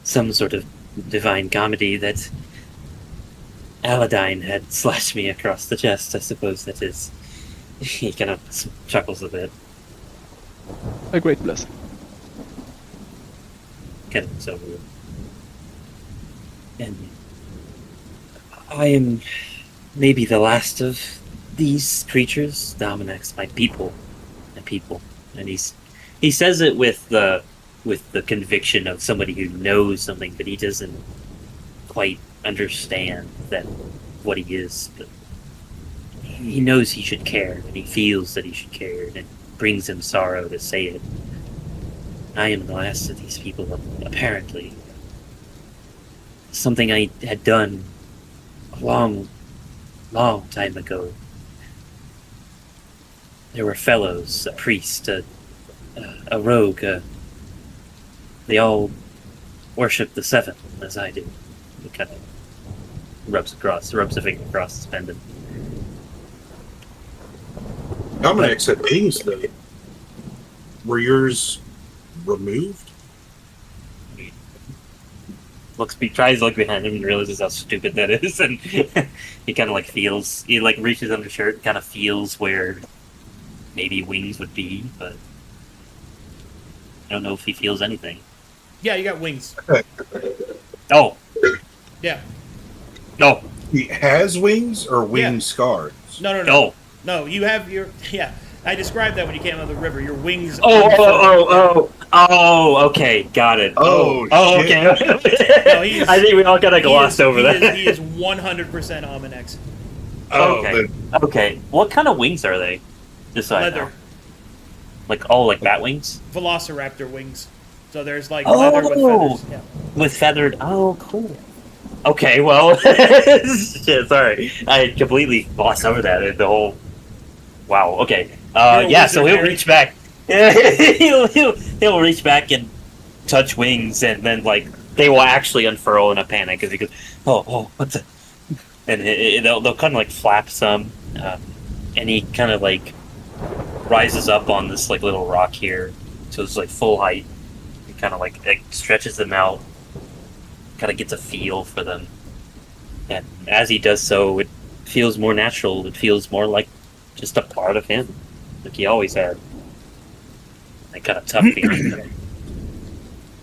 some sort of divine comedy that Aladine had slashed me across the chest. I suppose that is. He kind of chuckles a bit. A great blessing. Kind of over. And I am maybe the last of these creatures. The Almanacs, my people. And he says it with the conviction of somebody who knows something, but he doesn't quite understand that what he is. But he knows he should care, and he feels that he should care, and it brings him sorrow to say it. I am the last of these people, apparently. Something I had done a long time ago. There were fellows, a priest, a rogue, they all worship the Seven, as I do. He kind of rubs a finger across his pendant. Almanacs had wings, though. Were yours removed? Tries to look behind him and realizes how stupid that is, and he kind of reaches under his shirt and kind of feels where maybe wings would be, but I don't know if he feels anything. Yeah, you got wings. Oh. Yeah. No. He has wings or wing scars? No. No, you have your... Yeah, I described that when you came out of the river. Your wings... Oh, okay, got it. Okay. No, I think we all kind of glossed over that. He is 100% Almanacs. Okay. What kind of wings are they? Just so Leather. Like bat wings? Velociraptor wings. So there's leather with feathers. Yeah. With feathered... Oh, cool. Okay, well... Shit, sorry. I completely glossed over that. The whole... Wow, okay. So he'll reach back. He'll reach back and touch wings, and then they will actually unfurl in a panic as he goes, oh, what's it? And they'll kind of flap some, and he kind of rises up on this little rock here, so it's full height. He kind of stretches them out, kind of gets a feel for them, and as he does so, it feels more natural. It feels more like just a part of him, like he always had. That kind of tough feeling there.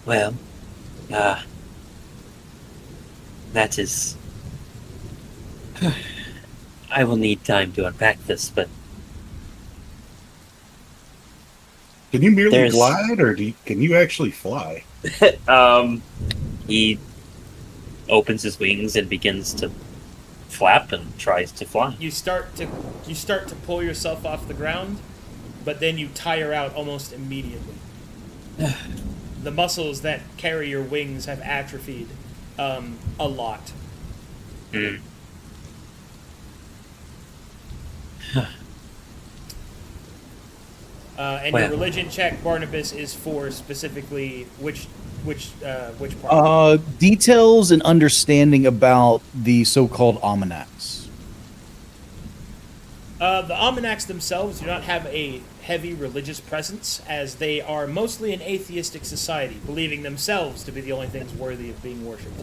Well, that is... I will need time to unpack this, but Can you merely There's- glide, or can you actually fly? he opens his wings and begins to flap and tries to fly. You start to pull yourself off the ground, but then you tire out almost immediately. The muscles that carry your wings have atrophied a lot. Hmm. And Well. your religion check, Barnabas, is for specifically which part? Details and understanding about the so-called almanacs. The almanacs themselves do not have a heavy religious presence, as they are mostly an atheistic society, believing themselves to be the only things worthy of being worshipped.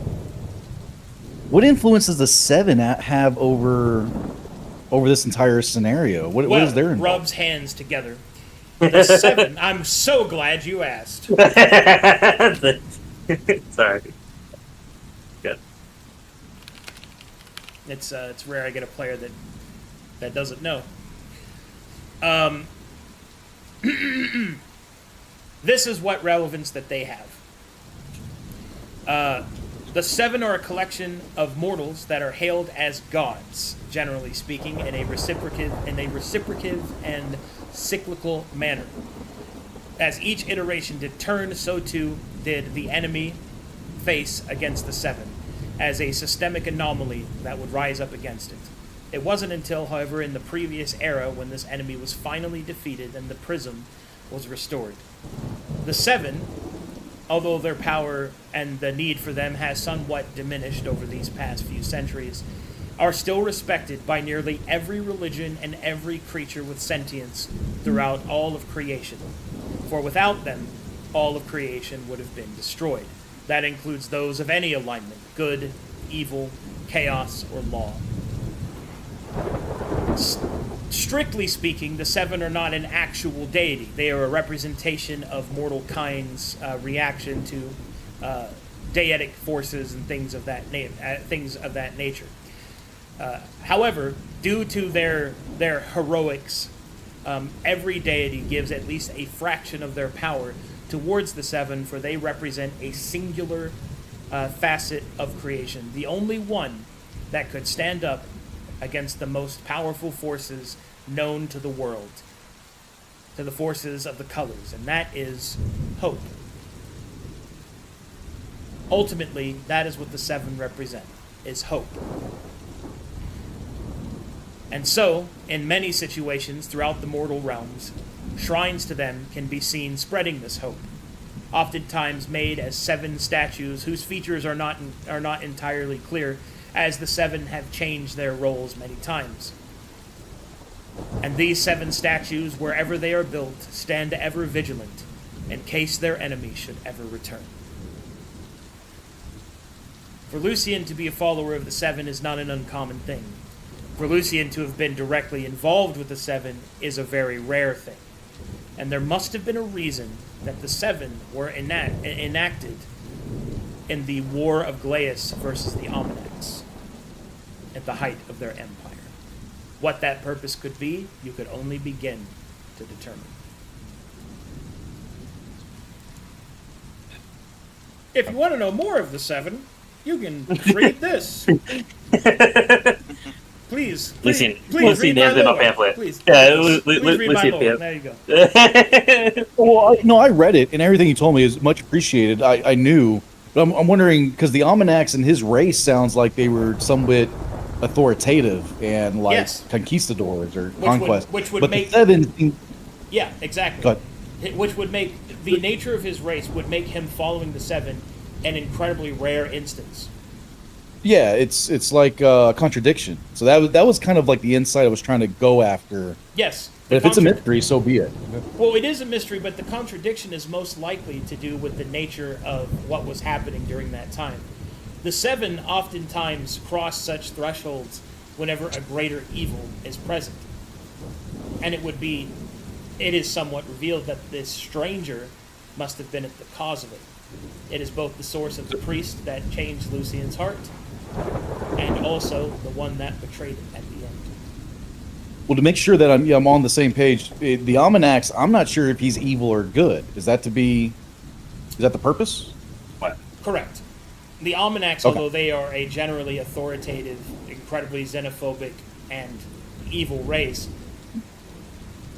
What influence does the Seven have over this entire scenario? What is their involvement? rubs hands together. The Seven. I'm so glad you asked. Sorry. Good. It's rare I get a player that doesn't know. This is what relevance that they have. The Seven are a collection of mortals that are hailed as gods, generally speaking, in a reciprocative and cyclical manner. As each iteration did turn, so too did the enemy face against the Seven, as a systemic anomaly that would rise up against it. It wasn't until, however, in the previous era when this enemy was finally defeated and the prism was restored. The Seven, although their power and the need for them has somewhat diminished over these past few centuries, are still respected by nearly every religion and every creature with sentience throughout all of creation. For without them, all of creation would have been destroyed. That includes those of any alignment, good, evil, chaos, or law. Strictly speaking, the Seven are not an actual deity. They are a representation of mortal kind's reaction to deity forces and things of that nature. However, due to their heroics, every deity gives at least a fraction of their power towards the Seven, for they represent a singular facet of creation, the only one that could stand up against the most powerful forces known to the world, to the forces of the colors, and that is hope. Ultimately, that is what the Seven represent, is hope. And so, in many situations throughout the mortal realms, shrines to them can be seen spreading this hope, oftentimes made as 7 statues whose features are not entirely clear, as the Seven have changed their roles many times. And these 7 statues, wherever they are built, stand ever vigilant, in case their enemy should ever return. For Lucian to be a follower of the Seven is not an uncommon thing. For Lucian to have been directly involved with the Seven is a very rare thing. And there must have been a reason that the Seven were enacted in the War of Glaeus versus the Almanacs at the height of their empire. What that purpose could be, you could only begin to determine. If you want to know more of the Seven, you can read this. Please Lucian read hands my him a lore. pamphlet. Please Yeah, read my Lucian lore. There you go. Well, I read it, and everything you told me is much appreciated. I knew, but I'm wondering, because the Almanacs and his race sounds like they were somewhat authoritative and like Yes. conquistadors or conquest. Which would but make the Seven. Yeah, exactly. But Which would make the nature of his race would make him following the Seven an incredibly rare instance. yeah, it's like a contradiction. So that was kind of like the insight I was trying to go after. Yes. But if it's a mystery, so be it. Well, it is a mystery, but the contradiction is most likely to do with the nature of what was happening during that time. The Seven oftentimes cross such thresholds whenever a greater evil is present. And it is somewhat revealed that this stranger must have been at the cause of it. It is both the source of the priest that changed Lucian's heart, and also the one that betrayed it at the end. Well, to make sure that I'm on the same page, the Almanax, I'm not sure if he's evil or good. Is that the purpose? Correct. The Almanacs, Okay. although they are a generally authoritative, incredibly xenophobic, and evil race,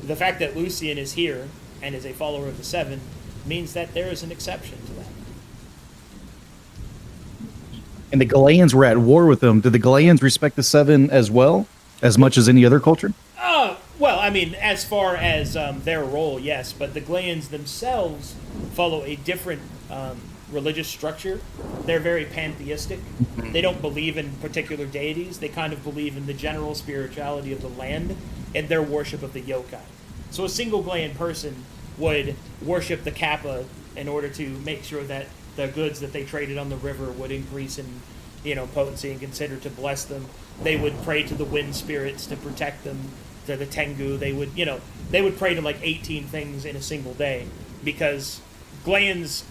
the fact that Lucian is here and is a follower of the Seven means that there is an exception to that. And the Galeans were at war with them. Did the Galeans respect the Seven as well, as much as any other culture? Well, I mean, as far as their role, yes, but the Glayans themselves follow a different religious structure. They're very pantheistic. They don't believe in particular deities. They kind of believe in the general spirituality of the land and their worship of the yokai. So a single Glayan person would worship the Kappa in order to make sure that the goods that they traded on the river would increase in, potency and consider to bless them. They would pray to the wind spirits to protect them, to the Tengu. They would pray to like 18 things in a single day, because Glayans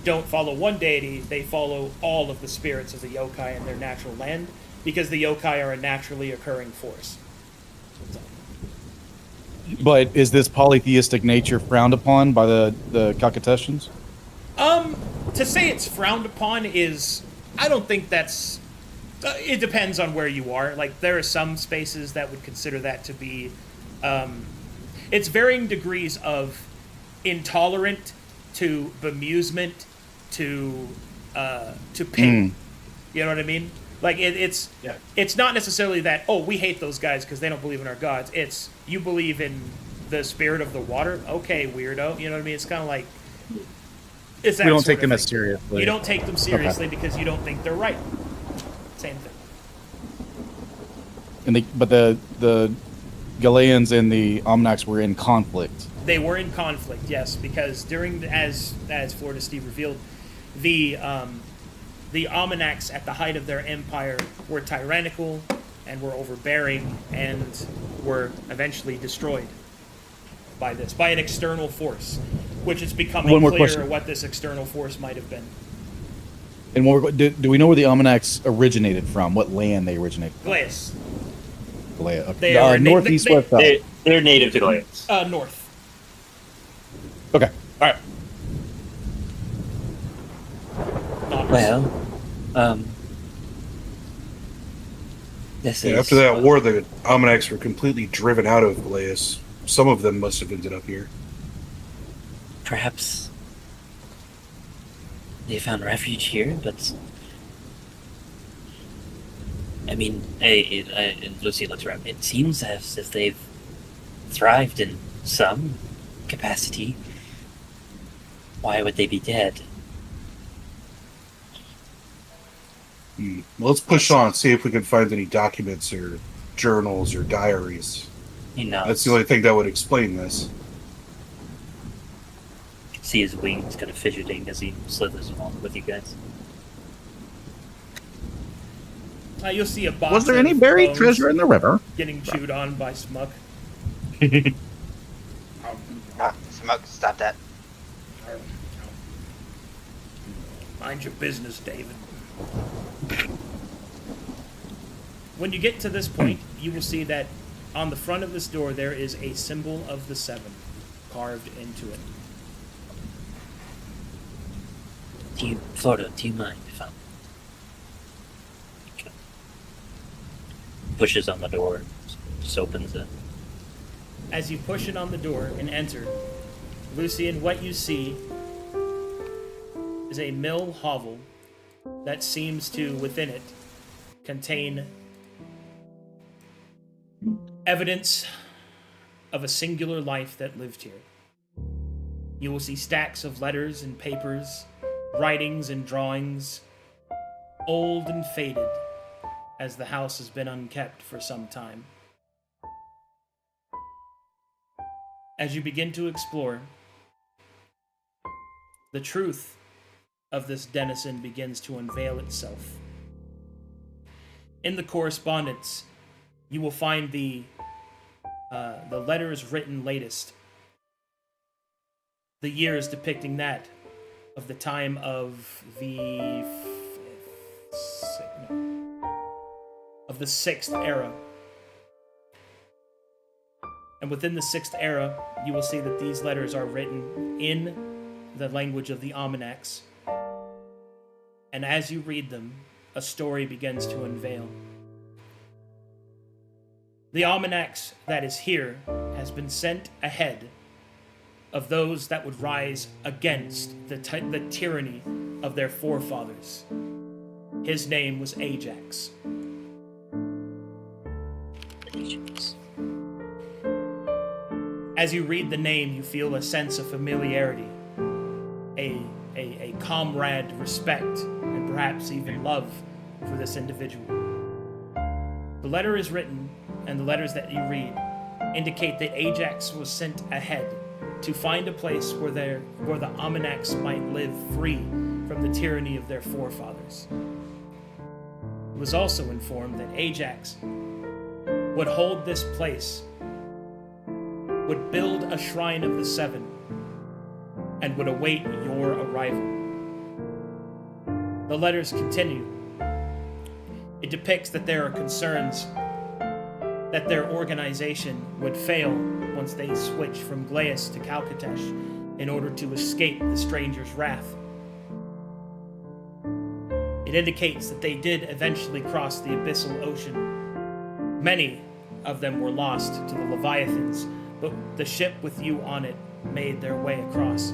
don't follow one deity, they follow all of the spirits of the yokai in their natural land, because the yokai are a naturally occurring force. So. But is this polytheistic nature frowned upon by the Kakateshans? To say it's frowned upon is, I don't think that's, it depends on where you are. Like, there are some spaces that would consider that to be, it's varying degrees of intolerant to bemusement to pity. You know what I mean? Like, it's not necessarily that, oh, we hate those guys because they don't believe in our gods. It's, you believe in the spirit of the water? Okay, weirdo. You know what I mean? It's kind of like, it's that We don't sort take of them thing. as seriously. You don't take them seriously because you don't think they're right. Same thing. But the Galeans and the Omnax were in conflict. They were in conflict, yes, because during, as Florida Steve revealed, the Almanacs at the height of their empire were tyrannical and were overbearing and were eventually destroyed by an external force, which is becoming One more clearer question. what this external force might have been. And do we know where the Almanacs originated from? What land they originated from? Glaeus. Galea. Okay. They are northeast, west, south. They're native to Glayans. North. Okay. All right. Well, this is After that war, the Almanacs were completely driven out of Galeas. Some of them must have ended up here. perhaps they found refuge here, but I mean, Lucy looks around. It seems as if they've thrived in some capacity. Why would they be dead? Well, let's push on, see if we can find any documents or journals or diaries. You know, That's the only thing that would explain this. you can see his wings kind of fidgeting as he slithers along with you guys. You'll see a box Was there of any buried bones treasure in the river? getting chewed on by Smuck. Smoke, stop that. Mind your business, David. When you get to this point, you will see that on the front of this door there is a symbol of the Seven carved into it. Florida, do you mind if I'm... Okay. Pushes on the door, just opens it. As you push it on the door and enter, Lucian, what you see is a mill hovel that seems to, within it, contain evidence of a singular life that lived here. You will see stacks of letters and papers, writings and drawings, old and faded, as the house has been unkept for some time. As you begin to explore, the truth of this denizen begins to unveil itself. In the correspondence, you will find the letters written latest, the years depicting that of the time of the sixth era. And within the 6th era, you will see that these letters are written in the language of the Almanacs. And as you read them, a story begins to unveil. The Almanacs that is here has been sent ahead of those that would rise against the tyranny of their forefathers. His name was Ajax. As you read the name, you feel a sense of familiarity, a comrade respect, and perhaps even love for this individual. The letter is written, and the letters that you read indicate that Ajax was sent ahead to find a place where the Almanacs might live free from the tyranny of their forefathers. He was also informed that Ajax would hold this place, would build a shrine of the 7, and would await your arrival. The letters continue. It depicts that there are concerns that their organization would fail once they switch from Glaeus to Calcatesh in order to escape the stranger's wrath. It indicates that they did eventually cross the abyssal ocean. Many of them were lost to the Leviathans, but the ship with you on it made their way across.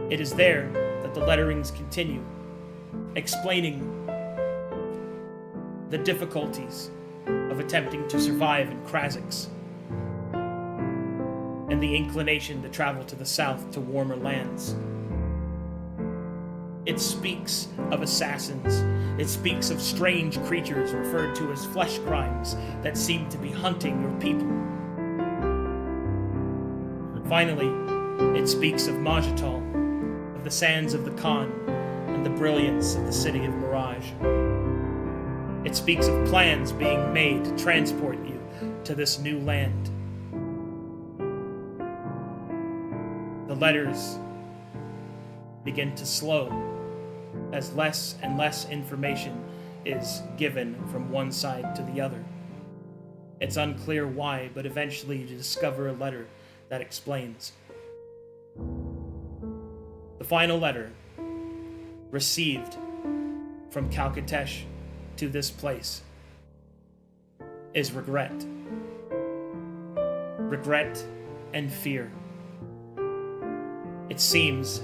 It is there that the letterings continue, explaining the difficulties of attempting to survive in Krazix, and the inclination to travel to the south to warmer lands. It speaks of assassins. It speaks of strange creatures referred to as flesh crimes that seem to be hunting your people. Finally, it speaks of Majatal, of the sands of the Khan, and the brilliance of the city of Mirage. It speaks of plans being made to transport you to this new land. The letters begin to slow as less and less information is given from one side to the other. It's unclear why, but eventually you discover a letter that explains. The final letter, received from Calcatesh to this place, is regret. Regret and fear. It seems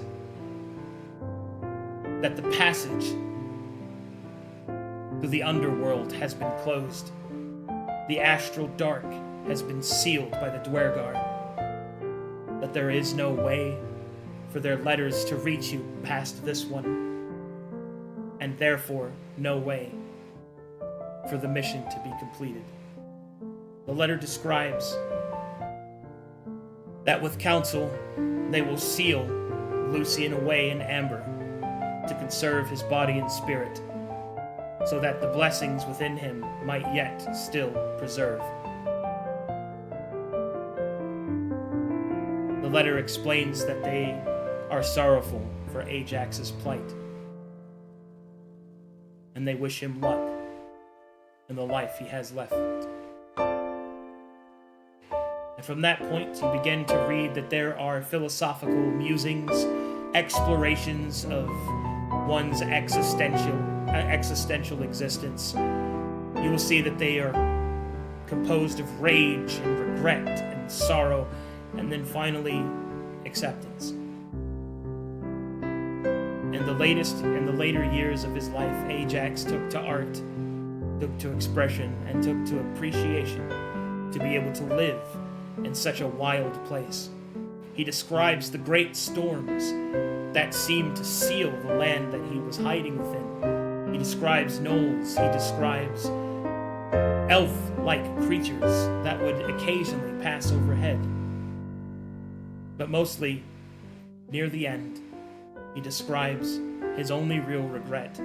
that the passage to the underworld has been closed. The astral dark has been sealed by the Dwergar. That there is no way for their letters to reach you past this one, and therefore no way for the mission to be completed. The letter describes that with counsel they will seal Lucian away in amber to conserve his body and spirit, so that the blessings within him might yet still preserve. The letter explains that they are sorrowful for Ajax's plight, and they wish him luck in the life he has left. And from that point, you begin to read that there are philosophical musings, explorations of one's existential existence. You will see that they are composed of rage and regret and sorrow, and then finally acceptance. In the later years of his life, Ajax took to art, took to expression, and took to appreciation to be able to live in such a wild place. He describes the great storms that seemed to seal the land that he was hiding within. He describes gnolls, he describes elf-like creatures that would occasionally pass overhead. But mostly, near the end, he describes his only real regret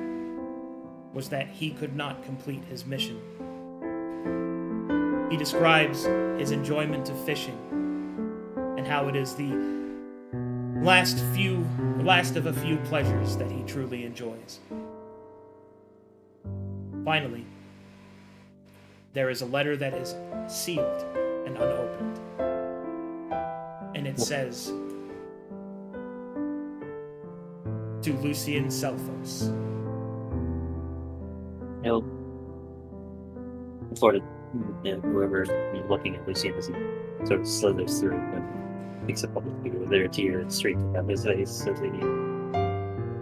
was that he could not complete his mission. He describes his enjoyment of fishing and how it is the last of a few pleasures that he truly enjoys. Finally, there is a letter that is sealed and unopened. And it says, to Lucian Selphos. He'll sort of, whoever is looking at Lucian as he sort of slithers through and picks up a tear streaking down his face as he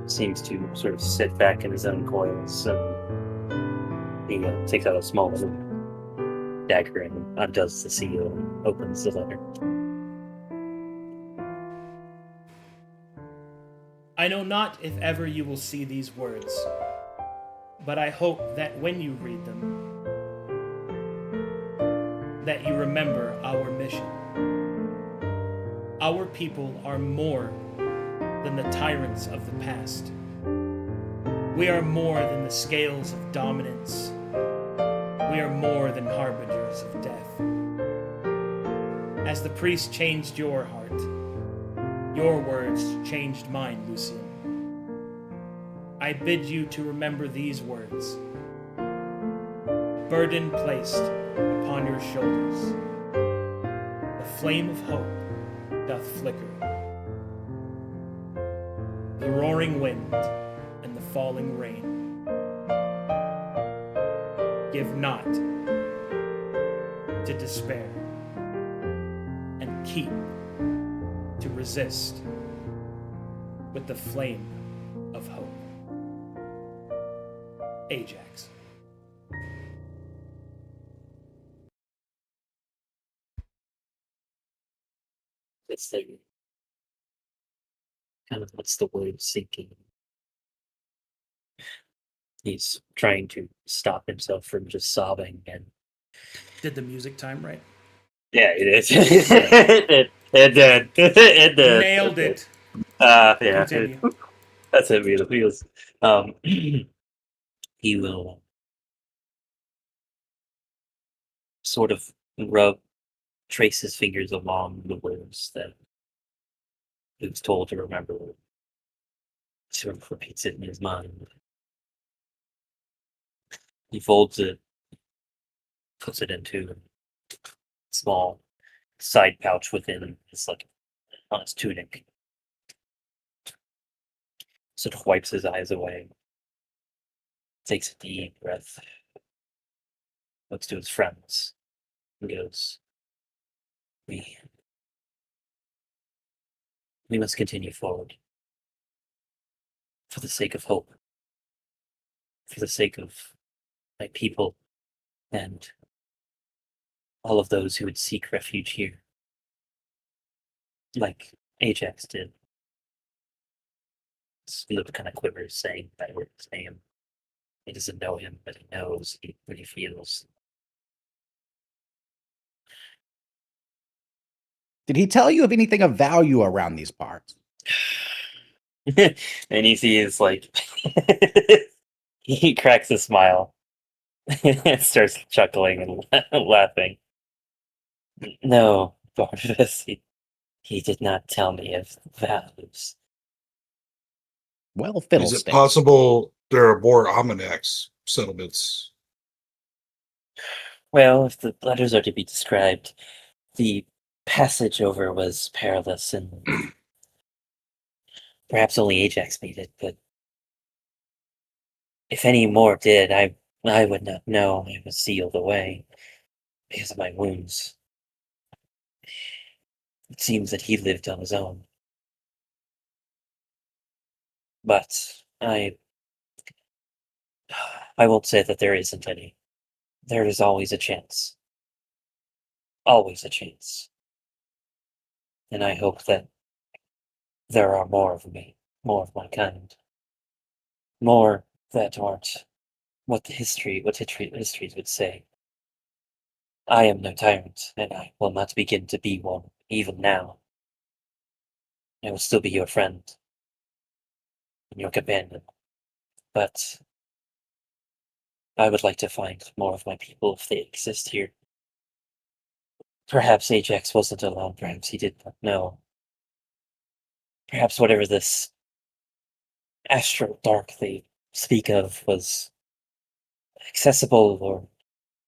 seems to sort of sit back in his own coils. He takes out a small dagger and undoes the seal and opens the letter. I know not if ever you will see these words, but I hope that when you read them, that you remember our mission. Our people are more than the tyrants of the past. We are more than the scales of dominance. We are more than harbingers of death. As the priest changed your heart, your words changed mine, Lucian. I bid you to remember these words. Burden placed upon your shoulders. The flame of hope doth flicker. The roaring wind and the falling rain. Give not to despair, and keep to resist with the flame of hope. Ajax. It's the kind of what's the word sinking. He's trying to stop himself from just sobbing, and Did the music time right? yeah, it is. it did. It did. Nailed it. Yeah. Continue. That's it. He was. He will sort of trace his fingers along the words that he was told to remember. Sort of repeats it in his mind. He folds it, puts it into a small side pouch within his on his tunic. Sort of wipes his eyes away. Takes a deep breath. Looks to his friends and goes, We must continue forward. For the sake of hope. For the sake of my people and all of those who would seek refuge here. Like Ajax did. His lip kind of quivers, saying that his name. He doesn't know him, but he knows what he feels. Did he tell you of anything of value around these parts? And he sees he cracks a smile and starts chuckling and laughing. No, Barnabas, he did not tell me of values. Well, Is fiddlesticks. it possible there are more Almanacs settlements? Well, if the letters are to be described, the passage over was perilous, and perhaps only Ajax made it, but if any more did, I would not know. I was sealed away because of my wounds. It seems that he lived on his own. But I won't say that there isn't any. There is always a chance. Always a chance. And I hope that there are more of me, more of my kind. More that aren't what histories would say. I am no tyrant, and I will not begin to be one, even now. I will still be your friend, and your companion, but I would like to find more of my people if they exist here. Perhaps Ajax wasn't alone, perhaps he did not know. Perhaps whatever this astral dark they speak of was accessible, or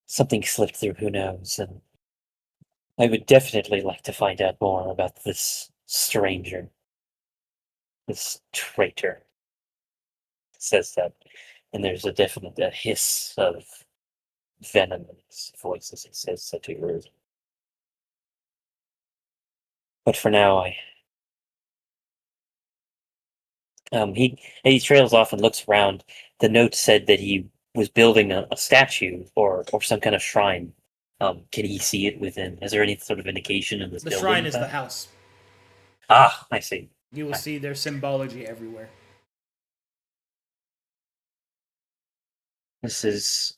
something slipped through, who knows, and I would definitely like to find out more about this stranger, this traitor. Says that, and there's a definite hiss of venom in his voice as he says such a word. But for now, he trails off and looks around. The note said that he was building a statue or some kind of shrine. Can he see it within? Is there any sort of indication in this The building? shrine is the house. Ah, I see. You will see their symbology everywhere. This is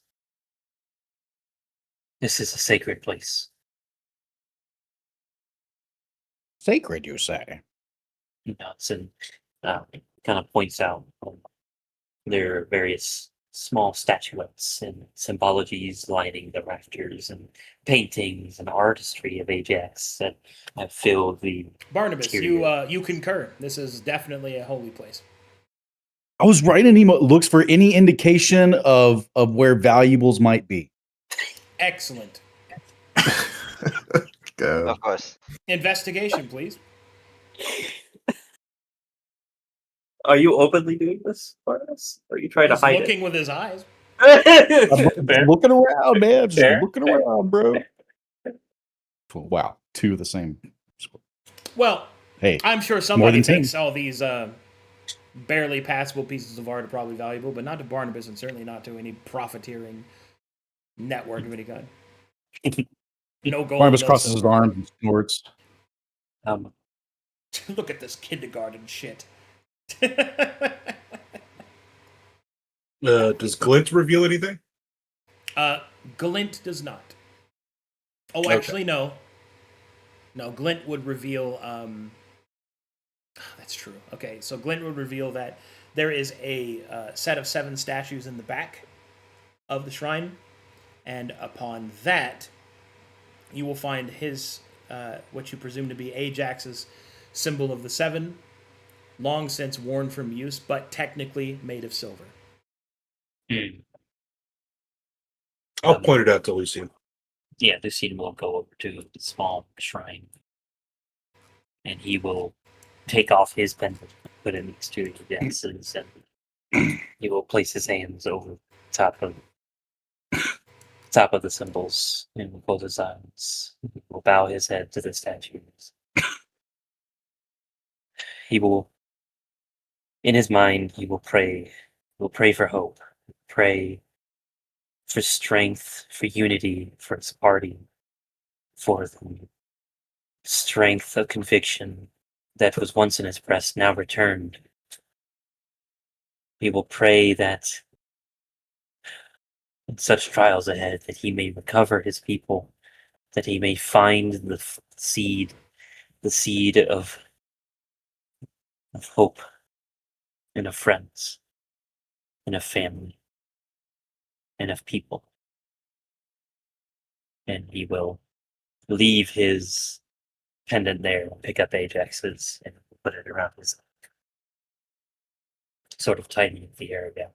a sacred place. Sacred, you say? He nods and kind of points out there are various small statuettes and symbologies lining the rafters and paintings and artistry of Ajax that have filled the Barnabas, interior. you concur. This is definitely a holy place. I was writing emo looks for any indication of where valuables might be. Excellent. Go. Of course. Investigation, please. Are you openly doing this for us? Or are you trying He's to hide looking with his eyes. it? I'm looking around, man. Just Fair, looking fair. around, bro. Wow, 2 of the same. Well, Hey, I'm sure more somebody than 10. thinks all these barely passable pieces of art are probably valuable, but not to Barnabas and certainly not to any profiteering network of any kind. No gold. Barnabas no crosses his silver. arms and snorts. Look at this kindergarten shit. Does Glint reveal anything? Glint does not. Oh, Okay. actually, no. No, Glint would reveal. That's true. Okay, so Glint would reveal that there is a set of 7 statues in the back of the shrine, and upon that, you will find his, what you presume to be Ajax's symbol of the 7, long since worn from use, but technically made of silver. I'll point it out to Lucian. Yeah, Lucine will go over to the small shrine, and he will take off his pendant, put it next to Jackson's, and he will place his hands over top of the symbols and will close his eyes. He will bow his head to the statues. He will, in his mind, he will pray. He will pray for hope, pray for strength, for unity, for his party, for the strength of conviction that was once in his breast, now returned. He will pray that in such trials ahead, that he may recover his people, that he may find the seed of hope, and of friends, and of family, and of people. And he will leave his pendant there and pick up Ajax's and put it around his neck, sort of tidying the area,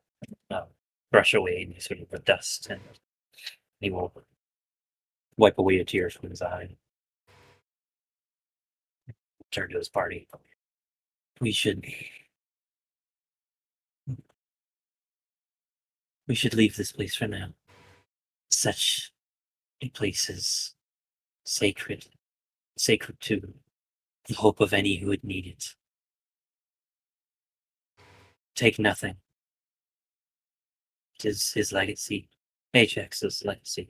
brush away any sort of the dust, and he will wipe away a tear from his eye. Turn to his party. We should leave this place for now. Such a place is sacred to the hope of any who would need it. Take nothing. It is his legacy, Ajax's legacy.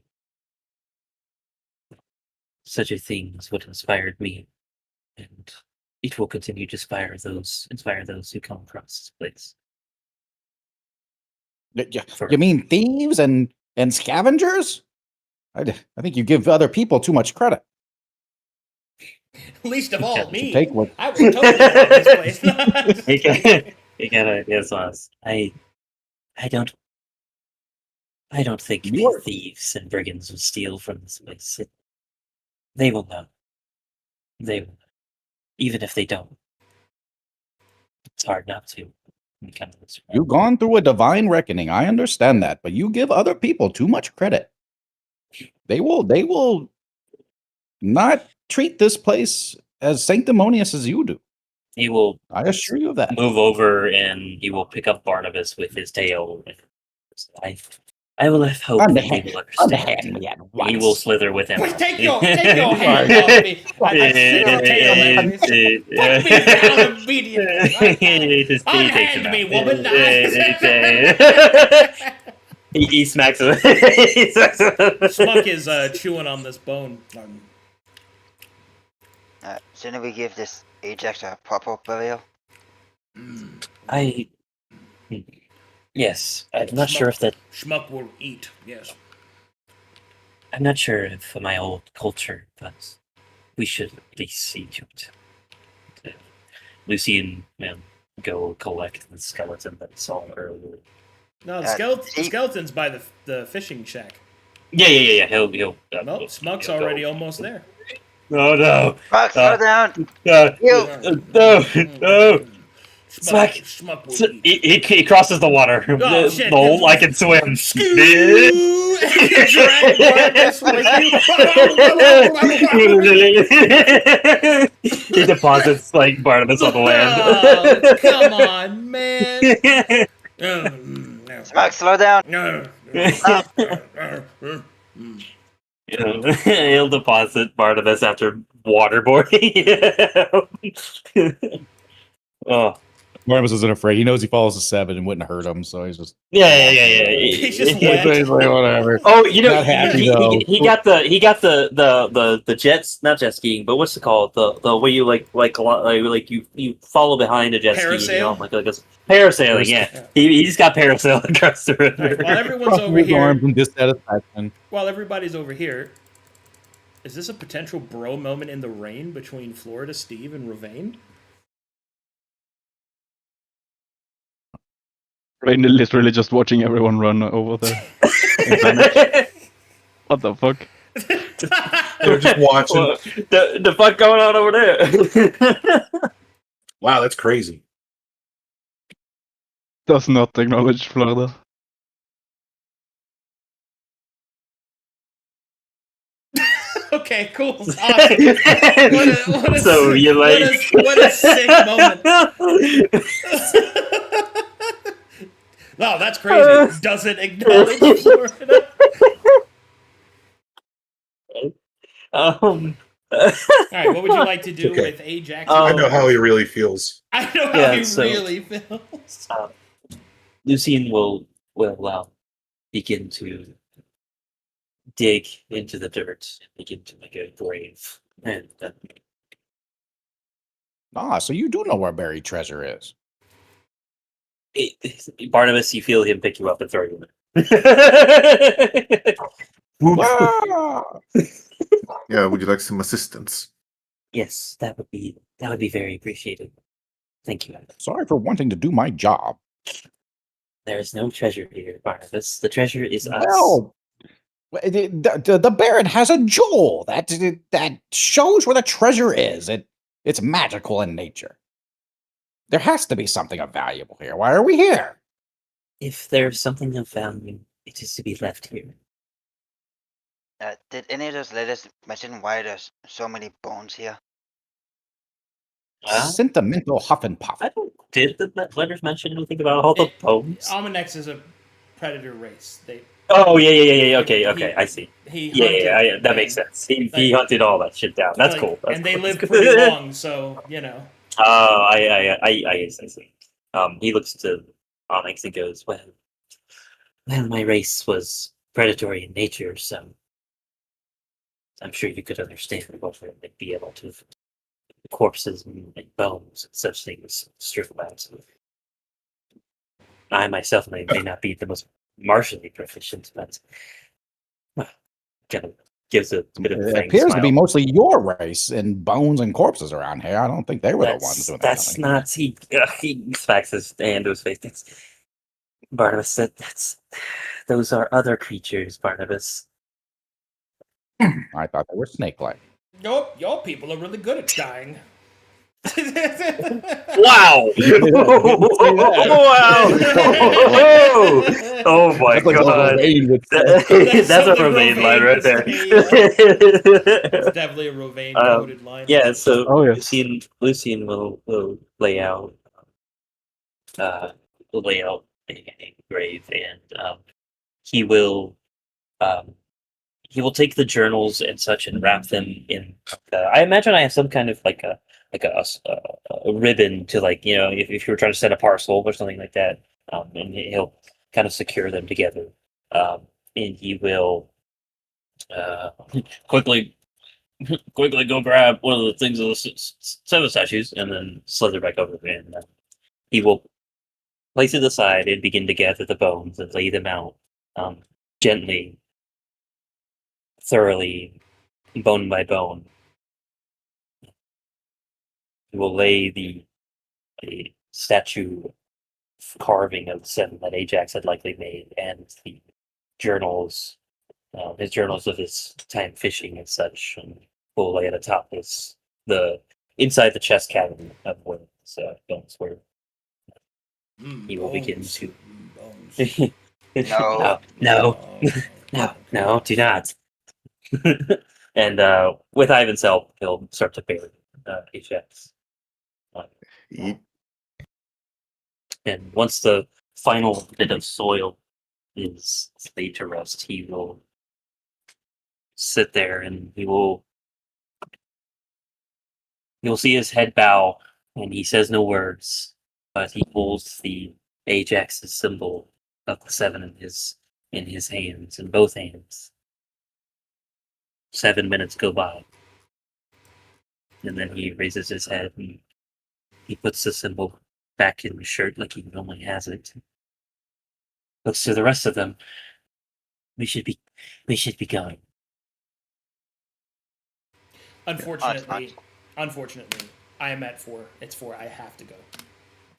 Such a thing is what inspired me, and it will continue to inspire those who come across this place. You mean thieves and scavengers? I think you give other people too much credit. Least of all me. Take what- I would totally rob this place. You gotta guess us. I don't think You are- thieves and brigands would steal from this place. They will know. They will know. Even if they don't. It's hard not to. You've gone through a divine reckoning. I understand that, but you give other people too much credit. They will not treat this place as sanctimonious as you do. He will I assure you of that. move over and he will pick up Barnabas with his tail. I will have hope that he will understand. me at He will slither with him. Wait, take your hand off me. I see the tail. Put me down immediately. Unhand me, woman. He smacks him. Smunk is chewing on this bone. Shouldn't we give this Ajax a proper burial? Yes, I'm not sure if that. Schmuck will eat, yes. I'm not sure if my old culture, but we should at least see to it. Lucy and go collect the skeleton that I saw earlier. No, the skeleton's by the fishing shack. Yeah. He'll. Nope, Smuck's already almost there. Oh no! Fuck, slow down! No! Schmuck will eat. He crosses the water. Oh, shit. No, I can swim. He deposits like Barnabas on the land. Oh, come on, man. Smack, slow down! He'll deposit Barnabas after waterboarding. Oh. Barnabas isn't afraid. He knows he follows a 7 and wouldn't hurt him, so he's just Yeah. He's just wet. he's like, whatever. Oh, you know, Not happy, he got the jets, not jet skiing, but what's it called? The way you like you follow behind a jet ski, you know, like a parasailing. Yeah, he just got parasailing across the river. Right, while everyone's over With here, arms and dissatisfaction. while everybody's over here, is this a potential bro moment in the rain between Florida Steve and Ravane? Rain is literally just watching everyone run over there. What the fuck? They're just watching. The fuck going on over there? Wow, that's crazy. Does not acknowledge Florida. Okay, cool. Awesome. So you like? What a sick moment. Wow, that's crazy. Doesn't acknowledge Florida. All right, what would you like to do with Ajax? I know how he really feels. I know how he really feels. Lucien will begin to dig into the dirt and begin to make a grave. And So you do know where buried treasure is. Barnabas, you feel him pick you up and throw you in. Yeah, would you like some assistance? Yes, that would be very appreciated. Thank you. Sorry for wanting to do my job. There is no treasure here, Barnabas. The treasure is us. Well, the Baron has a jewel that shows where the treasure is. It's magical in nature. There has to be something of valuable here. Why are we here? If there's something of value, it is to be left here. Did any of those letters mention why there's so many bones here? Sentimental huff and puff. Did the letters mention anything about all the bones? Almanex is a predator race. Oh yeah. Okay, I see. That makes sense. He hunted all that shit down. That's cool. And they live pretty long, so you know. Oh, I see. He looks to Onyx and goes, well, my race was predatory in nature, so I'm sure you could understand what would be able to corpses and bones and such things strip out. I myself may not be the most martially proficient, but kind of gives a bit of a It appears to be mostly your race and bones and corpses around here. I don't think they were the ones doing that. That's not. He smacks his hand to his face. Barnabas said those are other creatures, Barnabas. I thought they were snake-like. Your people are really good at dying. Wow! Wow! Oh my That's like god! Romaine would say. That's a something Romaine line Romaine right would there. say, It's definitely a Rovain coded line. Yeah, so Oh, yes. Lucian will lay out uh a grave, and he will um he will take the journals and such and wrap them in. I imagine I have some kind of a ribbon to, like, if you were trying to send a parcel or something like that, and he'll kind of secure them together, and he will quickly quickly go grab one of the things of the seven statues and then slither back over, and he will place it aside and begin to gather the bones and lay them out, gently, thoroughly, bone by bone. He will lay the statue carving of the seven that Ajax had likely made, and the journals, his journals of his time fishing and such, and will lay it atop inside the chest cavern of where his bones were. He will begin to. No. No, do not. And with Ivan's help, he'll start to bury Ajax. Ye- And once the final bit of soil is laid to rest, he will sit there and you'll see his head bow, and he says no words, but he holds the Ajax's symbol of the seven in his hands, in both hands. 7 minutes go by, and then he raises his head and he puts the symbol back in his shirt like he normally has it. Looks to the rest of them. We should be going. Unfortunately, I am at 4. It's 4. I have to go.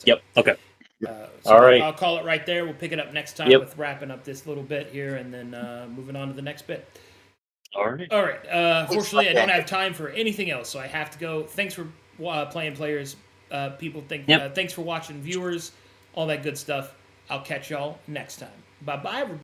Yep. Okay. So All right. I'll call it right there. We'll pick it up next time Yep. with wrapping up this little bit here, and then moving on to the next bit. All right. All right. Fortunately, I don't have time for anything else, so I have to go. Thanks for playing, players. People, Yep. thanks for watching, viewers, all that good stuff. I'll catch y'all next time. Bye bye.